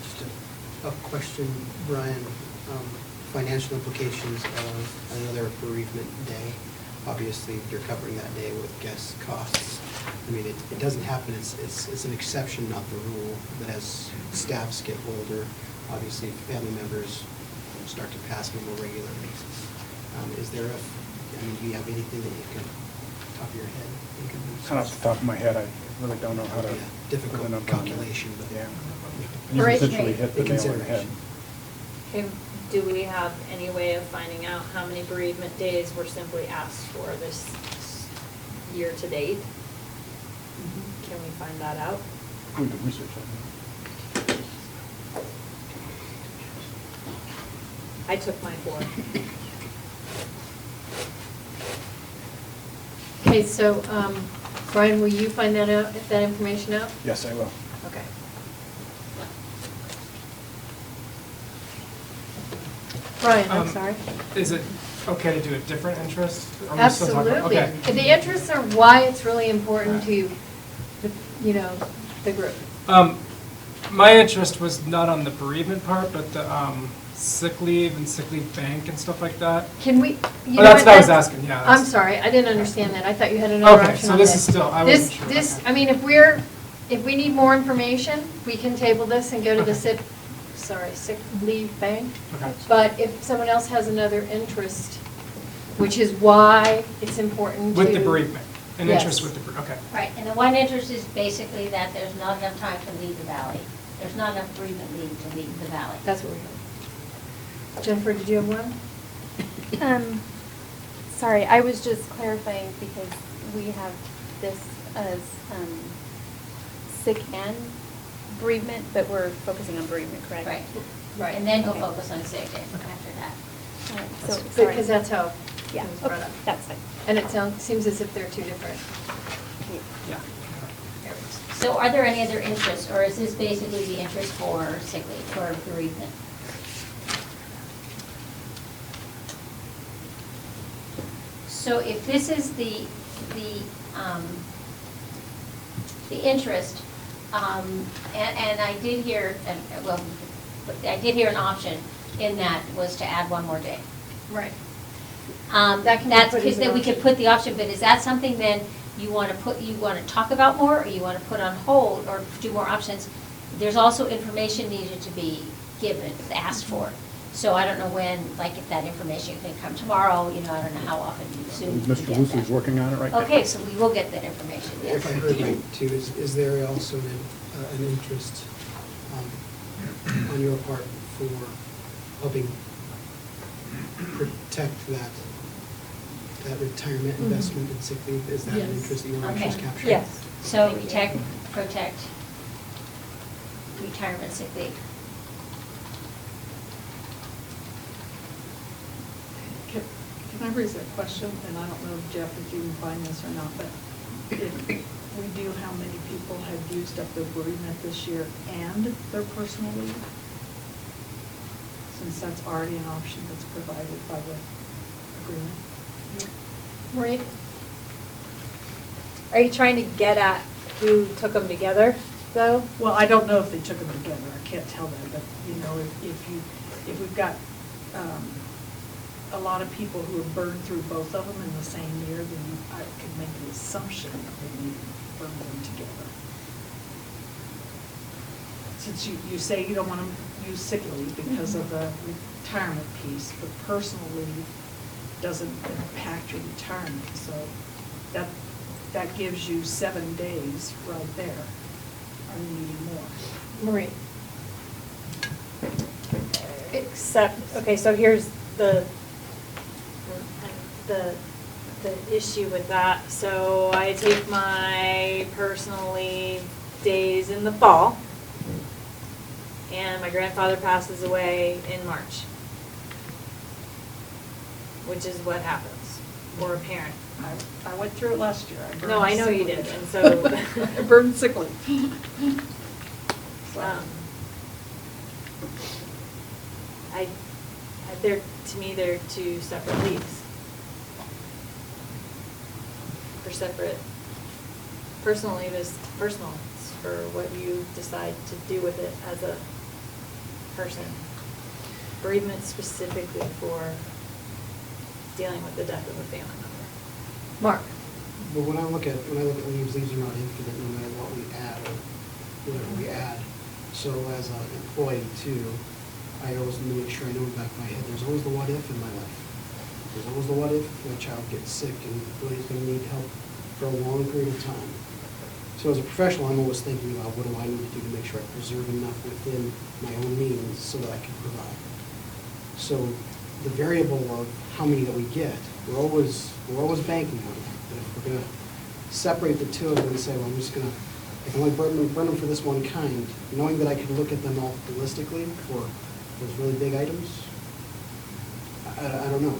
Just a question, Brian. Financial implications of another bereavement day. Obviously, you're covering that day with guest costs. I mean, it doesn't happen. It's an exception, not the rule. But as staffs get older, obviously family members start to pass on a more regular basis. Is there do you have anything that you can, top of your head, think of? Kind of off the top of my head, I really don't know how to. Difficult put a number on that. calculation, but Yeah. Right. You essentially hit the In nail on the head. Okay, do we have any way of finding out how many bereavement days were simply asked for this year to date? Can we find that out? We could research that. I took my 4. Okay, so, Brian, will you find that out, that information out? Yes, I will. Okay. Brian, I'm sorry. Is it okay to do a different interest? Or are we still talking about- Absolutely. Okay. The interests are why it's really important to, the group. My interest was not on the bereavement part, but the sick leave and sick leave bank and stuff like that. Can we? Oh, that's what I was asking, yeah. I'm sorry, I didn't understand that. I thought you had another Okay, option so on this is still- I wasn't sure. This, Okay. I mean, if we need more information, we can table this and go to the sick leave bank. Okay. But if someone else has another interest, which is why it's important to. With the bereavement, an Yes. interest with the bereavement, okay. Right, and the one interest is basically that there's not enough time to leave the valley. There's not enough bereavement leave to leave the valley. That's what we heard. Jennifer, did you have one? Sorry, I was just clarifying because we have this as sick and bereavement, but we're focusing on bereavement, correct? Right. Right. And then go Okay. focus on sick after that. All right, so, sorry. Because that's how Yeah, it was brought okay, up. that's fine. And it seems as if they're two different. Yeah. So are there any other interests, or is this basically the interest for sick leave, for bereavement? So if this is the interest, and I did hear, I did hear an option in that was to add one more day. Right. That can be put as an that we could option. put the option, but is that something then you want to talk about more, or you want to put on hold, or do more options? There's also information needed to be given, asked for. So I don't know when, like, if that information can come tomorrow, I don't know how often soon you can Mr. get Lucy's that. working on it right now. Okay, so we will get that information, yes. If I heard right too, is there also an interest on your part for helping protect that retirement investment in sick leave? Is that an Yes. interest that you want to Okay. just capture? Yes. So protect retirement sick leave. Can I raise a question? And I don't know, Jeff, if you can find this or not, but if we do, how many people have used up their bereavement this year and their personal leave? Since that's already an option that's provided by the agreement. Marie? Are you trying to get at who took them together, though? Well, I don't know if they took them together, I can't tell that, but, you know, if we've got a lot of people who have burned through both of them in the same year, then I could make the assumption that they burned them together. Since you say you don't want to use sick leave because of the retirement piece, but personal leave doesn't impact your retirement, so that gives you 7 days right there. Are you needing more? Marie? Except, okay, so here's the issue with that. So I take my personal leave days in the fall, and my grandfather passes away in March, which is what happens for a parent. I went through it last year. No, I know you did, and so. I burned sick leave. To me, they're two separate leaves. They're separate. Personal leave is personal. It's for what you decide to do with it as a person. Bereavement specifically for dealing with the death of a family member. Mark? But when I look at leaves are not infinite no matter what we add or whatever we add. So as an employee too, I always make sure I know in the back of my head, there's always the what if in my life. There's always the what if my child gets sick and really is going to need help for a long period of time. So as a professional, I'm always thinking about what do I need to do to make sure I preserve enough within my own means so that I can provide. So the variable of how many that we get, we're always banking on that. But if we're going to separate the two of them and say, well, I'm just going to, I can only burn them for this one kind, knowing that I can look at them all holistically for those really big items, I don't know.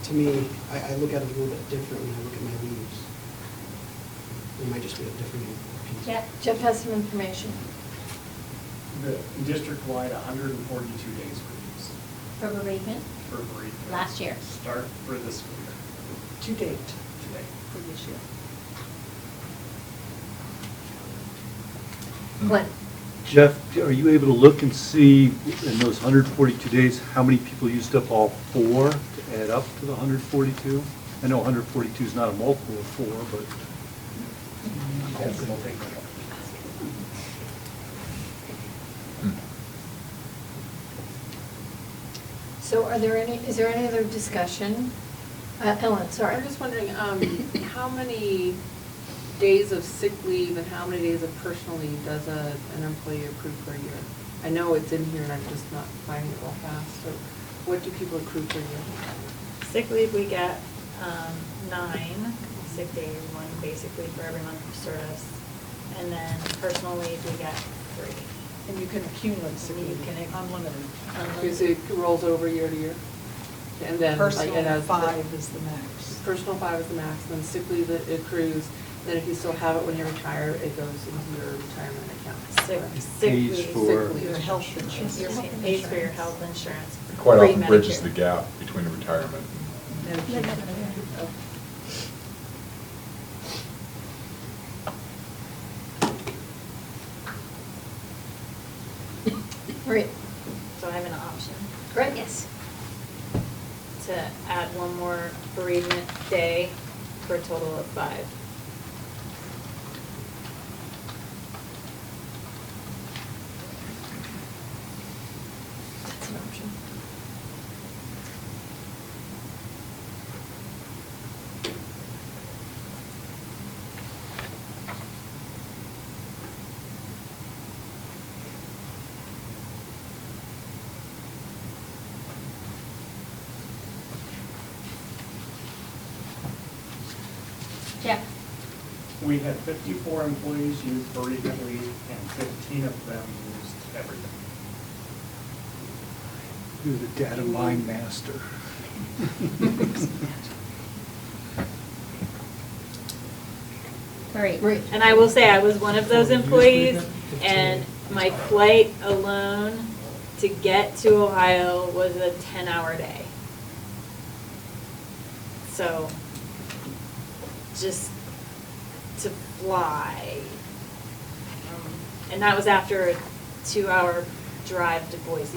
To me, I look at it a little bit differently when I look at my leaves. It might just be a different piece. Yeah, Jeff has some information. The district-wide, 142 days were used For bereavement? for bereavement. Last year. Start for this school year. To date, Today. for this year. Glenn? Jeff, are you able to look and see in those 142 days, how many people used up all 4 to add up to the 142? I know 142 is not a multiple of 4, but. So is there any other discussion? Ellen, sorry. I'm just wondering, how many days of sick leave and how many days of personal leave does an employee accrue per year? I know it's in here and I'm just not finding it real fast. So what do people accrue per year? Sick leave, we get 9 sick days, one basically for every month of service. And then personal leave, we get 3. And you can accumulate sick leave, unlimited. Because it rolls over year to year? And then Personal 5 is the max. Personal 5 is the max, and then sick leave that accrues. Then if you still have it when you retire, it goes into your retirement account. Sick Pays leave. for- Your health insurance. Your pays for your health insurance. It quite often Pre-Medicare. bridges the gap between retirement and Marie? So I have an option. Correct? Yes. To add one more bereavement day for a total of 5. That's an option. Jeff? We had 54 employees use bereavement leave, and 15 of them used everything. You're the data mine master. Great. And I will say, I was one of those employees, and my flight alone to get to Ohio was a 10-hour day. So, just to fly And that was after a 2-hour drive to Boise.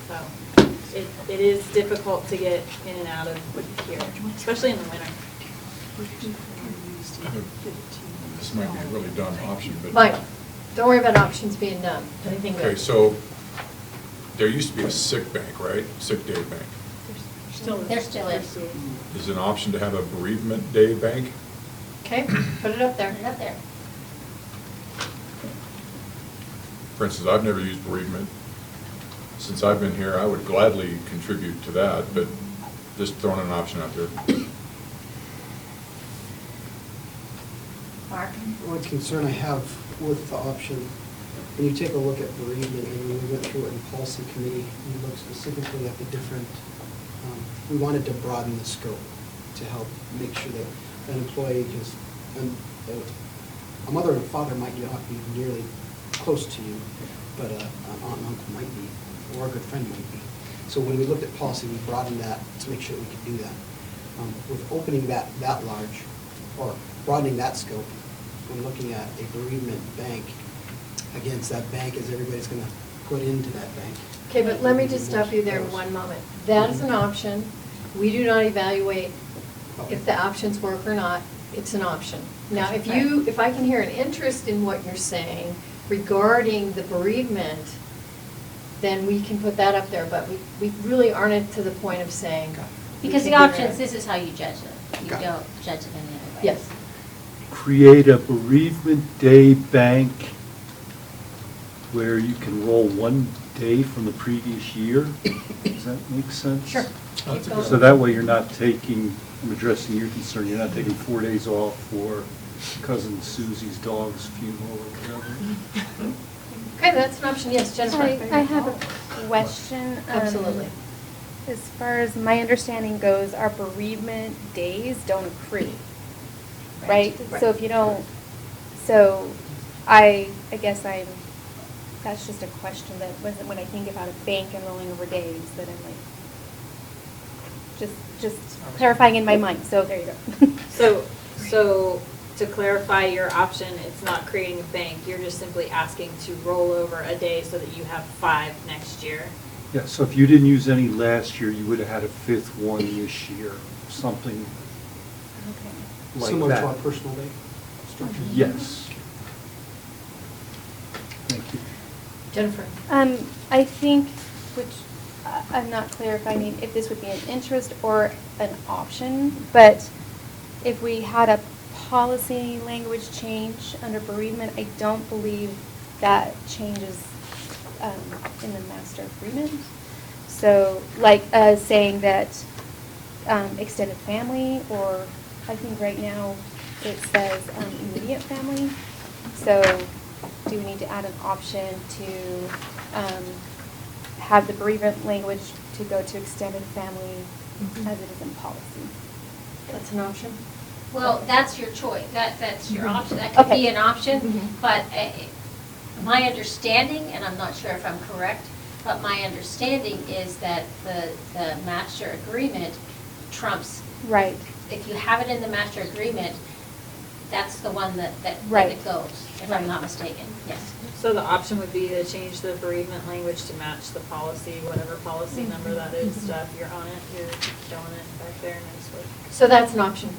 So it is difficult to get in and out of here, especially in the winter. This might be a really dumb option, but. Mike, don't worry about options being dumb. Anything Okay, good. so there used to be a sick bank, right? Sick day bank. There still is. Is it an option to have a bereavement day bank? Okay, put it up there. Put it up there. For instance, I've never used bereavement. Since I've been here, I would gladly contribute to that, but just throwing an option out there. Mark? One concern I have with the option, when you take a look at bereavement, and when we went through it in policy committee, we looked specifically at the different, we wanted to broaden the scope to help make sure that an employee just, a mother and a father might not be nearly close to you, but an aunt and uncle might be, or a good friend might be. So when we looked at policy, we broadened that to make sure that we could do that. With opening that large, or broadening that scope, when looking at a bereavement bank, against that bank is everybody's going to put into that bank. Okay, but let me just stop you there 1 moment. That is an option. We do not evaluate if the options work or not. It's an option. Now, if I can hear an interest in what you're saying regarding the bereavement, then we can put that up there, but we really aren't to the point of saying. Because the options, this is how you judge it. You don't judge it any other way. Yes. Create a bereavement day bank where you can roll 1 day from the previous year. Does that make sense? Sure. So that way you're not taking, I'm addressing your concern, you're not taking 4 days off for cousin Susie's dog's funeral or whatever. Okay, that's an option. Yes, Jennifer. I have a question. Absolutely. As far as my understanding goes, our bereavement days don't accrue, right? Right. So if you don't, so I guess that's just a question that wasn't, when I think about a bank and rolling over days, that I'm like, just clarifying in my mind, so there you go. So to clarify your option, it's not creating a bank, you're just simply asking to roll over a day so that you have 5 next year. Yeah, so if you didn't use any last year, you would have had a 5th one this year, something like that. Similar to our personal day structure? Yes. Thank you. Jennifer. I think, which I'm not clear if this would be an interest or an option, but if we had a policy language change under bereavement, I don't believe that changes in the master agreement. So like saying that extended family, or I think right now it says immediate family. So do we need to add an option to have the bereavement language to go to extended family as it is in policy? That's an option. Well, that's your choice. That's your option. That could be an option, but my understanding, and I'm not sure if I'm correct, but my understanding is that the master agreement trumps. Right. If you have it in the master agreement, that's the one that Right. it goes, if I'm not mistaken. Yes. So the option would be to change the bereavement language to match the policy, whatever policy number that is. So if you're on it, you're showing it back there nicely. So that's an option.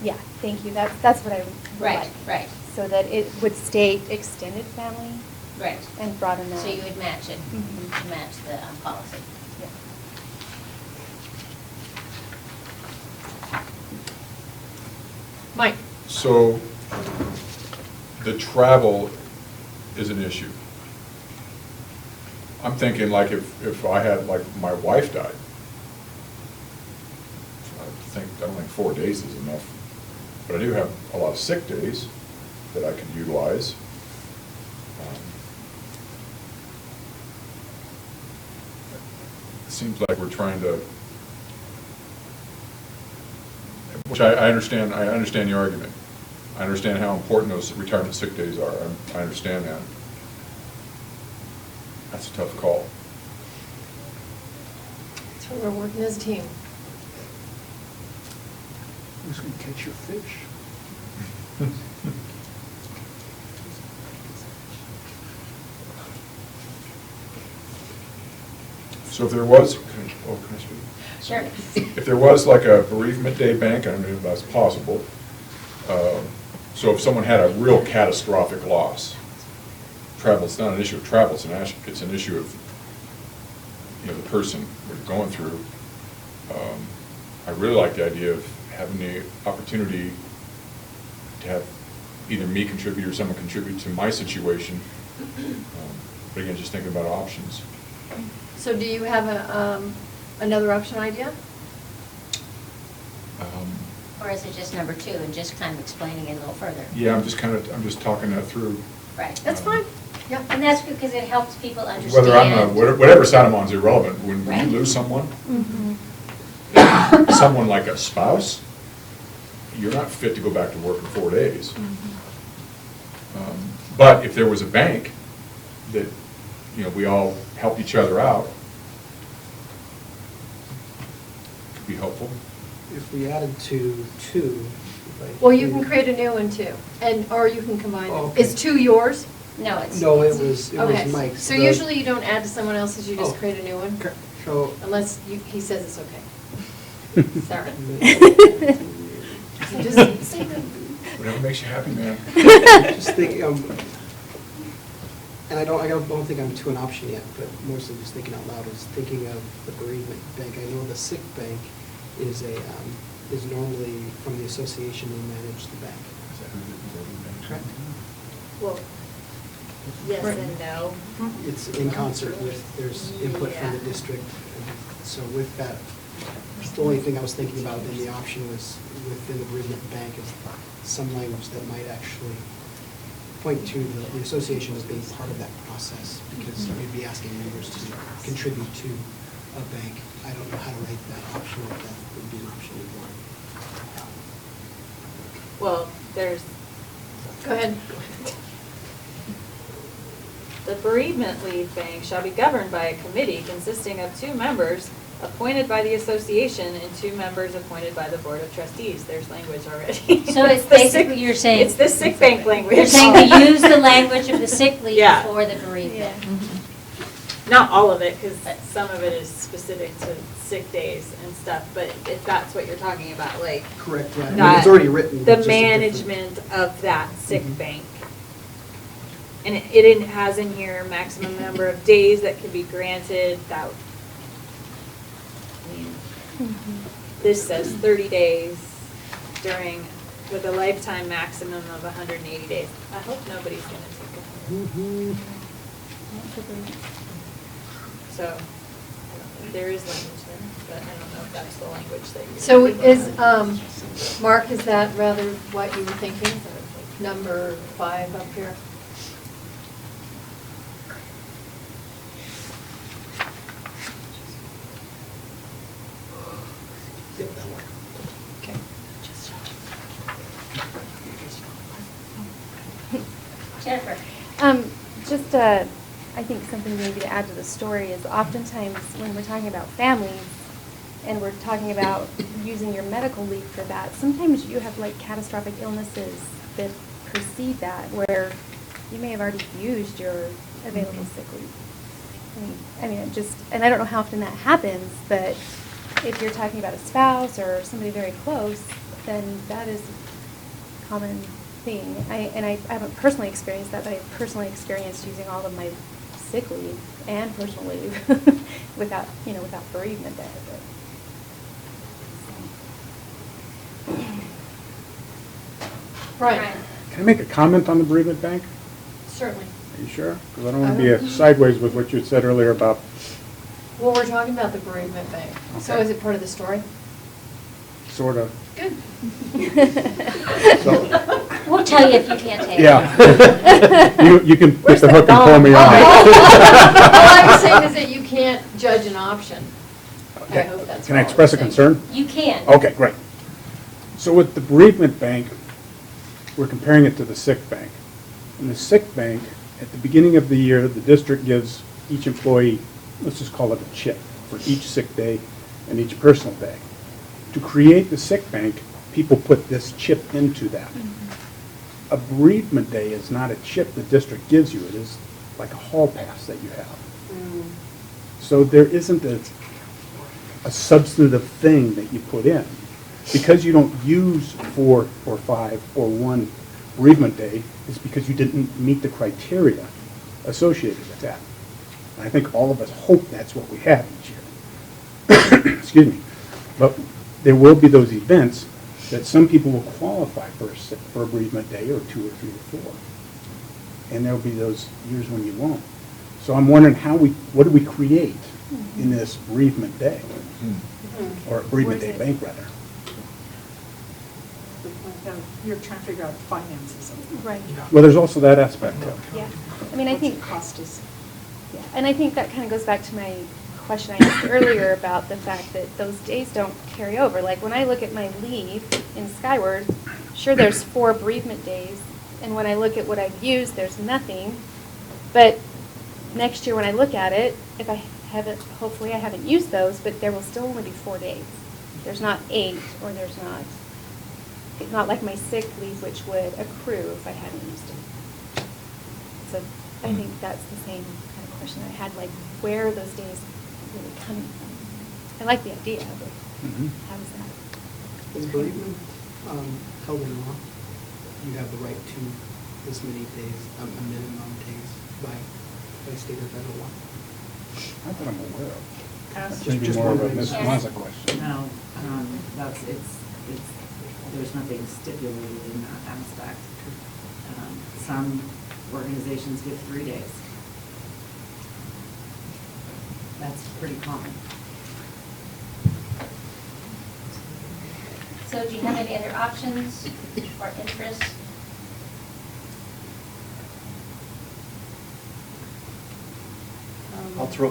Yeah, thank you. That's what I would Right, like. right. So that it would state extended family. Right. And broaden that. So you would match it, to match the policy. Yeah. Mike. So the travel is an issue. I'm thinking like if I had, like, my wife died, I don't think 4 days is enough. But I do have a lot of sick days that I could utilize. It seems like we're trying to, which I understand the argument. I understand how important those retirement sick days are. I understand that. That's a tough call. That's why we're working as a team. Who's going to catch your fish? So if there was, can I speak? Sure. If there was like a bereavement day bank, I don't know if that's possible. So if someone had a real catastrophic loss, travel, it's not an issue of travel, it's an issue of, you know, the person what you're going through. I really like the idea of having the opportunity to have either me contribute or someone contribute to my situation. But again, just thinking about options. So do you have another option idea? Or is it just number 2 and just kind of explaining it a little further? Yeah, I'm just talking that through. Right. That's fine. Yeah. And that's because it helps people understand. Whether I'm, whatever side I'm on is irrelevant. When Right. you lose someone, Mm-hmm. someone like a spouse, you're not fit to go back to work in 4 days. But if there was a bank that, you know, we all helped each other out, it could be helpful. If we added to 2. Well, you can create a new one too, or you can combine Oh, them. okay. Is 2 yours? No, it's. No, it was Okay. Mike's. So usually you don't add to someone else's, you just Oh. create a new one? So, Unless he says it's okay. Sorry. Whatever makes you happy, man. just thinking, and I don't think I'm to an option yet, but mostly just thinking out loud, is thinking of the bereavement bank. I know the sick bank is normally from the association who manage the bank. Correct? Well, yes and no. It's in concert with, there's input from the district. And so with that, the only thing I was thinking about in the option was within the bereavement bank is some language that might actually point to the association as being part of that process, because we'd be asking members to contribute to a bank. I don't know how to write that option, if that would be an option you want. Well, there's, Go ahead. the bereavement leave bank shall be governed by a committee consisting of 2 members appointed by the association and 2 members appointed by the board of trustees. There's language already. So it's the sick- basically you're saying. It's the sick bank language. You're saying to use the language of the sick leave Yeah. for the bereavement. Not all of it, because some of it is specific to sick days and stuff, but if that's what you're talking about, like. Correct, yeah. I mean, that- it's already written, The it's just a different- management of that sick bank. And it has in here maximum number of days that can be granted, that, I mean, this says 30 days with a lifetime maximum of 180 days. I hope nobody's gonna take it. So, I don't know, there is language there, but I don't know if that's the language that you're. So is, Mark, is that rather what you were thinking? Number 5 up here? Yep, that'll work. Okay. Jennifer. Just, I think something maybe to add to the story is oftentimes when we're talking about families and we're talking about using your medical leave for that, sometimes you have like catastrophic illnesses that precede that, where you may have already used your available sick leave. I mean, it just, and I don't know how often that happens, but if you're talking about a spouse or somebody very close, then that is a common thing. I haven't personally experienced that, but I've personally experienced using all of my sick leave and personal leave without bereavement day. Right. Can I make a comment on the bereavement bank? Certainly. Are you sure? Because I don't want to be sideways with what you had said earlier about, Well, we're talking about the bereavement bank. So Okay. is it part of the story? sort of. Good. We'll tell you if you can't take it. Yeah. You can put the hook and pull me All on. I'm saying is that you can't judge an option. I hope that's Can I all express a I'm saying. concern? You can. Okay, great. So with the bereavement bank, we're comparing it to the sick bank. In the sick bank, at the beginning of the year, the district gives each employee, let's just call it a chip, for each sick day and each personal day. To create the sick bank, people put this chip into that. A bereavement day is not a chip the district gives you. It is like a hall pass that you have. So there isn't a substantive thing that you put in. Because you don't use 4 or 5 or 1 bereavement day is because you didn't meet the criteria associated with that. And I think all of us hope that's what we have each year. Excuse me. But there will be those events that some people will qualify for a bereavement day or 2 or 3 or 4. And there'll be those years when you won't. So I'm wondering what do we create in this bereavement day? Or bereavement day bank, rather. You're trying to figure out the finances of it. Right. Well, there's also that aspect too. Yeah. I mean, I What's think. it cost us? Yeah, and I think that kind of goes back to my question I asked earlier about the fact that those days don't carry over. Like when I look at my leave in Skyward, sure there's 4 bereavement days, and when I look at what I've used, there's nothing. But next year when I look at it, if I haven't, hopefully I haven't used those, but there will still only be 4 days. There's not 8, or there's not. It's not like my sick leave, which would accrue if I hadn't used it. So I think that's the same kind of question I had, like where are those days really coming from? I like the idea, but how is that? Is bereavement held in law? You have the right to this many days, a minimum days by state or federal law? Not that I'm aware of. That's Just- maybe just more of a wondering. Ms. Maza question. No, there's nothing stipulated in that aspect. Some organizations give 3 days. That's pretty common. So do you have any other options or interests? I'll throw,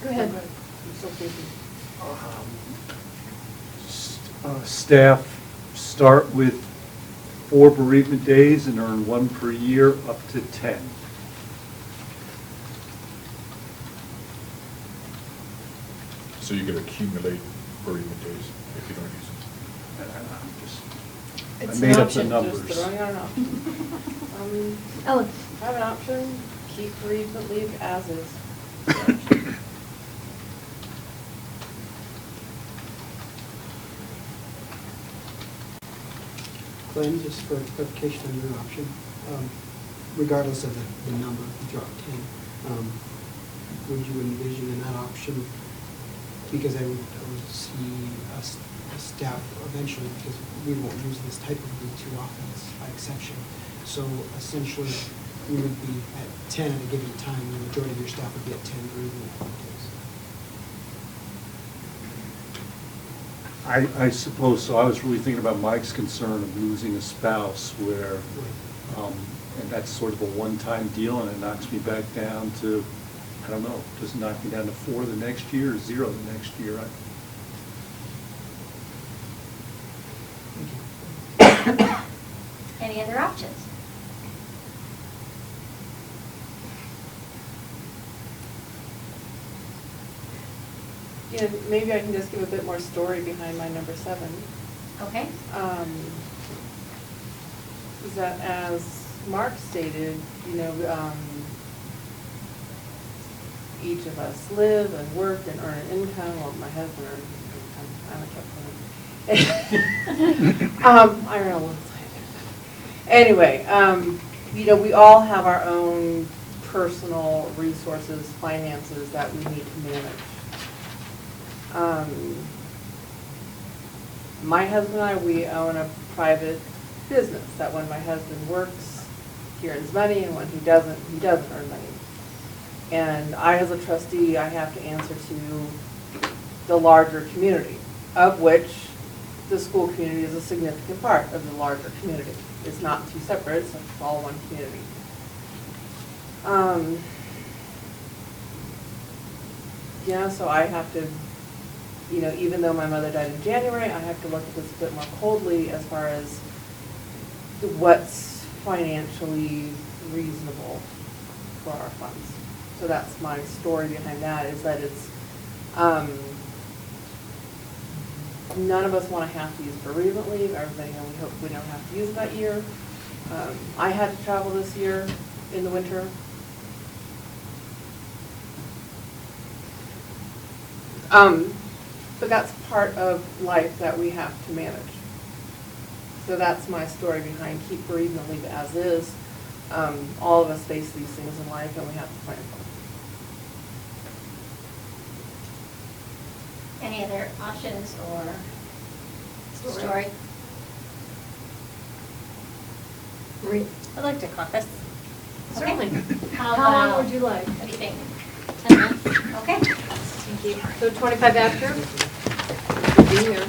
Go ahead. staff start with 4 bereavement days and earn 1 per year up to 10. So you could accumulate bereavement days if you don't use them. I made up the numbers. Just throwing out an option. Ellen? I have an option, keep bereavement leave as is. Glenn, just for clarification on your option, regardless of the number, if you drop 10, would you envision in that option, because I would see a staff eventually, because we won't use this type of leave too often, it's by exception. So essentially, we would be at 10 at a given time, and the majority of your staff would be at 10 bereavement days. I suppose so. I was really thinking about Mike's concern of losing a spouse where, and that's sort of a one-time deal, and it knocks me back down to, I don't know, does it knock me down to 4 the next year or 0 the next year? Any other options? Yeah, maybe I can just give a bit more story behind my number 7. Okay. Is that as Mark stated, each of us live and work and earn an income. Well, my husband earns an income. I earn a little tiny. Anyway, we all have our own personal resources, finances that we need to manage. My husband and I, we own a private business that when my husband works, he earns money, and when he doesn't earn money. And I, as a trustee, I have to answer to the larger community, of which the school community is a significant part of the larger community. It's not two separate, it's all one community. So I have to, even though my mother died in January, I have to look at this a bit more coldly as far as what's financially reasonable for our funds. So that's my story behind that, is that it's, none of us want to have to use bereavement leave. Everybody, we hope we don't have to use it that year. I had to travel this year in the winter. But that's part of life that we have to manage. So that's my story behind keep bereavement leave as is. All of us face these things in life and we have to plan for them. Any other options or story? Marie? I'd like to caucus. Certainly. How How long about- would you like? What do you think? 10 minutes? Okay. Thank you. So 25 after? Be here.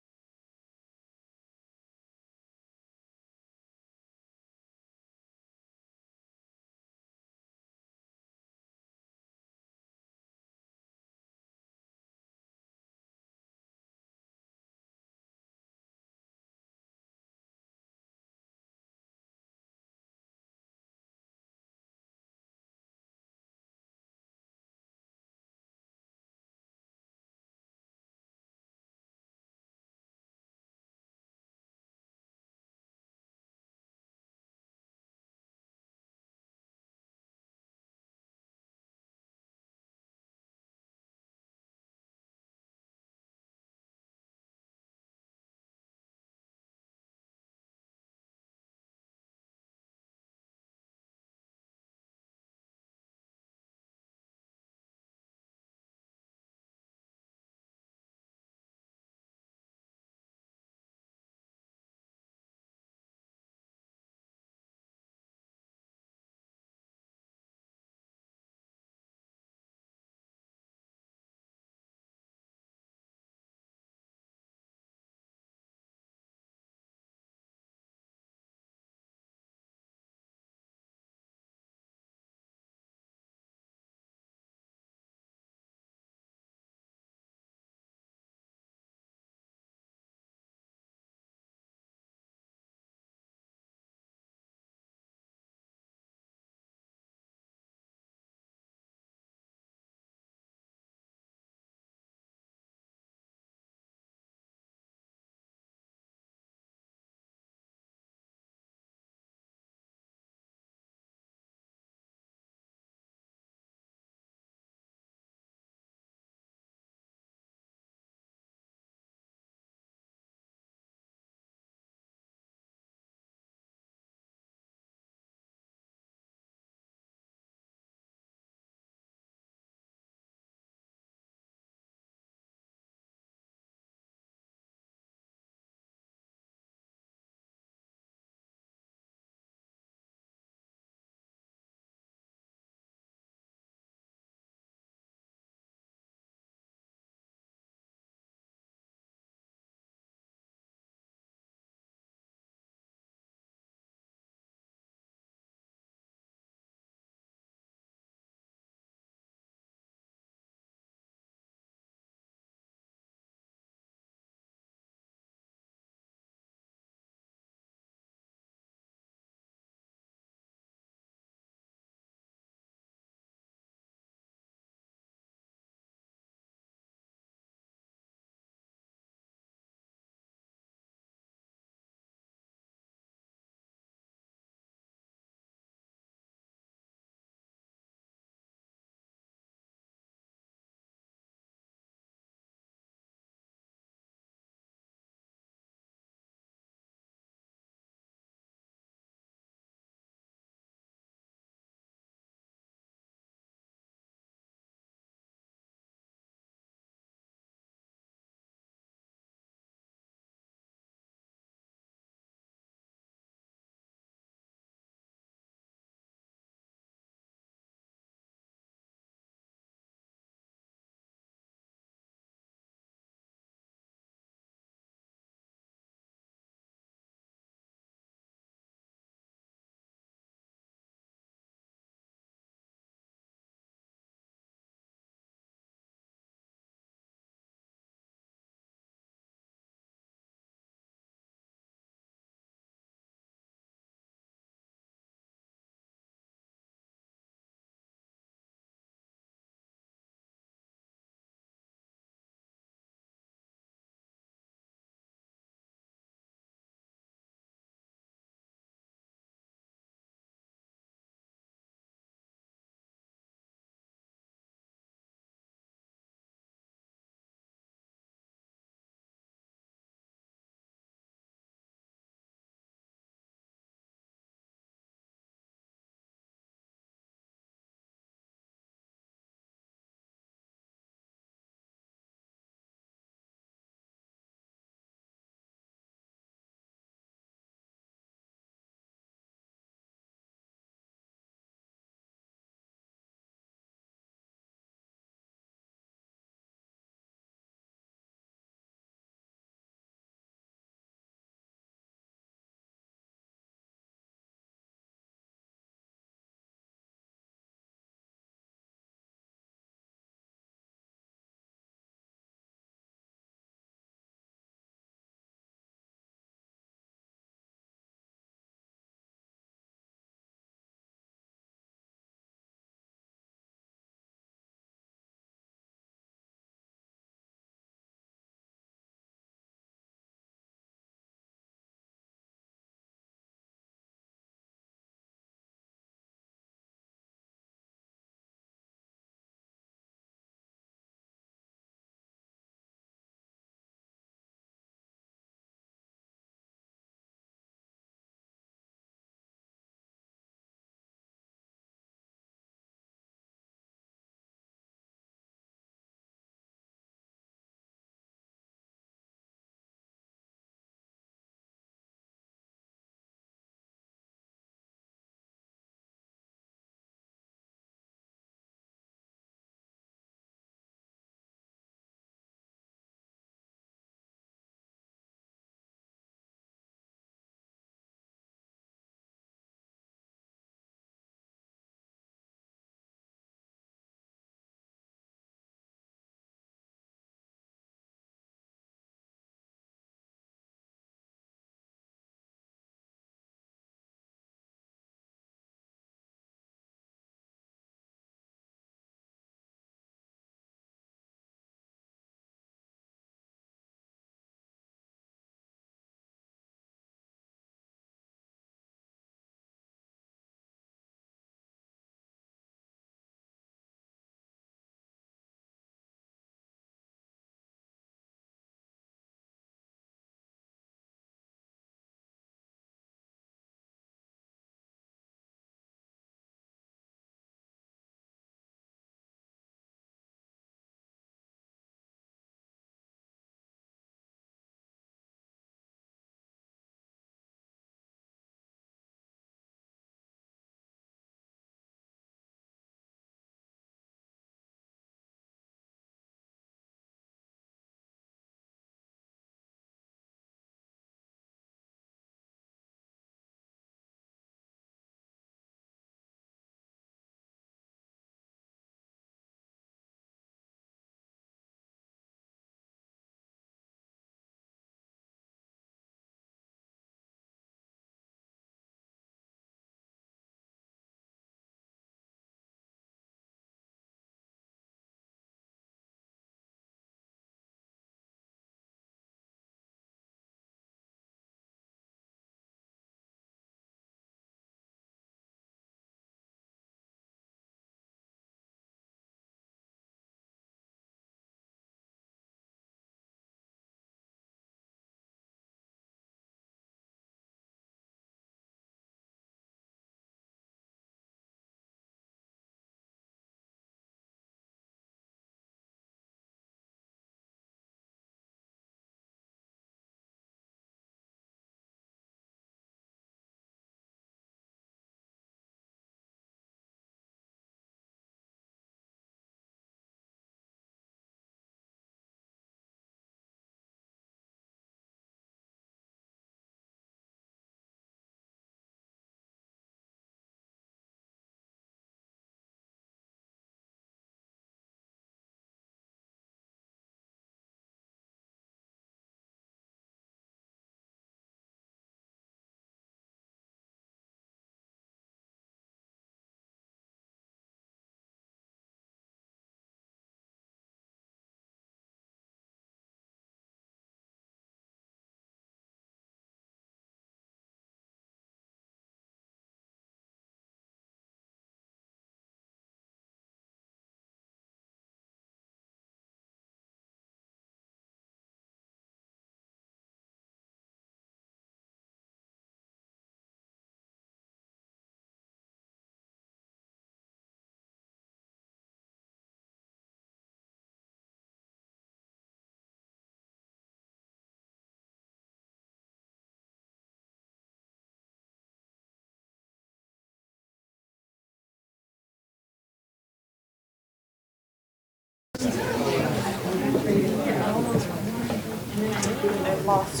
I lost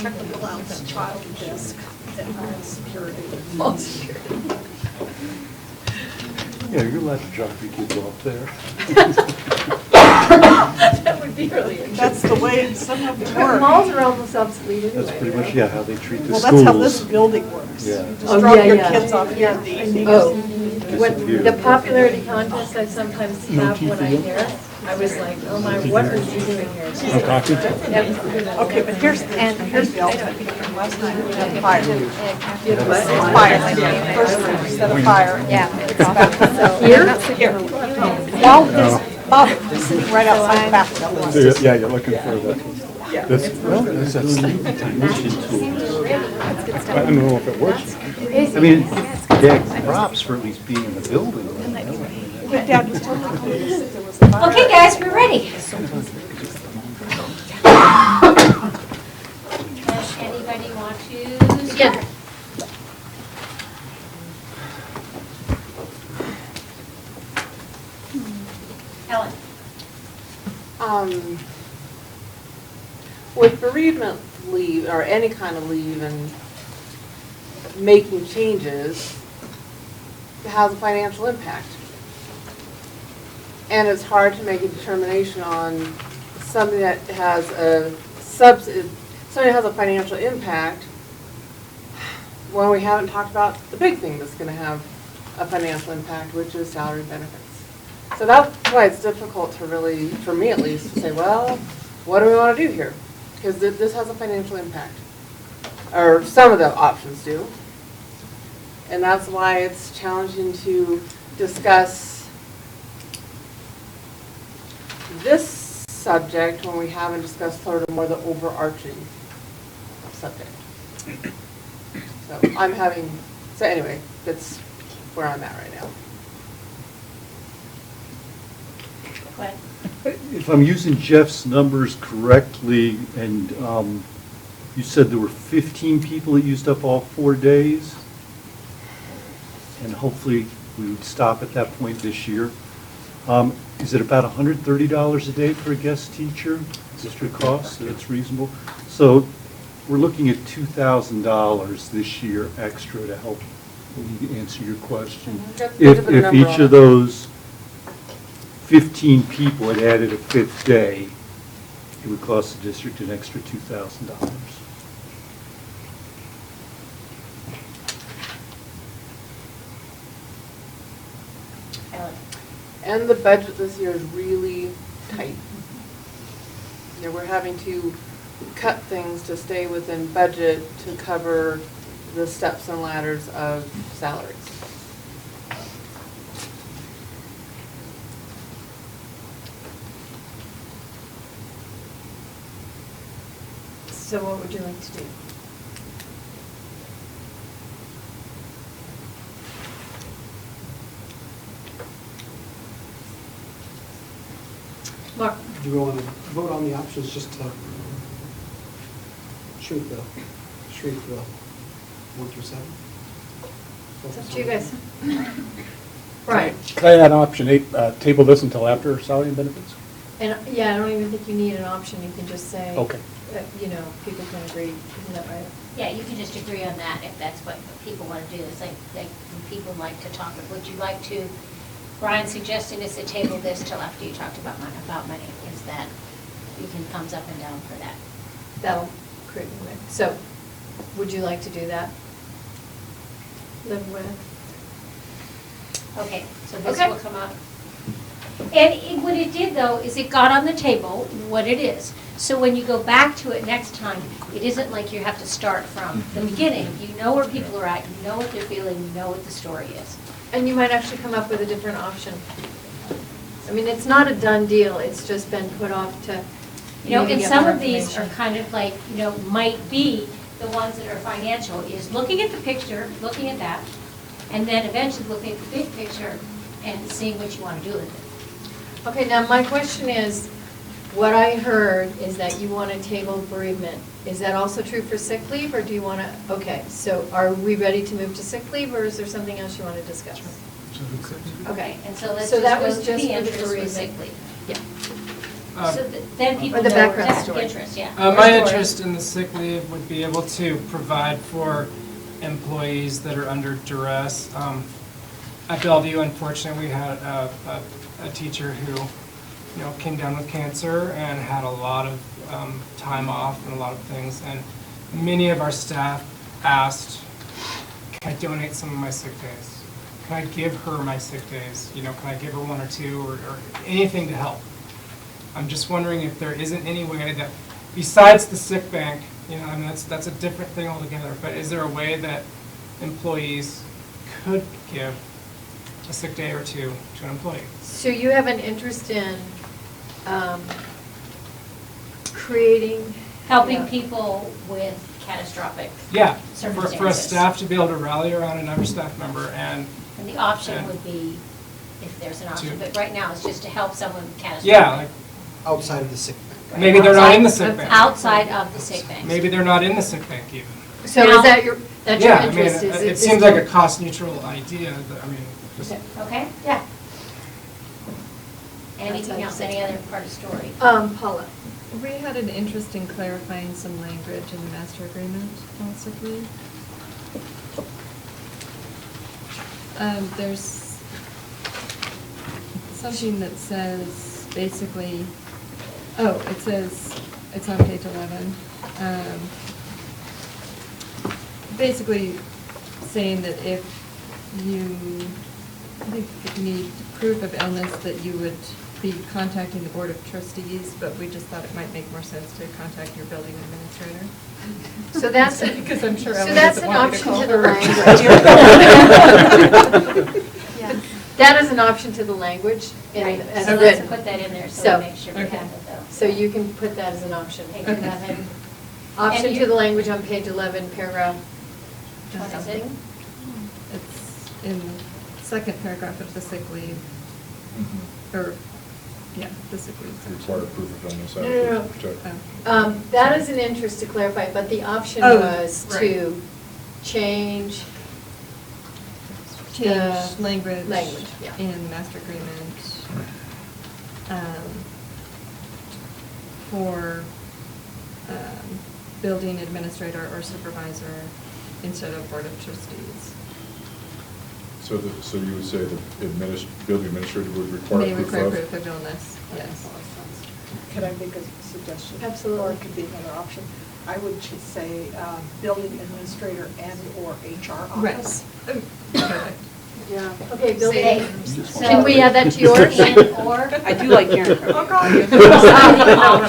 technical outs, child disc, security. Yeah, you're allowed to drop your kids off there. That would be really interesting. That's the way some of them work. Malls are almost obsolete anyway. That's pretty much, yeah, how they treat the Well, schools. that's how this building works. Yeah. You just drop your kids off here in the evening. Oh, when Disappear. the popularity contest I sometimes No have when I TPO? hear it, I was like, oh my, what are you doing here? No coffee? Okay, but here's the ultimate from last night. We had fire. Fire. First set of fire. Yeah. Here? Here. Well, this bottom, just sitting right outside the bathroom. So yeah, you're looking for this, well, that's, I don't know if it works. I mean, yeah, props for at least being in the building. But Dad was totally convinced that there was a fire. Okay, guys, we're ready. Does anybody want to start? Ellen? With bereavement leave, or any kind of leave, and making changes, it has a financial impact. And it's hard to make a determination on something that has something that has a financial impact when we haven't talked about the big thing that's going to have a financial impact, which is salary benefits. So that's why it's difficult to really, for me at least, to say, well, what do we want to do here? Because this has a financial impact, or some of the options do. And that's why it's challenging to discuss this subject when we haven't discussed sort of more the overarching subject. So so anyway, that's where I'm at right now. What? If I'm using Jeff's numbers correctly, and you said there were 15 people that used up all 4 days, and hopefully we would stop at that point this year. Is it about $130 a day for a guest teacher, district cost? So that's reasonable. So we're looking at $2,000 this year extra to help answer your question. If each of those 15 people had added a 5th day, it would cost the district an extra $2,000. And the budget this year is really tight. You know, we're having to cut things to stay within budget to cover the steps and ladders of salaries. So what would you like to do? Mark? Do you want to vote on the options just to shrink the 1 through 7? It's up to you guys. Brian? Can I add option 8, table this until after salary and benefits? And, yeah, I don't even think you need an option, you can just say. Okay. You know, people can agree, isn't that right? Yeah, you can just agree on that if that's what people want to do. It's like when people like to talk, would you like to, Brian's suggesting is to table this till after you talked about money, is that you can thumbs up and down for that. That'll create a win. So, would you like to do that? Live with? Okay, so this Okay. will come up. And what it did, though, is it got on the table what it is. So when you go back to it next time, it isn't like you have to start from the beginning. You know where people are at, you know what they're feeling, you know what the story is. And you might actually come up with a different option. I mean, it's not a done deal, it's just been put off to, You know, need to and get some more of these are information. kind of like, you know, might be the ones that are financial, is looking at the picture, looking at that, and then eventually looking at the big picture and seeing what you want to do with it. Okay, now my question is, what I heard is that you want to table bereavement. Is that also true for sick leave, or do you want to, okay, so are we ready to move to sick leave, or is there something else you want to discuss? Okay, and so let's So just that go was to just the for the interest with bereavement. sick leave. Yeah. So then people Or the know background that's story. interest, yeah. My Story. interest in the sick leave would be able to provide for employees that are under duress. At Bellevue, unfortunately, we had a teacher who, came down with cancer and had a lot of time off and a lot of things. And many of our staff asked, can I donate some of my sick days? Can I give her my sick days? Can I give her one or two or anything to help? I'm just wondering if there isn't any way that, besides the sick bank, I mean, that's a different thing altogether, but is there a way that employees could give a sick day or two to an employee? So you have an interest in creating... Helping people with catastrophic Yeah, circumstances. for a staff to be able to rally around another staff member and And the option and- would be, if there's an option, To- but right now it's just to help someone with catastrophic. Yeah, like, Outside of the sick bank. maybe they're not in the sick bank. Outside of the sick bank. Maybe they're not in the sick bank even. So Now- is that your, that's your Yeah, I mean, interest? is it seems like a cost neutral idea, but I mean, just. Okay, yeah. Anything else, any other part of the story? Paula? We had an interest in clarifying some language in the master agreement on sick leave. There's something that says, basically, it says, it's on page 11. Basically saying that if you need proof of illness, that you would be contacting the Board of Trustees, but we just thought it might make more sense to contact your building administrator. So that's, Because I'm sure so Ellen that's doesn't an want me to option call to the her. language. That is an option to the language. Right, as so let's written. put that in there so we make sure we have it though. So you can put that as an option. Page 11. Option And to you- the language on page 11, paragraph What is it? something. It's in the second paragraph of the sick leave. Or, yeah, the sick leave section. Require proof of illness. No. to protect. That is an interest to clarify, but the option Oh, was right. to change Change language. language, yeah. In master agreement. For building administrator or supervisor instead of Board of Trustees. So you would say the building administrator would require May proof require of? proof of illness, yes. Could I make a suggestion? Absolutely. Or it could be another option. I would just say building administrator and/or HR office. Perfect. Yeah. Okay, building. Say- Can we add that to yours? And or? I do like Karen.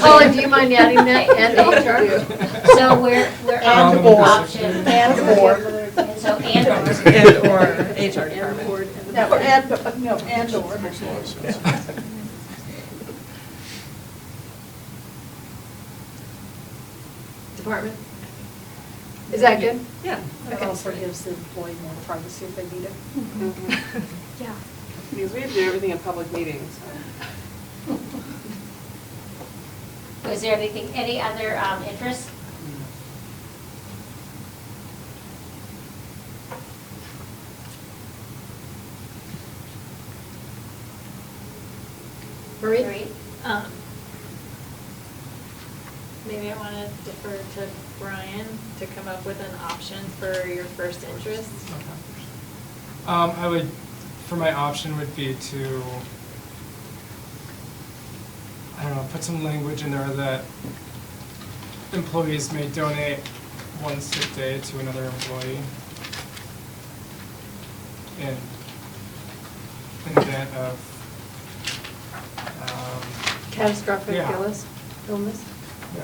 Paula, do you mind adding that and HR? So we're And at or. option. And or. And so and or. And or HR department. No, and or. Makes a lot of sense. Department? Is that good? Yeah. It also gives the employee more privacy if they need it. Yeah. Because we have to do everything in public meetings. Was there anything, any other interest? Marie? Maybe I want to defer to Brian to come up with an option for your first interest. I would, for my option would be to, I don't know, put some language in there that employees may donate one sick day to another employee in event of, Catastrophic yeah. illness? yeah.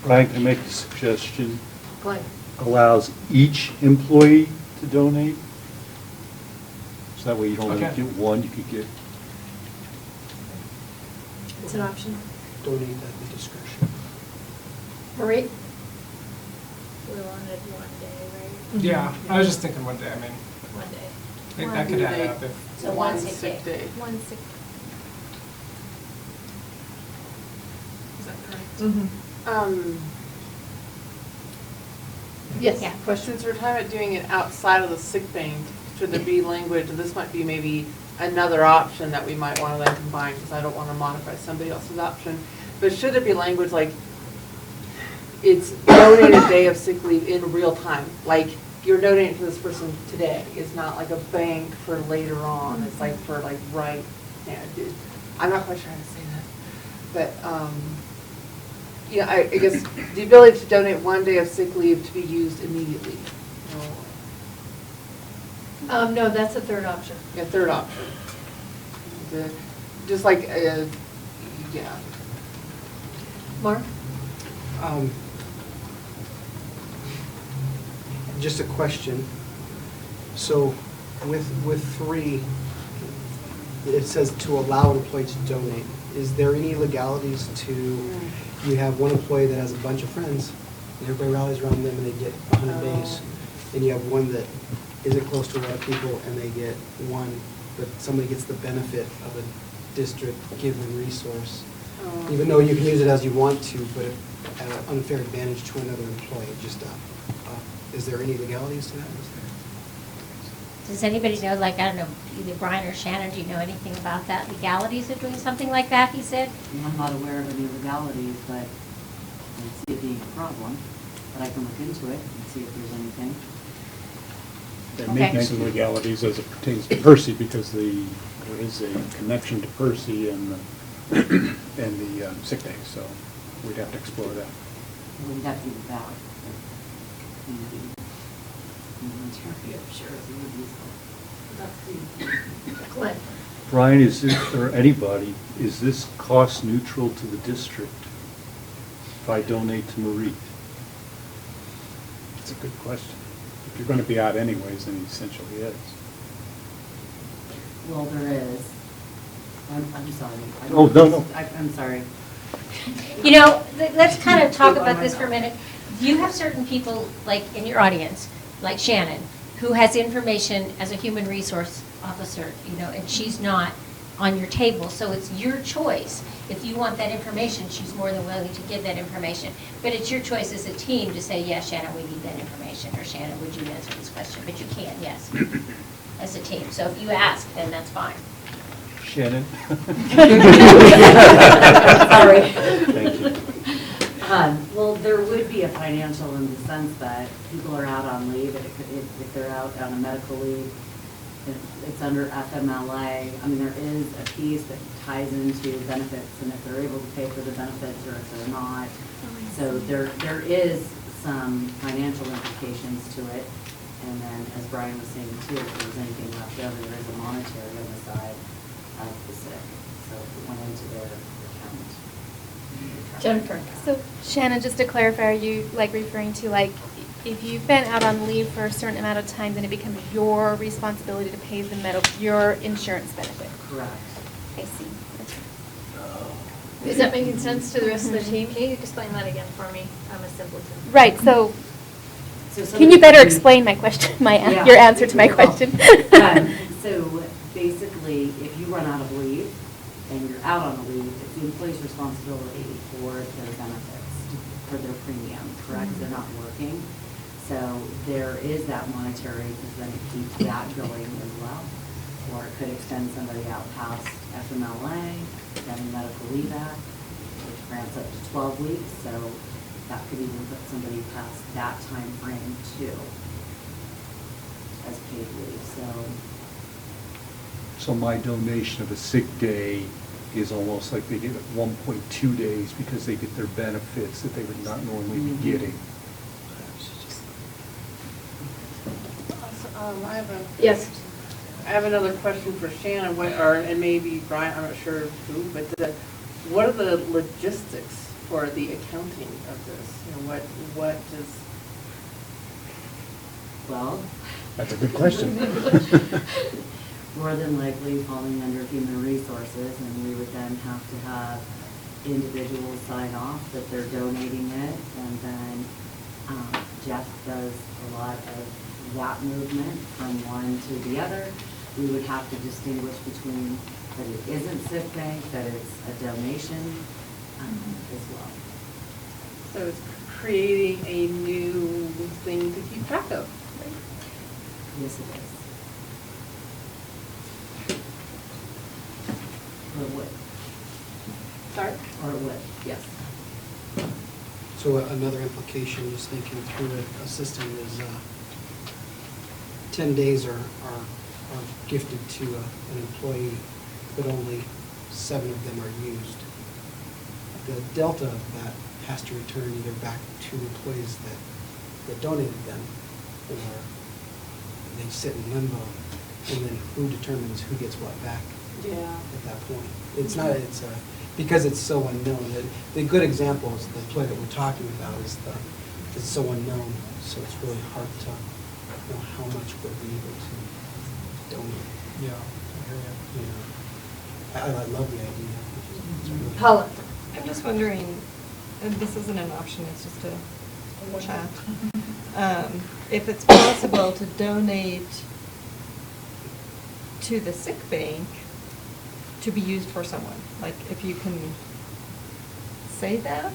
Brian, can I make a suggestion? Glenn? Allows each employee to donate? So that way you don't only Okay. get one, you could get, It's an option. Donate at the discretion. Marie? We wanted one day, right? Yeah, I was just thinking one day, I mean, One day. I think that could add up if. So one sick day. One sick. Is that correct? Yes, Yeah. question? Since we're talking about doing it outside of the sick bank, should there be language, and this might be maybe another option that we might want to then combine, because I don't want to modify somebody else's option, but should there be language like, it's donated day of sick leave in real time, like, you're donating to this person today, it's not like a bank for later on, it's like for like right, yeah, I'm not quite sure how to say that, but, yeah, I guess the ability to donate one day of sick leave to be used immediately. No, that's a third option. A third option. Just like, yeah. Mark? Just a question. So with 3, it says to allow an employee to donate. Is there any legalities to, you have one employee that has a bunch of friends, and everybody rallies around them and they get 100 days, and you have one that isn't close to a lot of people and they get 1, but somebody gets the benefit of a district given resource, even though you can use it as you want to, but at an unfair advantage to another employee. Just, is there any legalities to that? Does anybody know, like, I don't know, either Brian or Shannon, do you know anything about that, legalities of doing something like that, he said? I'm not aware of any legalities, but I don't see it being a problem, but I can look into it and see if there's anything. There may be some legalities as it pertains to Percy, because there is a connection to Percy and the sick day, so we'd have to explore that. We'd have to do that. I'm sure it would be Glenn? Brian, is it, or anybody, is this cost neutral to the district if I donate to Marie? It's a good question. If you're going to be out anyways, then it essentially is. Well, there is. I'm sorry. Oh, no. I'm sorry. You know, let's kind of talk about this for a minute. You have certain people, like in your audience, like Shannon, who has information as a human resource officer, you know, and she's not on your table. So it's your choice. If you want that information, she's more than willing to give that information. But it's your choice as a team to say, yes, Shannon, we need that information, or Shannon, would you answer this question? But you can, yes, as a team. So if you ask, then that's fine. Shannon? Sorry. Thank you. Well, there would be a financial in the sense that people are out on leave, if they're out on a medical leave, it's under FMLA. I mean, there is a piece that ties into benefits, and if they're able to pay for the benefits or if they're not. So there is some financial implications to it. And then, as Brian was saying too, if there's anything left over, there is a monetary on the side of the sick. So if it went into their account. Jennifer? So Shannon, just to clarify, are you like referring to like if you've been out on leave for a certain amount of time, then it becomes your responsibility to pay your insurance benefit? Correct. I see. Is that making sense to the rest of the team? Can you explain that again for me? I'm a simpleton. Right, so So can you better explain my question, your answer to my question? So basically, if you run out of leave and you're out on the leave, it's the employee's responsibility for their benefits, for their premium, correct? They're not working. So there is that monetary, because then it keeps that going as well. Or it could extend somebody out past FMLA, then Medical Leave Act, which grants up to 12 weeks. So that could even put somebody past that time frame too, as paid leave. So my donation of a sick day is almost like they get 1.2 days because they get their benefits that they would not normally be getting. Yes. I have another question for Shannon, and maybe Brian, I'm not sure who, but what are the logistics for the accounting of this? You know, what does? Well, that's a good question. More than likely falling under human resources, and we would then have to have individuals sign off that they're donating it, and then Jeff does a lot of that movement from one to the other. We would have to distinguish between that it isn't sick bank, that it's a donation as well. So it's creating a new thing to keep track of. Yes, it is. Or it would? Sorry? Or it would? Yes. So another implication, just thinking through it, a system is 10 days are gifted to an employee, but only 7 of them are used. The delta of that has to return either back to employees that donated them, or they sit in limbo, and then who determines who gets what back at that point? It's not, because it's so unknown. The good example is the employee that we're talking about is it's so unknown, so it's really hard to know how much we'll be able to donate. Yeah, I hear you. You know, I love the idea. It's really- Paula? I'm just wondering, and this isn't an option, it's just a chat. If it's possible to donate to the sick bank to be used for someone, like if you can say that,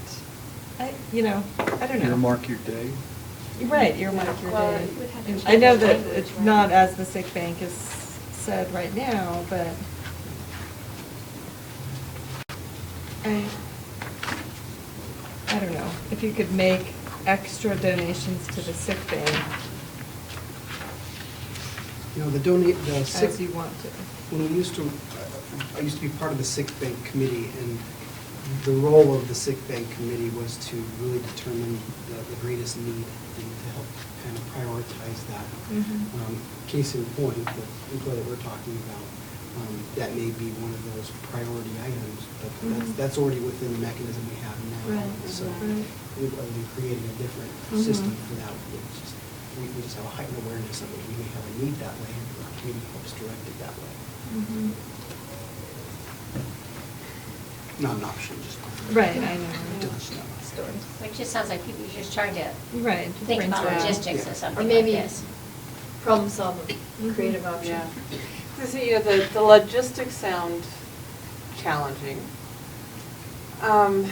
I don't know. Earmark your day. Right, earmark your Well, day. it would have to And change I know the that language, it's right? not as the sick bank is said right now, but I don't know, if you could make extra donations to the sick bank You know, the sick. as you want to. When I used to be part of the sick bank committee, and the role of the sick bank committee was to really determine the greatest need and to help kind of prioritize that. Case in point, the employee that we're talking about, that may be one of those priority items, but that's already within the mechanism we have now. Right, So right. other than creating a different system for that, we just have a heightened awareness of it. We may have a need that way, and our committee helps direct it that way. Not an option, just. Right, I know. Just not. It just sounds like people are just trying to Right. think about brainstorm. logistics or Yeah. something Or like maybe this. problem solving, creative option. Yeah. So, the logistics sound challenging. I'm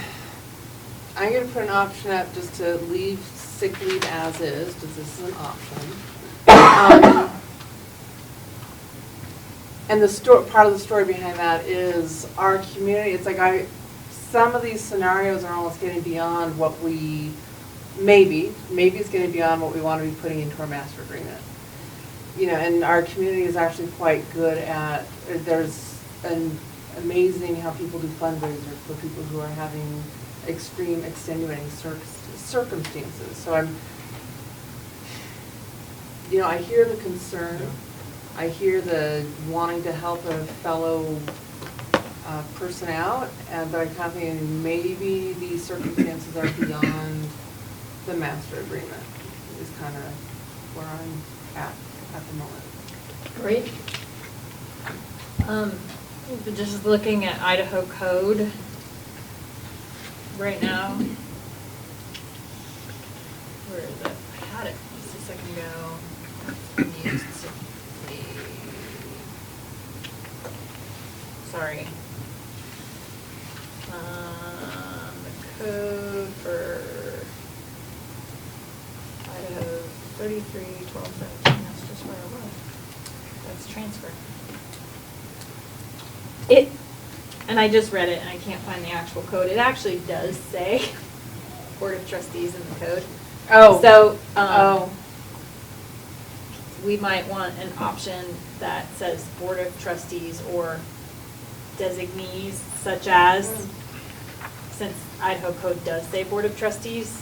going to put an option up just to leave sick leave as is, because this is an option. And part of the story behind that is our community, it's like some of these scenarios are almost getting beyond what maybe it's getting beyond what we want to be putting into our master agreement. And our community is actually quite good at, there's an amazing how people do fundraisers for people who are having extreme extenuating circumstances. So I hear the concern. I hear the wanting to help a fellow person out, but I kind of think maybe these circumstances are beyond the master agreement is kind of where I'm at the moment. Great. Just looking at Idaho code right now. Where is it? I had it just a second ago. It used to be. Sorry. The code for Idaho 33-12-17. That's just where it was. That's transfer. And I just read it and I can't find the actual code. It actually does say Board of Trustees in the code. Oh. So, we might want an option that says Board of Trustees or designees such as, since Idaho code does say Board of Trustees.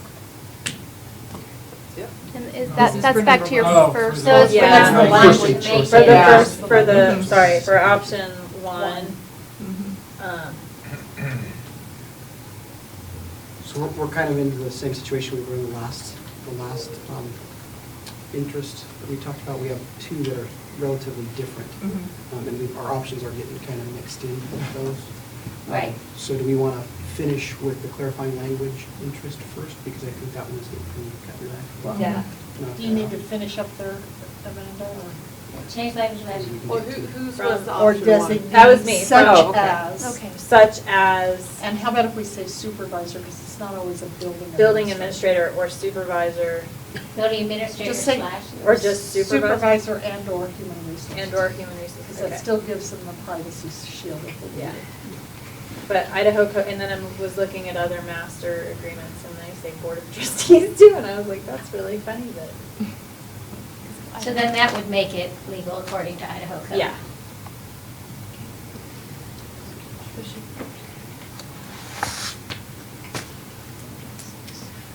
And This is that's for back to your number- first. So it's Yeah. for the language make For it. the first, for option one. So we're kind of into the same situation we were in the last interest that we talked about. We have 2 that are relatively different. And our options are getting kind of mixed in with those. Right. So do we want to finish with the clarifying language interest first? Because I think that one's getting pretty cut and Yeah. Do you need to finish up there, Amanda, or? Change language last. Well, who's From- was the Or option one? designate That was me. such Oh, okay. as. Okay. Such as And how about if we say supervisor, because it's not always a building. building administrator or supervisor Building administrator Just say- slash. Or just Supervisor and/or human resources. And/or human resources, Because that okay. still gives them the privacy shield if they need Yeah. it. But Idaho code, and then I was looking at other master agreements, and they say board of trustees too, and I was like, that's really funny, but. So then that would make it legal according to Idaho code. Yeah.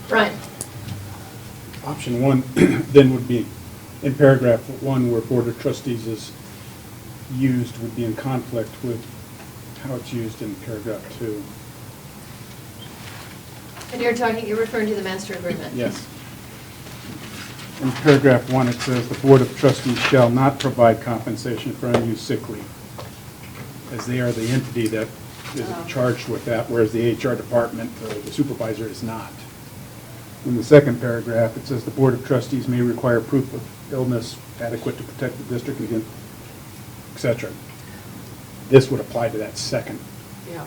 Brian? Option one then would be, in paragraph 1, where Board of Trustees is used, would be in conflict with how it's used in paragraph 2. And you're referring to the master agreement? Yes. In paragraph 1, it says, "The Board of Trustees shall not provide compensation for unused sick leave," as they are the entity that is charged with that, whereas the HR department, the supervisor, is not. In the second paragraph, it says, "The Board of Trustees may require proof of illness adequate to protect the district against," et cetera. This would apply to that second. Yeah.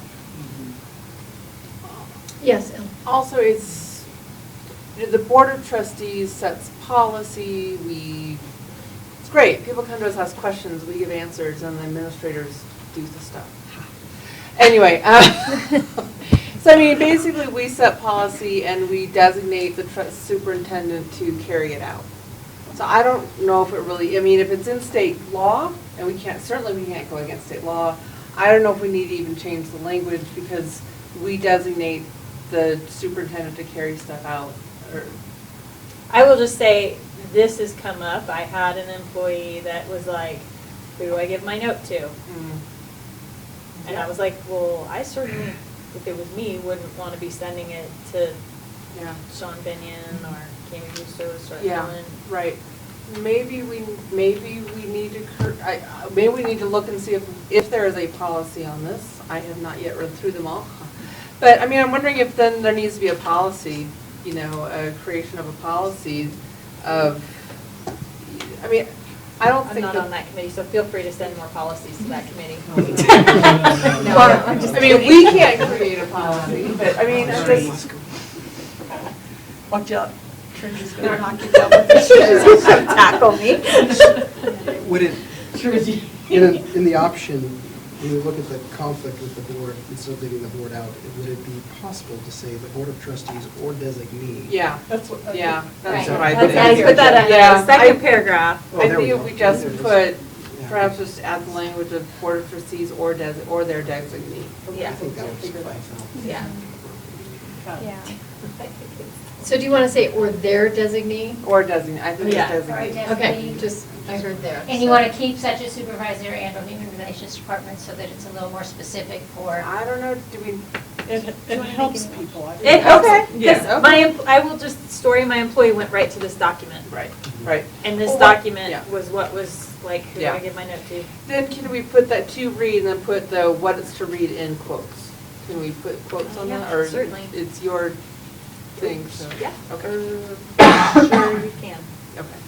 Yes. Also, it's, the Board of Trustees sets policy, it's great, people come to us, ask questions, we give answers, and the administrators do the stuff. Anyway, so I mean, basically, we set policy and we designate the superintendent to carry it out. So I don't know if it really, I mean, if it's in state law, and certainly we can't go against state law, I don't know if we need to even change the language, because we designate the superintendent to carry stuff out, or. I will just say, this has come up. I had an employee that was like, who do I give my note to? And I was like, well, I certainly, if it was me, wouldn't want to be sending it to Sean Binion or Kami Bustos or Ellen. Right. Maybe we need to look and see if there is a policy on this. I have not yet read through them all. But I mean, I'm wondering if then there needs to be a policy, a creation of a policy of, I mean, I don't think. I'm not on that committee, so feel free to send more policies to that committee. I mean, we can't create a policy, but I mean, I'm just. Watch out. Trinity's going to knock you down with the She's going to tackle me. Would it, in the option, when you look at the conflict with the board, instead of leaving the board out, would it be possible to say the Board of Trustees or designee? Yeah, that's what. That's Right. what I Let's think. put that in the second paragraph. Oh, I there we think go. if we just There it is. put, Yeah. perhaps just add the language of Board of Trustees or their designee. Yeah. I think that would suffice. Yeah. Yeah. So do you want to say, or their designee? Or designee, I think it's Yeah. designee. Okay, just, I heard there. And you want to keep such a supervisor and or human relations department so that it's a little more specific for. I don't know, do we? It helps people. I think. It helps, Okay, because yeah, okay. I will just, story my employee went right to this document. Right. And this Well, what- document yeah. was what was, like, who do I Yeah. give my note to? Then can we put that to read and then put the what it's to read in quotes? Can we put quotes on Yeah, that, or certainly. it's your thing, so? Yeah. Okay. Sure, you can. Okay.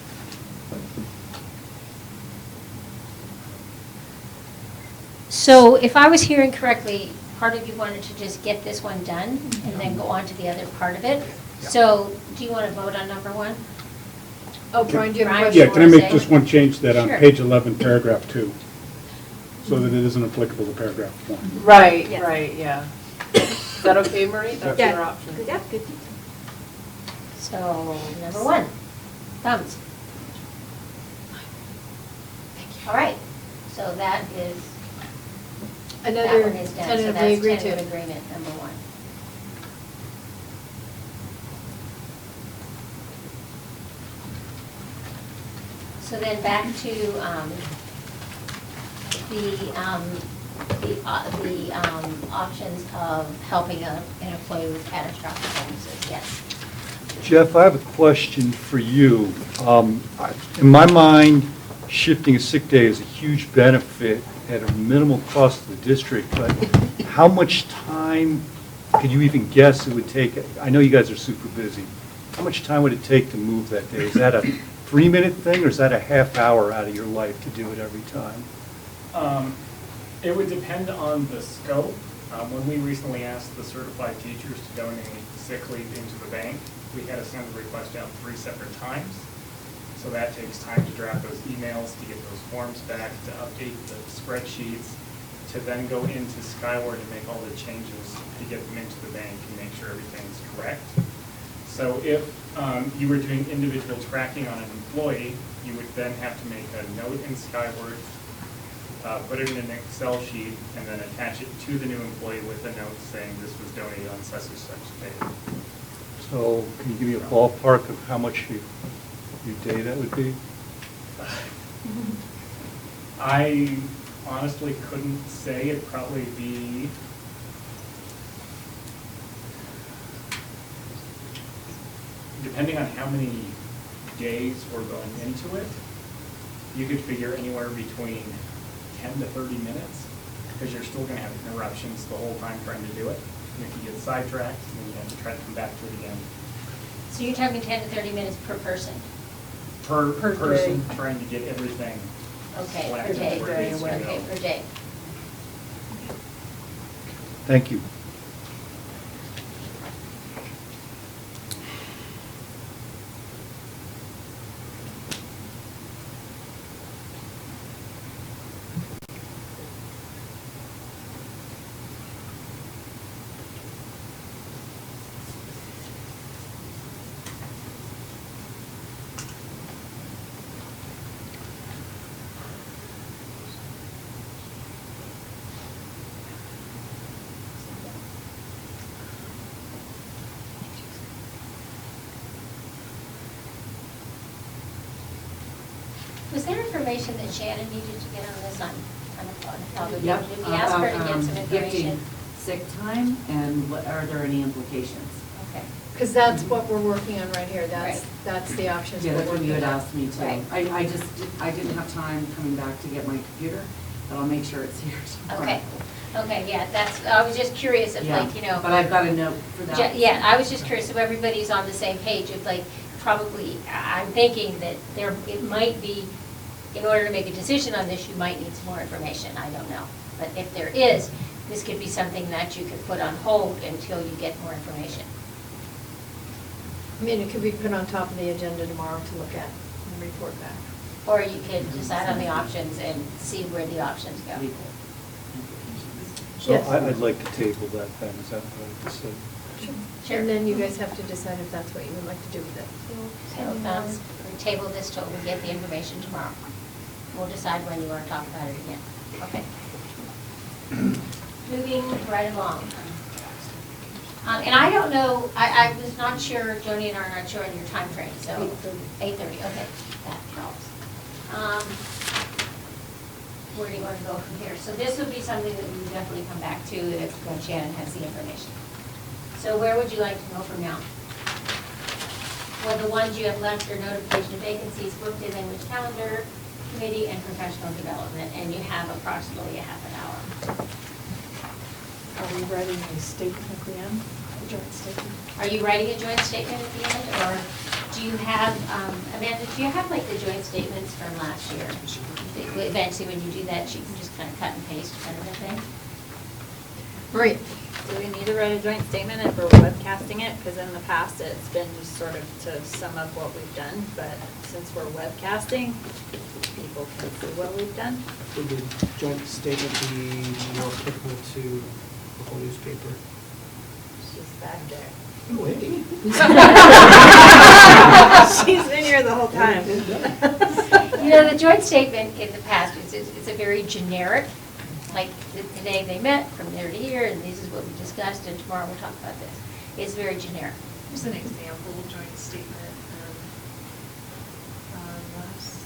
So if I was hearing correctly, part of you wanted to just get this one done and then go on to the other part of it. So do you want to vote on number 1? Oh, Brian, do you have a Brian, question? Yeah, can I make just one change to that on Sure. page 11, paragraph 2, so that it isn't applicable to paragraph 1? Right, Yes. right, yeah. Is that okay, Marie? That's Yeah. your option. Yeah, good. So number 1, thumbs. All right, so that is, that Another one is done. So tentatively that's agreed tentative to. agreement, number 1. So then back to the options of helping an employee with catastrophic illnesses, yes. Jeff, I have a question for you. In my mind, shifting a sick day is a huge benefit at a minimal cost to the district, but how much time could you even guess it would take? I know you guys are super busy. How much time would it take to move that day? Is that a 3-minute thing, or is that a half hour out of your life to do it every time? It would depend on the scope. When we recently asked the certified teachers to donate sick leave into the bank, we had to send the request out 3 separate times. So that takes time to draft those emails, to get those forms back, to update the spreadsheets, to then go into Skyward and make all the changes to get them into the bank and make sure everything's correct. So if you were doing individual tracking on an employee, you would then have to make a note in Skyward, put it in an Excel sheet, and then attach it to the new employee with a note saying this was donated on such and such date. So can you give me a ballpark of how much your data would be? I honestly couldn't say. It'd probably be depending on how many days we're going into it, you could figure anywhere between 10 to 30 minutes, because you're still going to have interruptions the whole time trying to do it. And if you get sidetracked, then you have to try to come back to it again. So you're talking 10 to 30 minutes per person? Per Per person, day. trying to get everything Okay, per selected day. where it needs to Okay, go. per day. Thank you. Was there information that Shannon needed to get on this? I'm kind of thought of Yep. we asked her to get some Gifting information. sick time, and are there any implications? Okay. Because that's what we're working on right here. Right. That's the options Yeah, we're that's what you working had on. asked me to. Right. I didn't have time coming back to get my computer, but I'll make sure it's here tomorrow. Okay, okay, yeah, that's, I was just curious if Yeah, like, you know. but I've got a note for that. Yeah, I was just curious if everybody's on the same page, if like, probably, I'm thinking that there, it might be, in order to make a decision on this, you might need some more information, I don't know. But if there is, this could be something that you could put on hold until you get more information. I mean, it could be put on top of the agenda tomorrow to look at and report back. Or you could decide on the options and see where the options go. So Yes. I'd like to table that then, is that what I just said? Sure. And then you guys have to decide if that's what you would like to do with it. So, we table this till we get the information tomorrow. We'll decide when you want to talk about it again. Okay. Moving right along. And I don't know, I was not sure, Joni and I are not sure on your time frame, so. 8:30, okay, that helps. Where do you want to go from here? So this would be something that we would definitely come back to if when Shannon has the information. So where would you like to go from now? Well, the ones you have left are notification of vacancies, booked in language calendar, committee, and professional development, and you have approximately a half an hour. Are we writing a statement at the end, a joint statement? Are you writing a joint statement at the end, or do you have, Amanda, do you have like the joint statements from last year? Eventually, when you do that, you can just kind of cut and paste kind of a thing? Right. Do we need to write a joint statement if we're webcasting it? Because in the past, it's been just sort of to sum up what we've done, but since we're webcasting, people can see what we've done. Would the joint statement be more applicable to the whole newspaper? She's back there. Oh, hey. She's been here the whole time. You know, the joint statement in the past, it's a very generic, like today they met from there to here, and this is what we discussed, and tomorrow we'll talk about this. It's very generic. Here's an example joint statement. Last.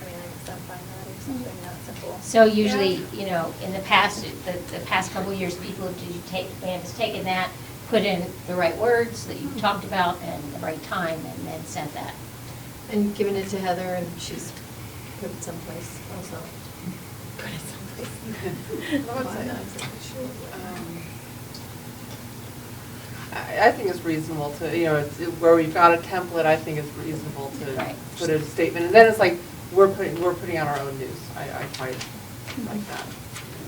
I mean, I guess I'm fine with that or something that simple. So usually, you know, in the past, the past couple of years, people have taken that, put in the right words that you talked about and the right time, and then sent that. And given it to Heather, and she's put it someplace also. Put it I think it's reasonable to, you know, where we've got a template, I think it's reasonable to Right. put a statement. And then it's like, we're putting out our own news. I quite like that.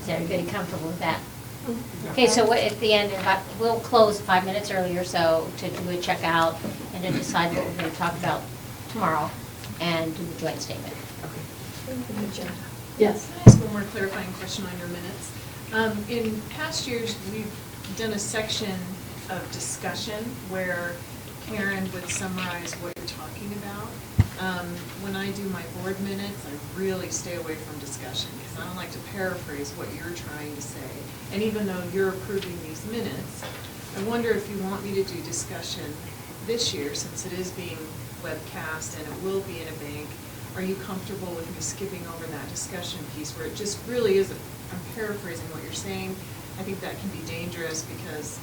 Is everybody comfortable with that? Okay, so at the end, we'll close 5 minutes early or so to do a checkout and to decide what we're going to talk about tomorrow and do the joint statement. Yes. Can I ask one more clarifying question on your minutes? In past years, we've done a section of discussion where Karen would summarize what you're talking about. When I do my board minutes, I really stay away from discussion because I don't like to paraphrase what you're trying to say. And even though you're approving these minutes, I wonder if you want me to do discussion this year, since it is being webcast and it will be in a bank. Are you comfortable with me skipping over that discussion piece where it just really is, I'm paraphrasing what you're saying. I think that can be dangerous because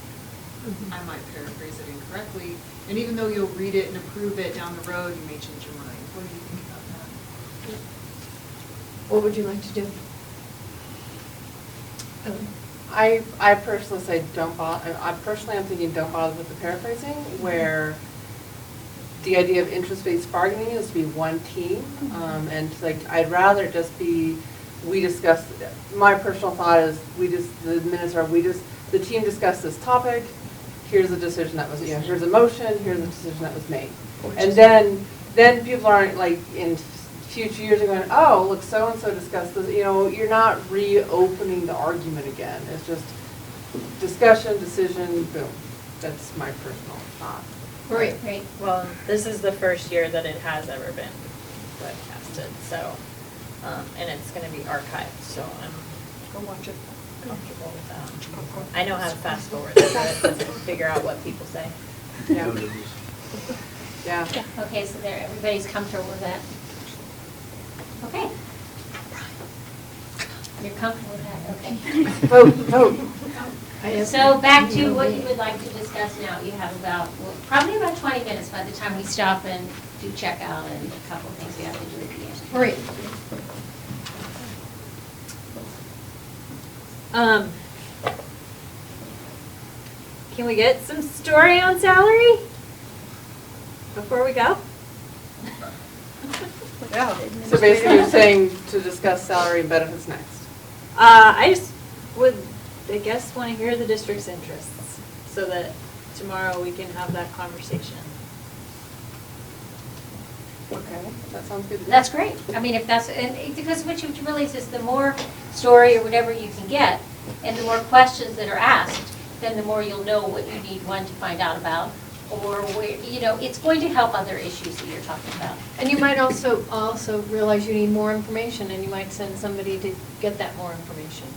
I might paraphrase it incorrectly. And even though you'll read it and approve it down the road, you may change your mind. What do you think about that? What would you like to do? I personally say don't bother. I'm thinking don't bother with the paraphrasing, where the idea of interest-based bargaining is to be one team, and like I'd rather just be we discuss. My personal thought is the minutes are the team discussed this topic. Here's a decision that was here's a motion. Here's a decision that was made, and then people aren't like in future years are going, oh, look, so and so discussed this. You're not reopening the argument again. It's just discussion, decision, boom. That's my personal thought. Right. Well, this is the first year that it has ever been webcasted, so, and it's gonna be archived, so I'm watch it. comfortable with that. I know how to fast forward through it and figure out what people say. Yeah. Yeah. Okay, so everybody's comfortable with that? Okay. You're comfortable with that, okay. Vote. So back to what you would like to discuss now. You have probably about 20 minutes by the time we stop and do checkout and a couple of things we have to do at the end. Great. Can we get some story on salary before we go? Yeah. So basically you're saying to discuss salary and benefits next. I just would, I guess, want to hear the district's interests so that tomorrow we can have that conversation. Okay, that sounds good. That's great. I mean, because what you realize is the more story or whatever you can get, and the more questions that are asked, then the more you'll know what you need to find out about, or it's going to help other issues that you're talking about. And you might also realize you need more information, and you might send somebody to get that more information.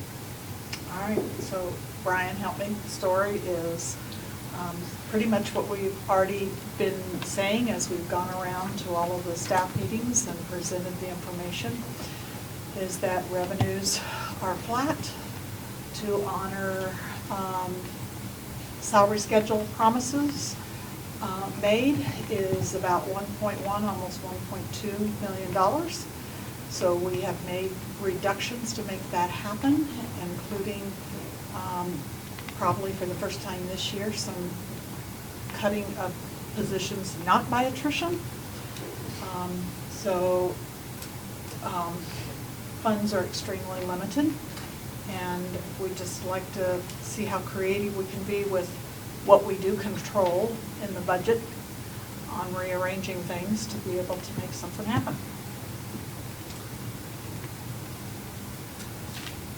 All right, so Brian, help me. The story is pretty much what we've already been saying as we've gone around to all of the staff meetings and presented the information, is that revenues are flat to honor salary schedule promises made is about 1.1, almost $1.2 million. So we have made reductions to make that happen, including probably for the first time this year, some cutting of positions not by attrition. Funds are extremely limited, and we'd just like to see how creative we can be with what we do control in the budget on rearranging things to be able to make something happen.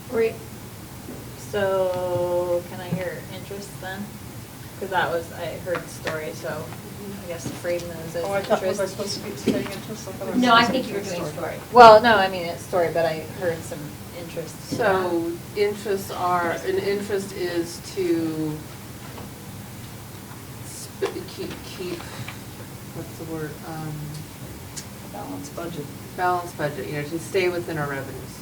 Great. So can I hear interest then? Because I heard the story, so I guess the phrase knows as Oh, I thought, was I interest. supposed to be saying interest? No, I think you were doing story. Well, no, I mean, it's story, but I heard some interest. in So an interest is to keep, what's the word? Balanced budget. Balanced budget, to stay within our revenues.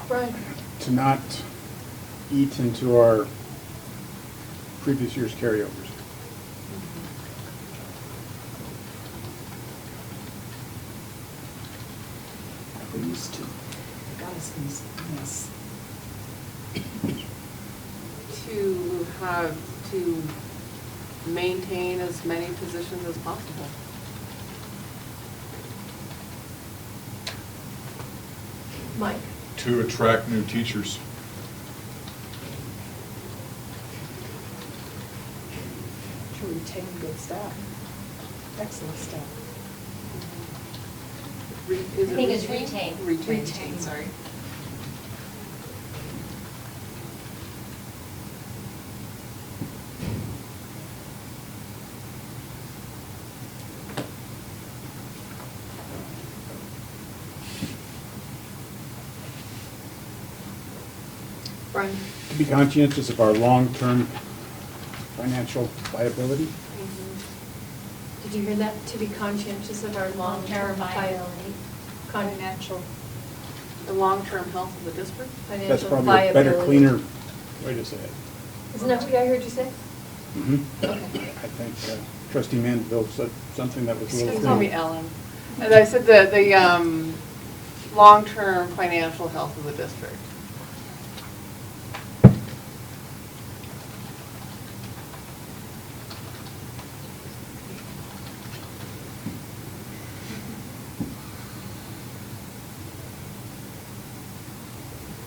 Brian? To not eat into our previous year's carryovers. We used to. To maintain as many positions as possible. Mike? To attract new teachers. To retain good staff, excellent staff. I think it's retain. Retain, sorry. Brian? To be conscientious of our long-term financial viability. Did you hear that? To be conscientious of our long-term viability. Financial. The long-term health of the district? That's Financial probably a better, viability. cleaner way to say it. Isn't that what I heard you say? Okay. Okay. I think Trustee Mandeville said something that was a little. Just call me Ellen. And I said the long-term financial health of the district.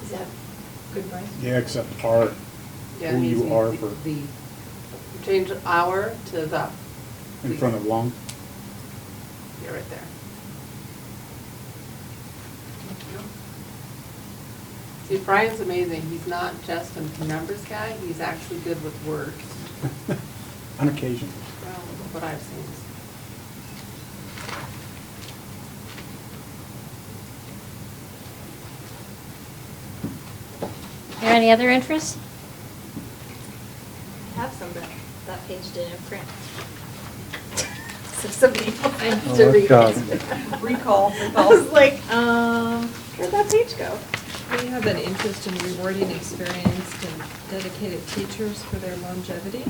Is that good, Brian? Yeah, except our, Yeah, it who needs to you be are for, Change our to the. in front of long. Yeah, right there. See, Brian's amazing. He's not just a numbers guy, he's actually good with words. On occasion. Well, what I've seen. Are there any other interests? I have some, but that page didn't print. So somebody wanted Oh, to I've read got it. it. Recall. I was like, where'd that page go? We have an interest in rewarding experienced and dedicated teachers for their longevity.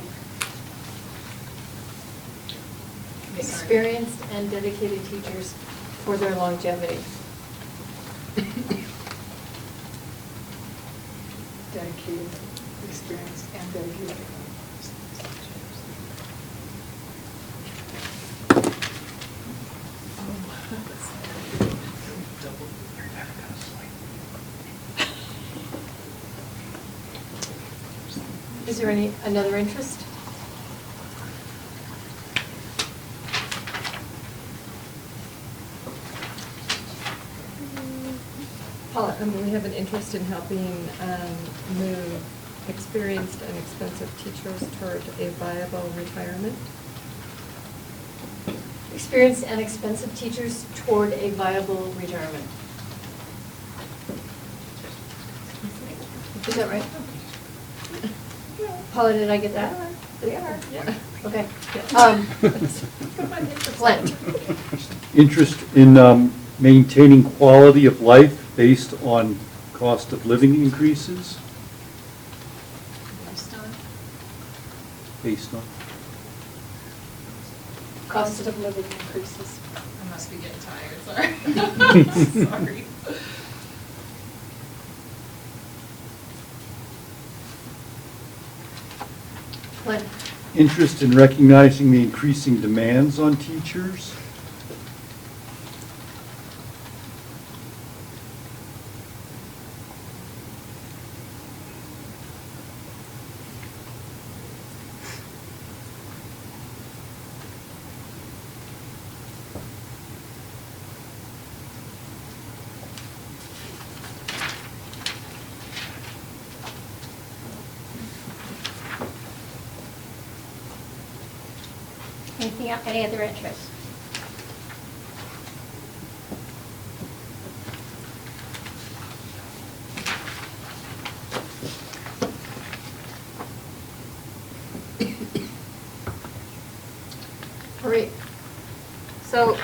Experienced and dedicated teachers for their longevity. Dedicated, experienced, and dedicated. Is there another interest? Paula, we have an interest in helping move experienced and expensive teachers toward a viable retirement. Experienced and expensive teachers toward a viable retirement. Is that right? Paula, did I get that? Yeah. Okay. Flint? Interest in maintaining quality of life based on cost of living increases? Based on? Cost of living increases. I must be getting tired, sorry. Sorry. Flint? Interest in recognizing the increasing demands on teachers? Anything else, any other interests? Marie? So,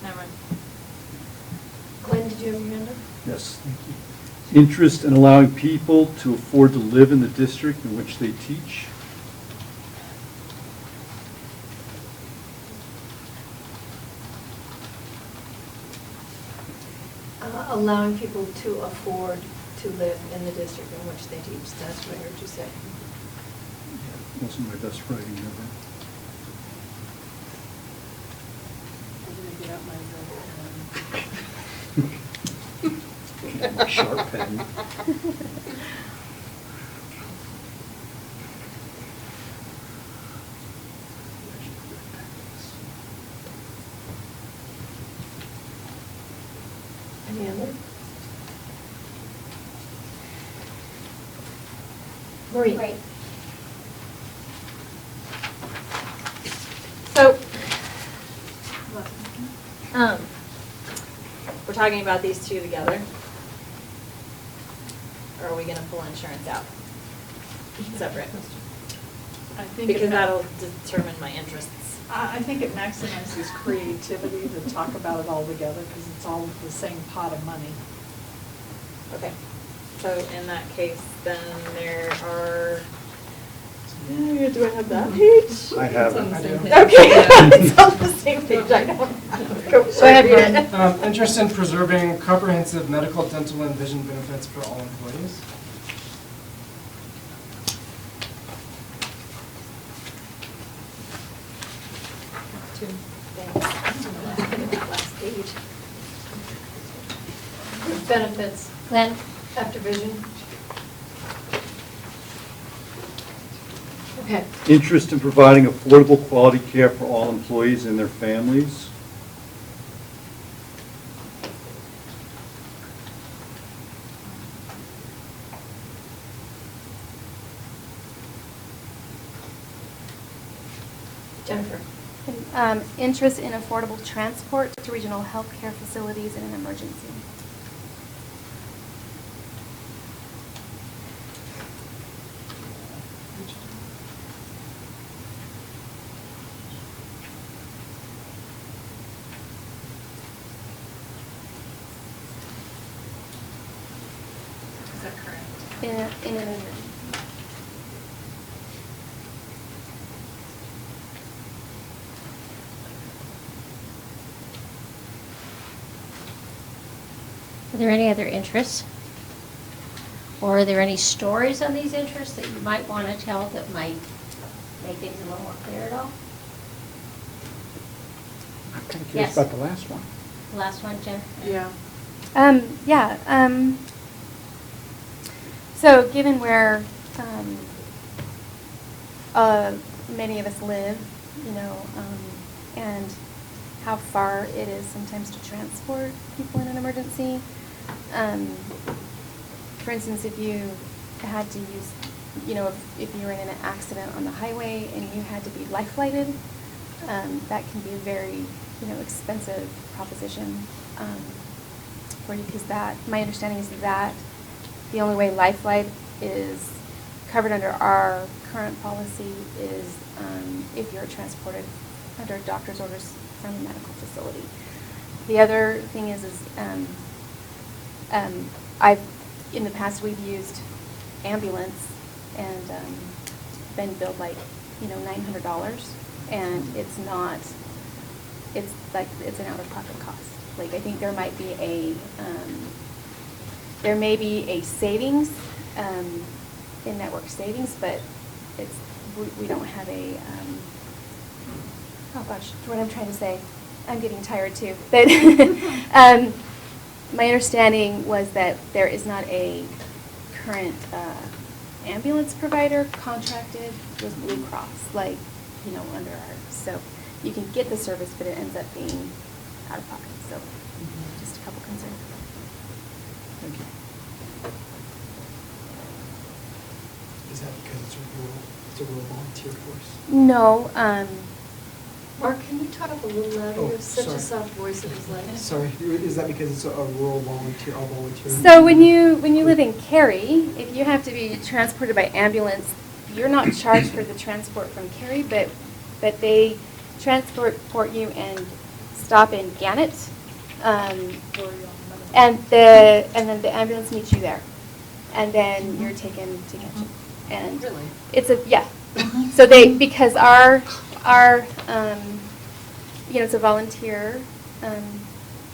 Never mind. Glenn, did you have your hand up? Yes, thank you. Interest in allowing people to afford to live in the district in which they teach? allowing people to afford to live in the district in which they teach. That's what I heard you say. Wasn't my best writing ever. Get my sharp pen. Any other? Marie? Right. So, we're talking about these two together. Or are we gonna pull insurance out? Separate? I think Because it- that'll determine my interests. I think it maximizes creativity to talk about it all together, because it's all the same pot of money. Okay, so in that case, then there are, do I have that page? I have It's on it. the same I do. page. Okay, it's on the same page, I don't. Go ahead, Interest in preserving comprehensive medical, dental, and vision benefits for all employees. Two things. That last page. Benefits. Glenn? After vision. Okay. Interest in providing affordable quality care for all employees and their families. Jennifer? Interest in affordable transport to regional healthcare facilities in an emergency. Is that correct? In an emergency. Are there any other interests? Or are there any stories on these interests that you might want to tell that might make things a little more clear at all? I'm kind of curious Yes. about the last one. The last one, Jen? Yeah. So given where many of us live, and how far it is sometimes to transport people in an emergency. For instance, if you had to use, if you were in an accident on the highway and you had to be life flighted, that can be a very, expensive proposition for you, because my understanding is that the only way life flight is covered under our current policy is if you're transported under doctor's orders from a medical facility. The other thing is in the past we've used ambulance and been billed like, $900, and it's an out-of-pocket cost. Like, I think there may be a savings, in-network savings, but we don't have a, oh gosh, what I'm trying to say, I'm getting tired too. But my understanding was that there is not a current ambulance provider contracted with Blue Cross, like, under ours. So you can get the service, but it ends up being out of pocket. So just a couple concerns. Thank you. Is that because it's a rural volunteer force? No. Mark, can you talk up a little louder? You have such a sorry. soft voice, it was like. Sorry, is that because it's a rural volunteer, all volunteer? So when you live in Cary, if you have to be transported by ambulance, you're not charged for the transport from Cary, but they transport you and stop in Gannett, and then the ambulance meets you there, and then you're taken to Gannett. And Really? it's so because our it's a volunteer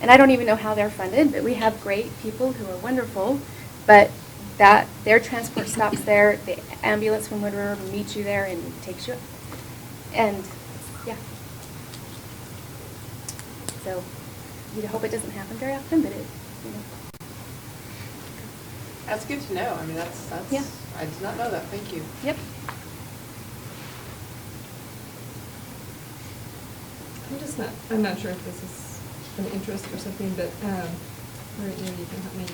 And I don't even know how they're funded, but we have great people who are wonderful, but that their transport stops there, the ambulance from Wood River meets you there and takes you. And, yeah. So, you hope it doesn't happen very often, but it, you know. That's good to know. I mean, that's, Yeah. I did not know that. Thank you. Yep. I'm not sure if this is an interest or something, but, Maria, maybe you can help me.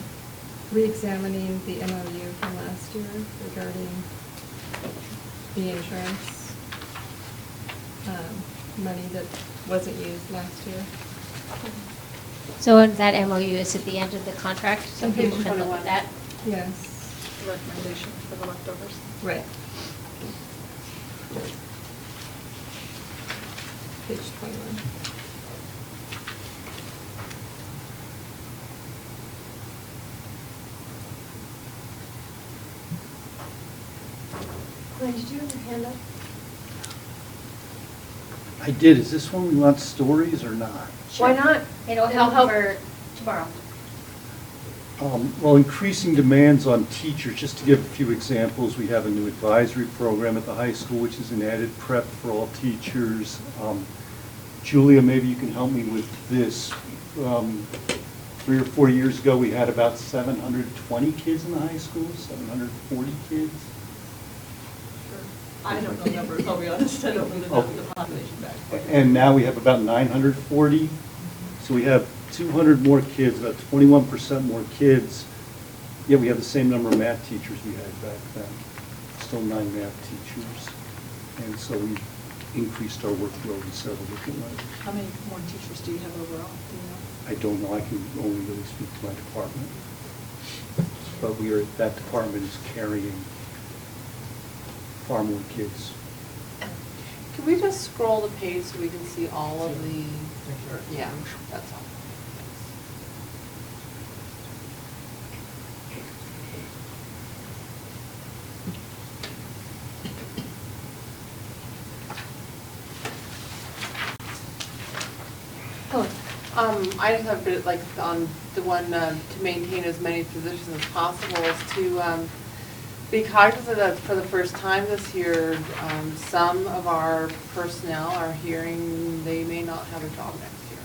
Re-examining the MOU from last year regarding the insurance, money that wasn't used last year. So in that MOU is at the end of the contract, so On page people can look 21. at that? Yes. Recommendation for the leftovers. Right. Page 21. Glenn, did you have your hand up? I did. Is this one we want stories or not? Why not? It'll help for tomorrow. Well, increasing demands on teachers, just to give a few examples, we have a new advisory program at the high school, which is an added prep for all teachers. Julia, maybe you can help me with this. 3 or 4 years ago, we had about 720 kids in the high school, 740 kids. I don't know numbers, I'll be honest, I don't know the population back. And now we have about 940. So we have 200 more kids, about 21% more kids. Yet we have the same number of math teachers we had back then. Still 9 math teachers. And so we've increased our workload in several different ways. How many more teachers do you have overall? Do you know? I don't know, I can only really speak to my department. But that department is carrying far more kids. Can we just scroll the page so we can see all of the, yeah, that's all. I just have to, like, on the one, to maintain as many positions as possible is to, be cognizant that for the first time this year, some of our personnel are hearing they may not have a job next year.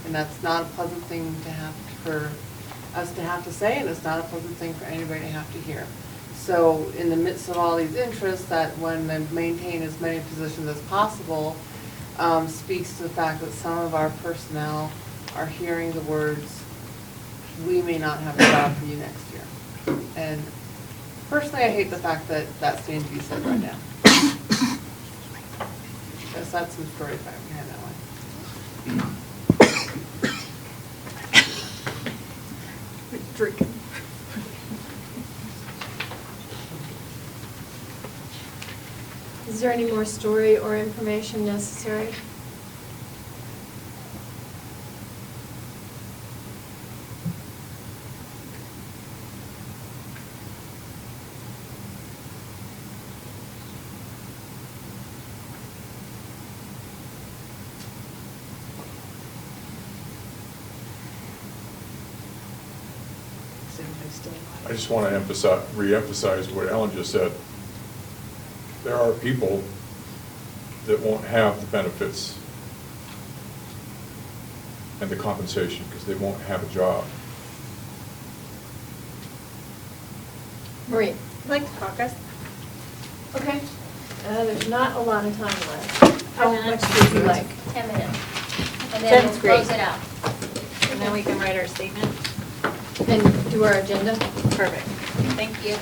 And that's not a pleasant thing to have, for us to have to say, and it's not a pleasant thing for anybody to have to hear. So in the midst of all these interests, that when they maintain as many positions as possible, speaks to the fact that some of our personnel are hearing the words, we may not have a job for you next year. And personally, I hate the fact that that's going to be said right now. Because that's some story back behind that one. Drinking. Is there any more story or information necessary? I just want to emphasize, re-emphasize what Ellen just said. There are people that won't have the benefits and the compensation because they won't have a job. Marie? I'd like to caucus. Okay. There's not a lot of time left. How 10 much minutes. would you like? 10 minutes. And then we'll 10's great. close it out. And then we can write our statement. And do our agenda? Perfect. Thank you.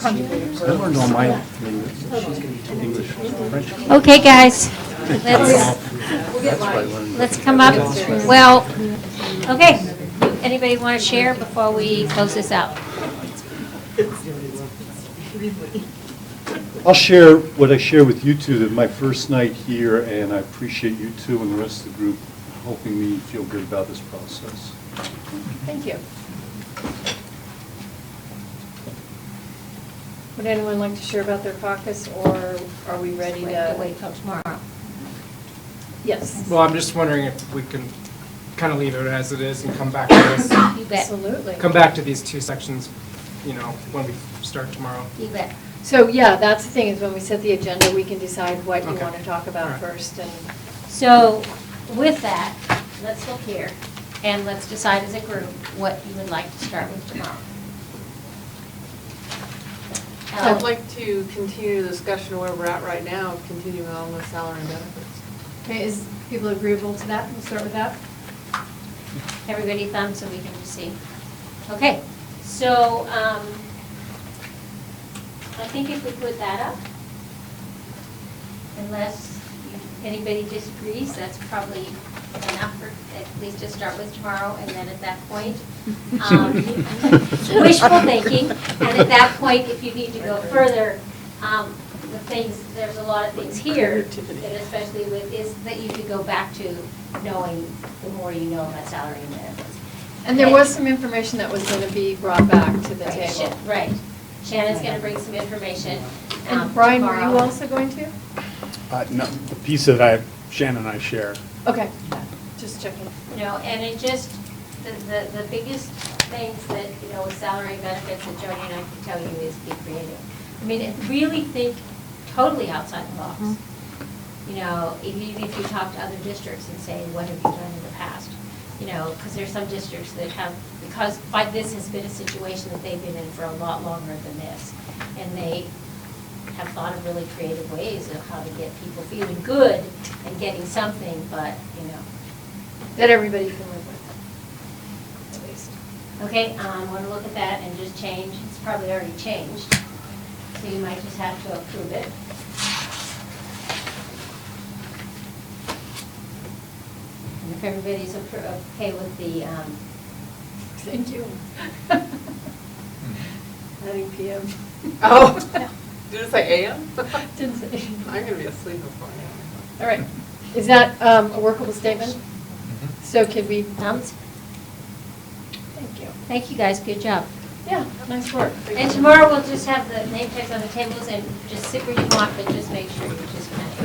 I learned all my English, French. Okay, guys, let's come up. Well, okay, anybody want to share before we close this out? I'll share what I share with you two, that my first night here, and I appreciate you two and the rest of the group helping me feel good about this process. Thank you. Would anyone like to share about their caucus, or are we ready to? Wait till tomorrow. Yes. Well, I'm just wondering if we can kind of leave it as it is and come back to this. You bet. Absolutely. Come back to these two sections, when we start tomorrow. You bet. So, yeah, that's the thing, is when we set the agenda, we can decide what you Okay. want to talk about All right. first. And So with that, let's look here and let's decide as a group what you would like to start with tomorrow. I'd like to continue the discussion where we're at right now, continuing on with salary and benefits. Okay, is people agreeable to that? We'll start with that. Everybody thumb so we can just see. Okay, so I think if we put that up, unless anybody disagrees, that's probably enough for at least to start with tomorrow, and then at that point, wishful thinking, and at that point, if you need to go further, the things, there's a lot of things here, that especially with, is that you could go back to knowing the more you know about salary and benefits. And there was some information that was going to be brought back to the Right, table. Right. Shannon's going to bring some information And Brian, were tomorrow. you also going to? No, the piece that Shannon and I share. Okay, just checking. You know, and it just, the biggest things that, with salary and benefits that Jody and I can tell you is be creative. I mean, really think totally outside the box. Even if you talk to other districts and say, what have you done in the past? Because there's some districts that have, because this has been a situation that they've been in for a lot longer than this. And they have thought of really creative ways of how to get people feeling good and getting something, but, That everybody can live with, at least. Okay, want to look at that and just change, it's probably already changed, so you might just have to approve it. And if everybody's okay with the, Thank you. 9 PM. Oh, did it say AM? Didn't say. I'm gonna be asleep before All right. Is that a workable statement? So can we? Thumbs? Thank you. Thank you, guys, good job. Yeah, nice work. And tomorrow we'll just have the name tags on the tables and just sit where you want, but just make sure you just kind of